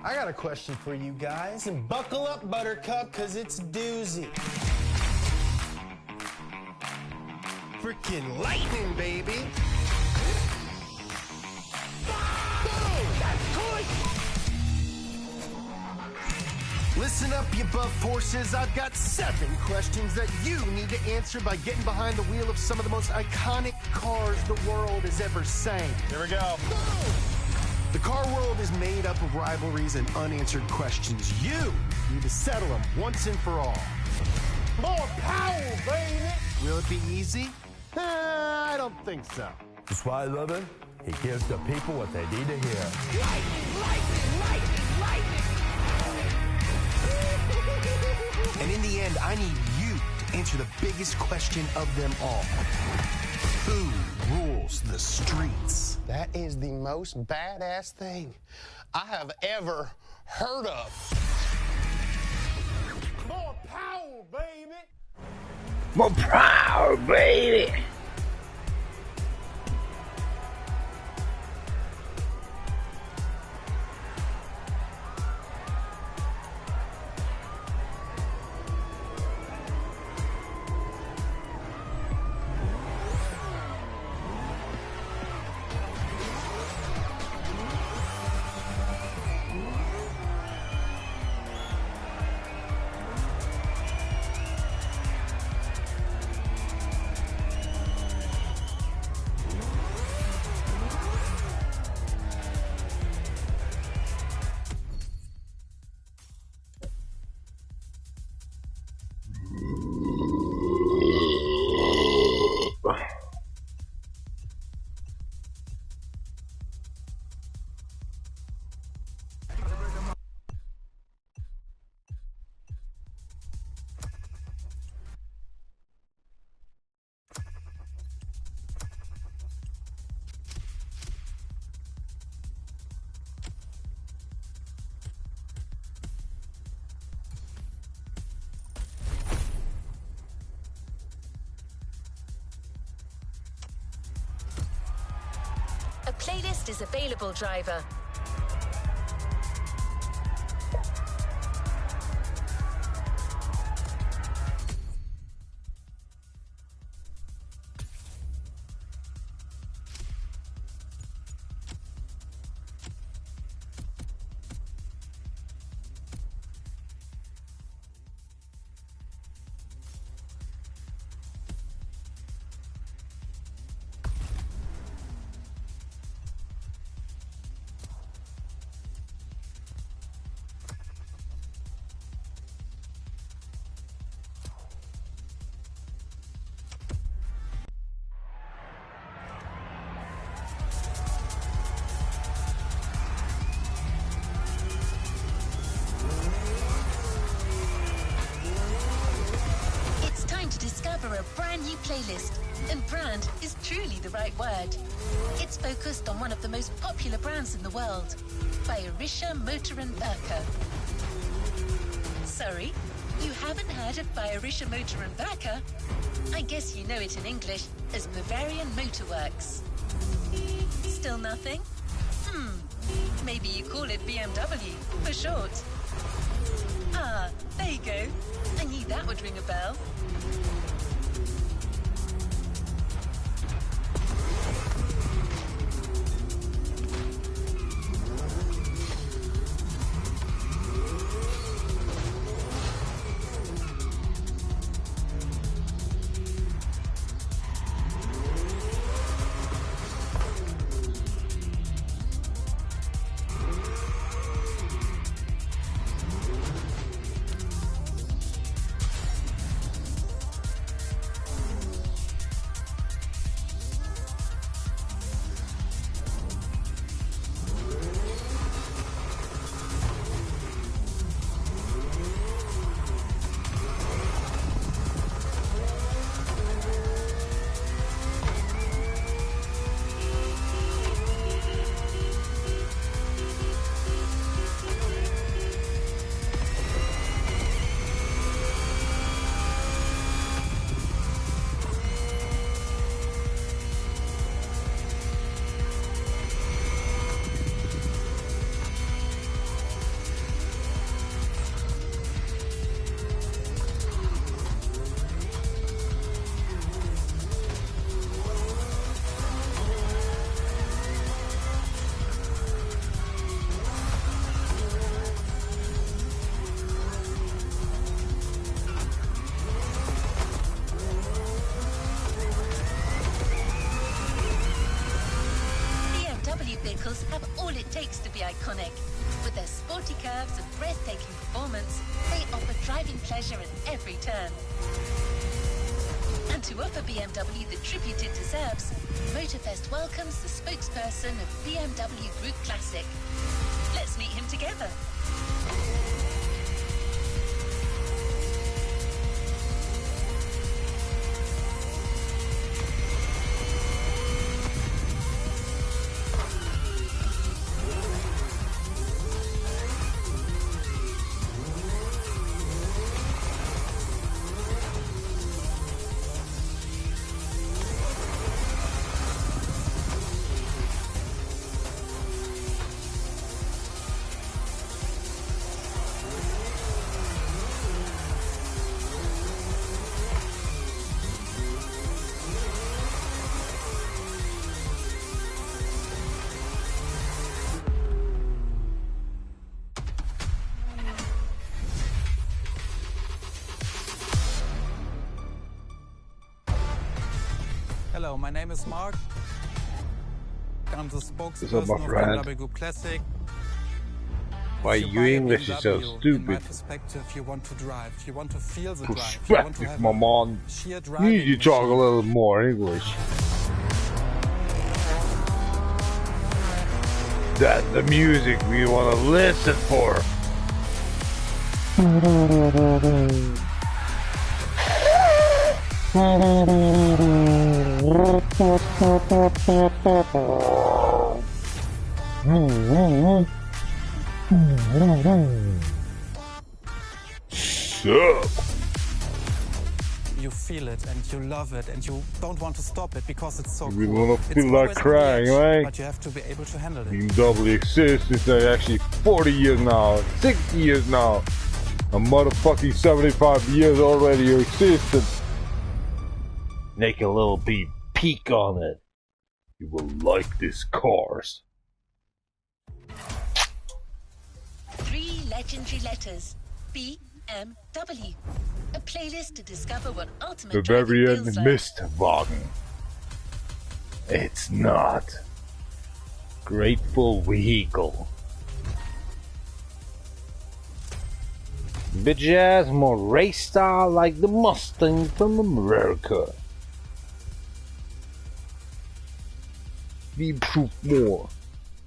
I got a question for you guys, and buckle up, Buttercup, because it's a doozy. Freaking lightning, baby! Listen up, you buff horses. I've got 7 questions that you need to answer by getting behind the wheel of some of the most iconic cars the world has ever seen. Here we go. The car world is made up of rivalries and unanswered questions. You need to settle them once and for all. More power, baby! Will it be easy? I don't think so. That's why I love him. He gives the people what they need to hear. And in the end, I need you to answer the biggest question of them all. Who rules the streets? That is the most badass thing I have ever heard of. More power, baby! More power, baby! A playlist is available, driver. Discover a brand new playlist, and brand is truly the right word. It's focused on one of the most popular brands in the world, Bayerischer Motor & Werke. Sorry, you haven't heard of Bayerischer Motor & Werke? I guess you know it in English as Bavarian Motor Works. Still nothing? Maybe you call it BMW for short. Ah, there you go. I knew that would ring a bell. vehicles have all it takes to be iconic. With their sporty curves and breathtaking performance, they offer driving pleasure at every turn. And to offer BMW the tribute it deserves, Motorfest welcomes the spokesperson of BMW Group Classic. Let's meet him together. Hello, my name is Mark. I'm the What's up, spokesperson my of friend? BMW Group Classic. Why If you you buy a English is so BMW, In my stupid? perspective, you want to drive, you want to feel the drive, you want to Perspective, have my man. sheer You driving need to talk a machine. little more English. That's the music we want to listen for. Sup? You feel it and you love it and you don't want to stop it because it's so We cool. wanna It's feel like always on the crying, edge, right? But you have to be able to handle it. BMW exists since actually 40 years now, 60 years now. A motherfucking 75 years already existed. Make a little peek on it. You will like this cars. 3 legendary letters. BMW. A playlist to discover what ultimate driving Bavarian feels like. Mistwagen. It's not. Grateful vehicle. Bitch ass more race style like the Mustang from America. Be proof more.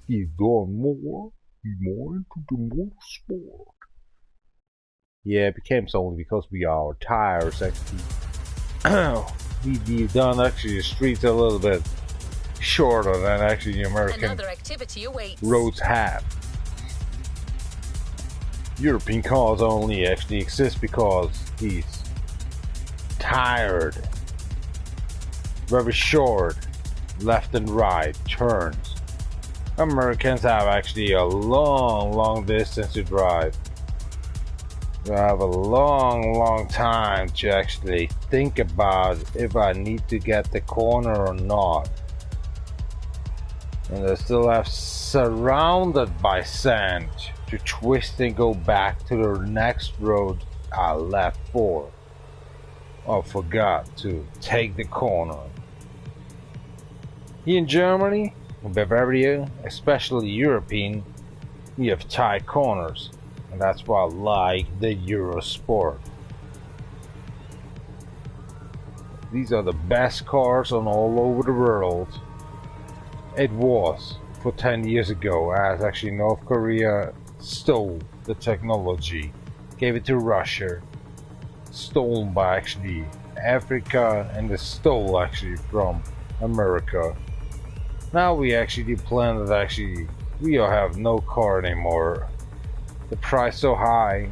He's gone more. He's more into the motorsport. Yeah, it became so only because we are tires actually. We've done actually the streets a little bit shorter than actually the American Another activity awaits. roads have. European cars only actually exist because he's tired. Very short left and right turns. Americans have actually a long distance to drive. You have a long time to actually think about if I need to get the corner or not. And I still have surrounded by sand to twist and go back to the next road I left for. I forgot to take the corner. Here in Germany, in Bavaria, especially European, we have tight corners. And that's why I like the Eurosport. These are the best cars on all over the world. It was for 10 years ago, as actually North Korea stole the technology, gave it to Russia, stolen by actually Africa, and they stole actually from America. Now we actually plan that actually we don't have no car anymore. The price so high,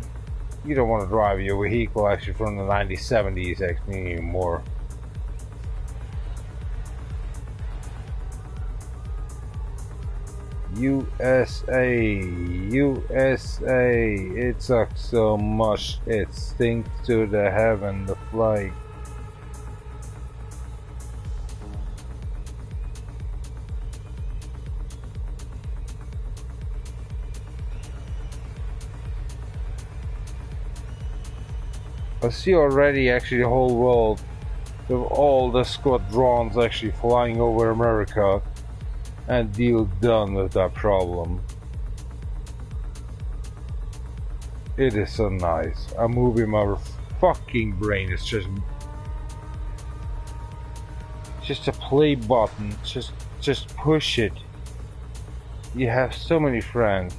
you don't want to drive your vehicle actually from the 1970s actually anymore. USA, it sucks so much, it stinks to the heaven, the flight. I see already actually the whole world with all the squadrons actually flying over America. and deal done with that problem. It is so nice. I'm moving my fucking brain. It's just a play button. Just push it. You have so many friends.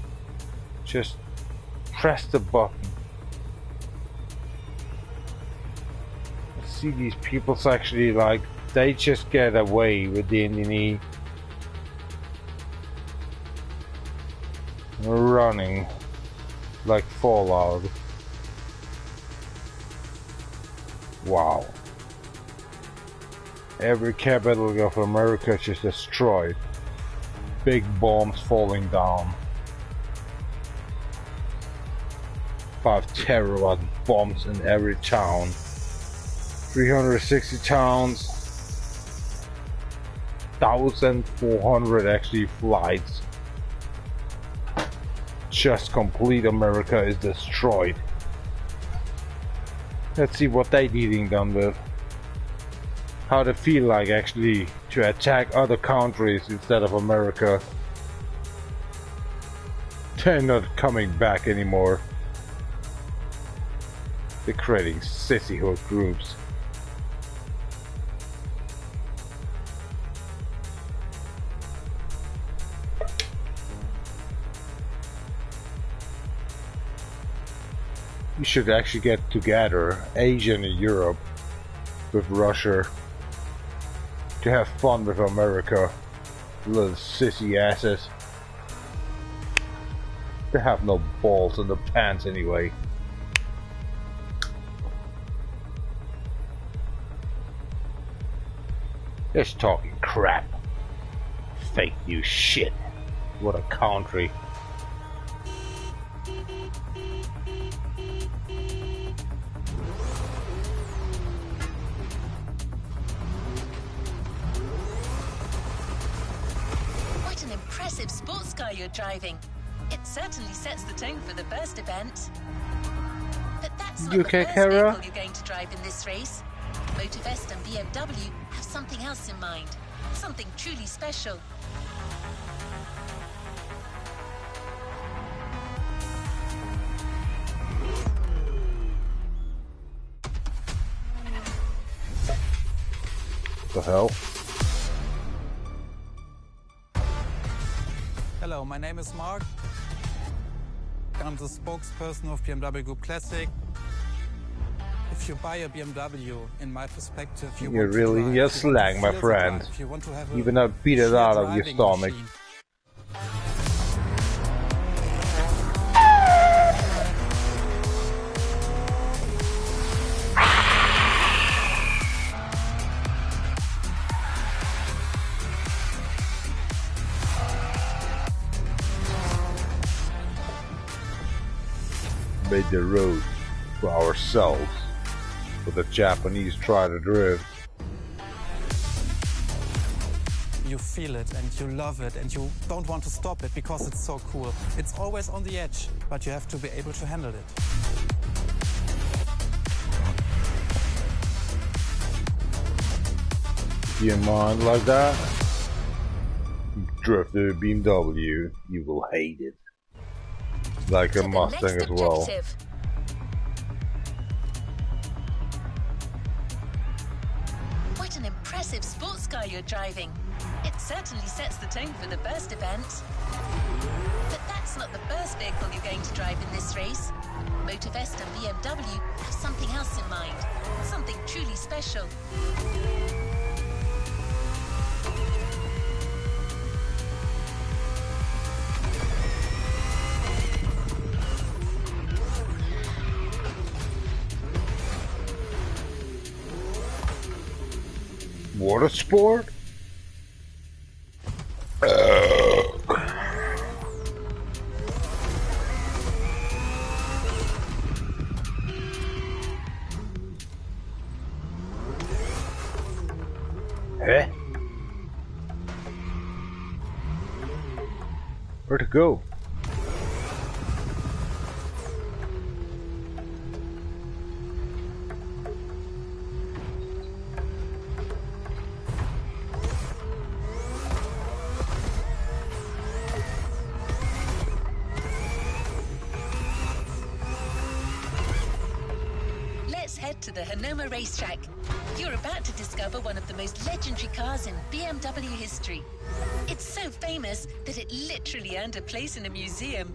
Just press the button. See these people's actually like they just get away with the Indian running like Fallout. Wow. Every capital of America is just destroyed. Big bombs falling down. 5 terawatt bombs in every town. 360 towns. 1,400 actually flights. Just complete America is destroyed. Let's see what they dealing done with. How they feel like actually to attack other countries instead of America. They're not coming back anymore. They're creating sissyhood groups. We should actually get together, Asia and Europe, with Russia, to have fun with America. Little sissy asses. They have no balls in the pants anyway. Just talking crap. Fake news shit. What a country. What an impressive sports car you're driving. It certainly sets the tone for the first event. But that's not the first vehicle you're going to drive in this race. Motorfest and BMW have something else in mind. Something truly special. The hell? Hello, my name is Mark. I'm the spokesperson of BMW Group Classic. If you buy a BMW, in my perspective, You're really in your slang, my friend. Even I beat it out of your stomach. Made the road for ourselves. But the Japanese try to drift. You feel it and you love it and you don't want to stop it because it's so cool. It's always on the edge, but you have to be able to handle it. Do you mind like that? Drift the BMW, you will hate it. Like a Mustang as well. What an impressive sports car you're driving. It certainly sets the tone for the first event. But that's not the first vehicle you're going to drive in this race. Motorfest and BMW have something else in mind. Something truly special. Water sport? Huh? Where to go? to the Hanoma racetrack. You're about to discover one of the most legendary cars in BMW history. It's so famous that it literally earned a place in a museum.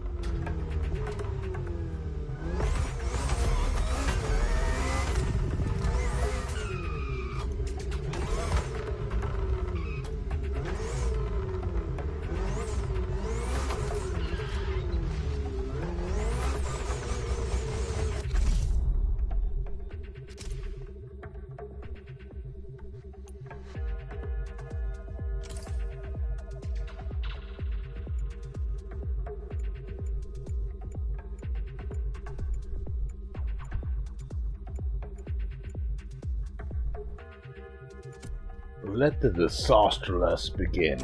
Let the disasterless begin.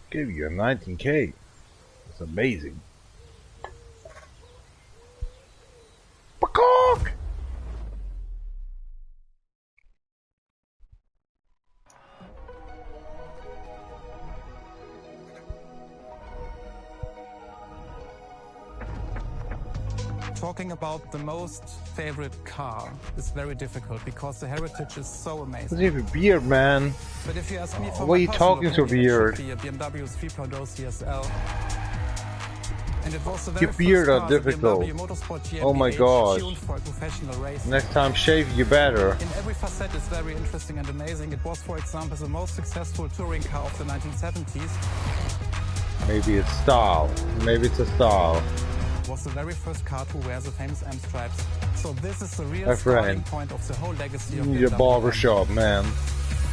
Give you a 19K. That's amazing. Peacock! Talking about the most favorite car is very difficult because the heritage is so amazing. Doesn't have a beard, man. But if you ask me for Why are you personal talking so opinion, it weird? should be a BMW 3.0 CSL. And it was the very Your first beard car are the difficult. BMW Motorsport Oh my GmbH gosh. tuned for professional racing. Next time shave you better. In every facet it's very interesting and amazing. It was, for example, the most successful touring car of the 1970s. Maybe it's style. Maybe it's a style. It was the very first car to wear the famous M stripes. So this is the real My starting friend, point of the whole legacy you of need a BMW. barber shop, man.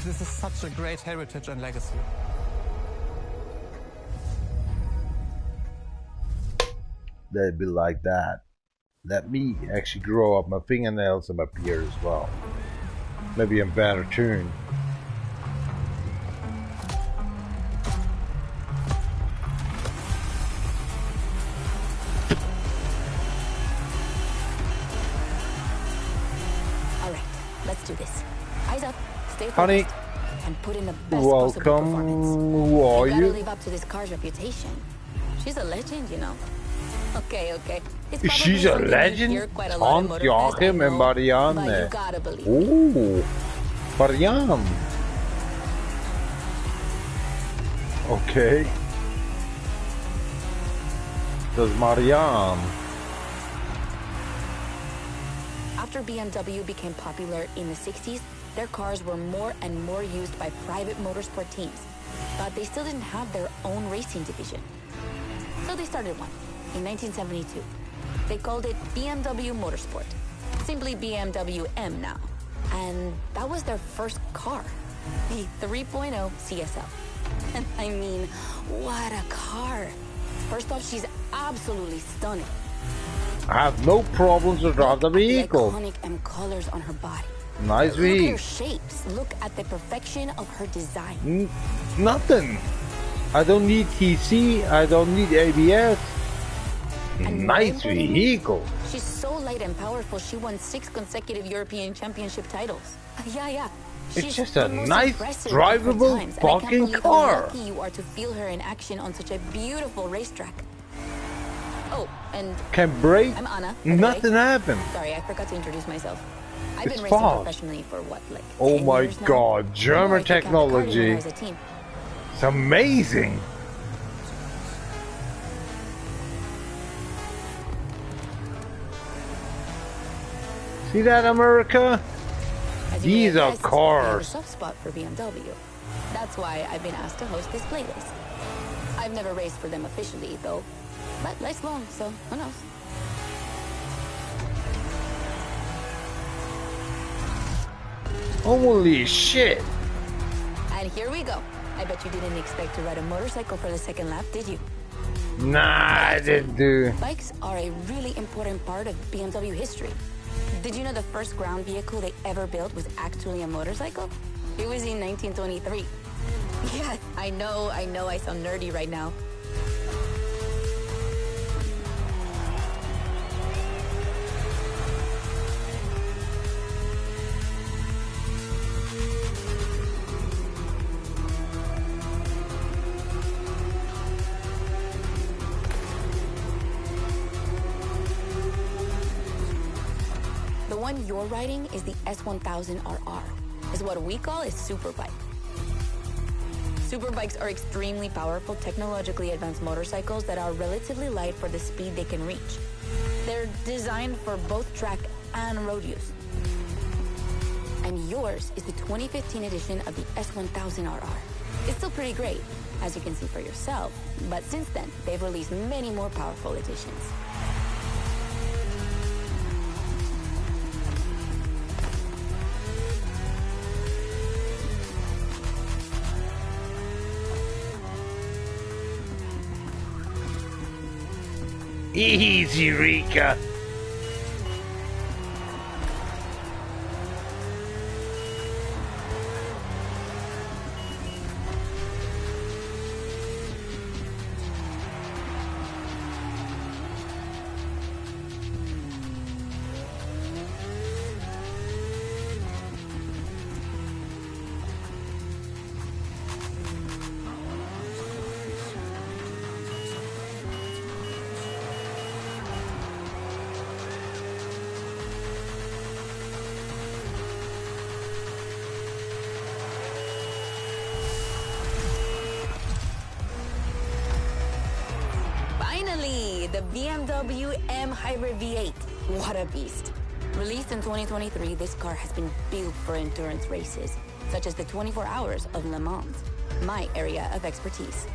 This is such a great heritage and legacy. Let it be like that. Let me actually grow up my fingernails and my beard as well. Maybe in better tune. All right, let's do this. Eyes up, stay focused, Honey, and put in the best possible performance. welcome. Who are You gotta you? live up to this car's reputation. She's a legend, you know. Okay, okay. It's She's probably a something you legend? hear quite a lot in Tant Motorfest, I Joachim and know, but you Marianne. gotta believe. Ooh, Marianne. Okay. Does Marianne. After BMW became popular in the 60s, their cars were more and more used by private motorsport teams, but they still didn't have their own racing division. So they started one in 1972. They called it BMW Motorsport, simply BMW M now. And that was their first car, the 3.0 CSL. And I mean, what a car. First off, she's absolutely stunning. I have no problems to drive the The vehicle. iconic M colors on her body. Nice Look at her vehicle. shapes. Look at the perfection of her design. Nothing. I don't need TC. I don't need ABS. Nice vehicle. She's so light and powerful, she won 6 consecutive European Championship titles. Yeah. It's She's just the a most nice, impressive drivable of her times, and I can't fucking believe how car. lucky you are to feel her in action on such a beautiful racetrack. Oh, and Can brake. I'm Anna. by the Nothing way. happened. Sorry, I forgot to introduce myself. I've It's been racing fast. professionally for what, like Oh 10 my years now? god, I German took out the karting when I technology. was a teen. It's amazing. See that, America? As you may These have are guessed, I have a cars. soft spot for BMW. That's why I've been asked to host this playlist. I've never raced for them officially, though. But life's long, so who knows? Holy shit. And here we go. I bet you didn't expect to ride a motorcycle for the second lap, did you? Nah, I didn't do. Bikes are a really important part of BMW history. Did you know the first ground vehicle they ever built was actually a motorcycle? It was in 1923. Yeah, I know I sound nerdy right now. one you're riding is the S1000RR. It's what we call a superbike. Superbikes are extremely powerful, technologically advanced motorcycles that are relatively light for the speed they can reach. They're designed for both track and road use. And yours is the 2015 edition of the S1000RR. It's still pretty great, as you can see for yourself, but since then, they've released many more powerful editions. Easy, Rika. Finally, the BMW M Hybrid V8. What a beast. Released in 2023, this car has been built for endurance races, such as the 24 Hours of Le Mans, my area of expertise.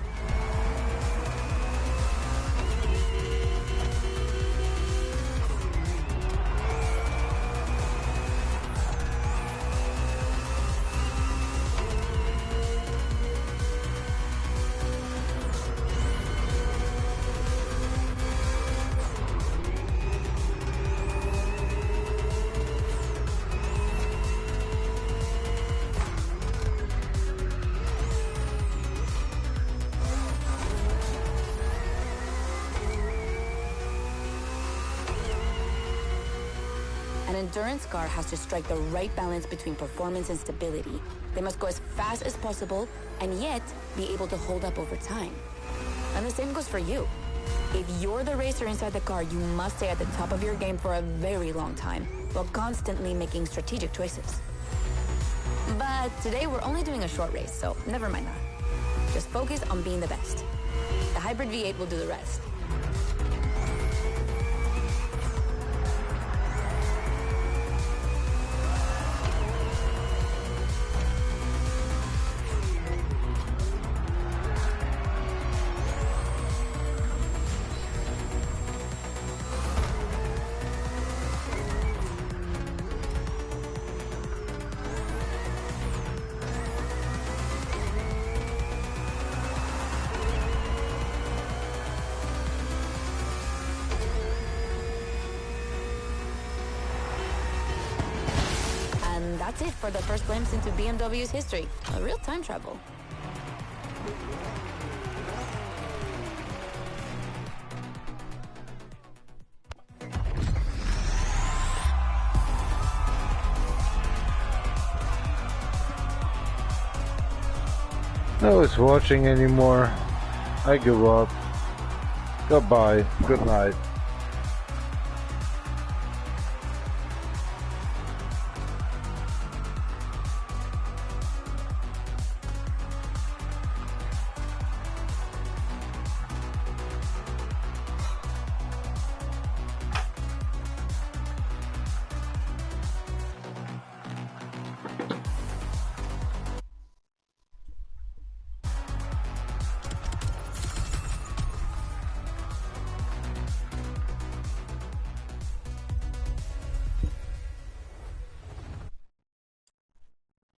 An endurance car has to strike the right balance between performance and stability. They must go as fast as possible and yet be able to hold up over time. And the same goes for you. If you're the racer inside the car, you must stay at the top of your game for a very long time, while constantly making strategic choices. But today we're only doing a short race, so never mind that. Just focus on being the best. The Hybrid V8 will do the rest. And that's it for the first glimpse into BMW's history. A real time travel. No one's watching anymore. I give up. Goodbye. Good night.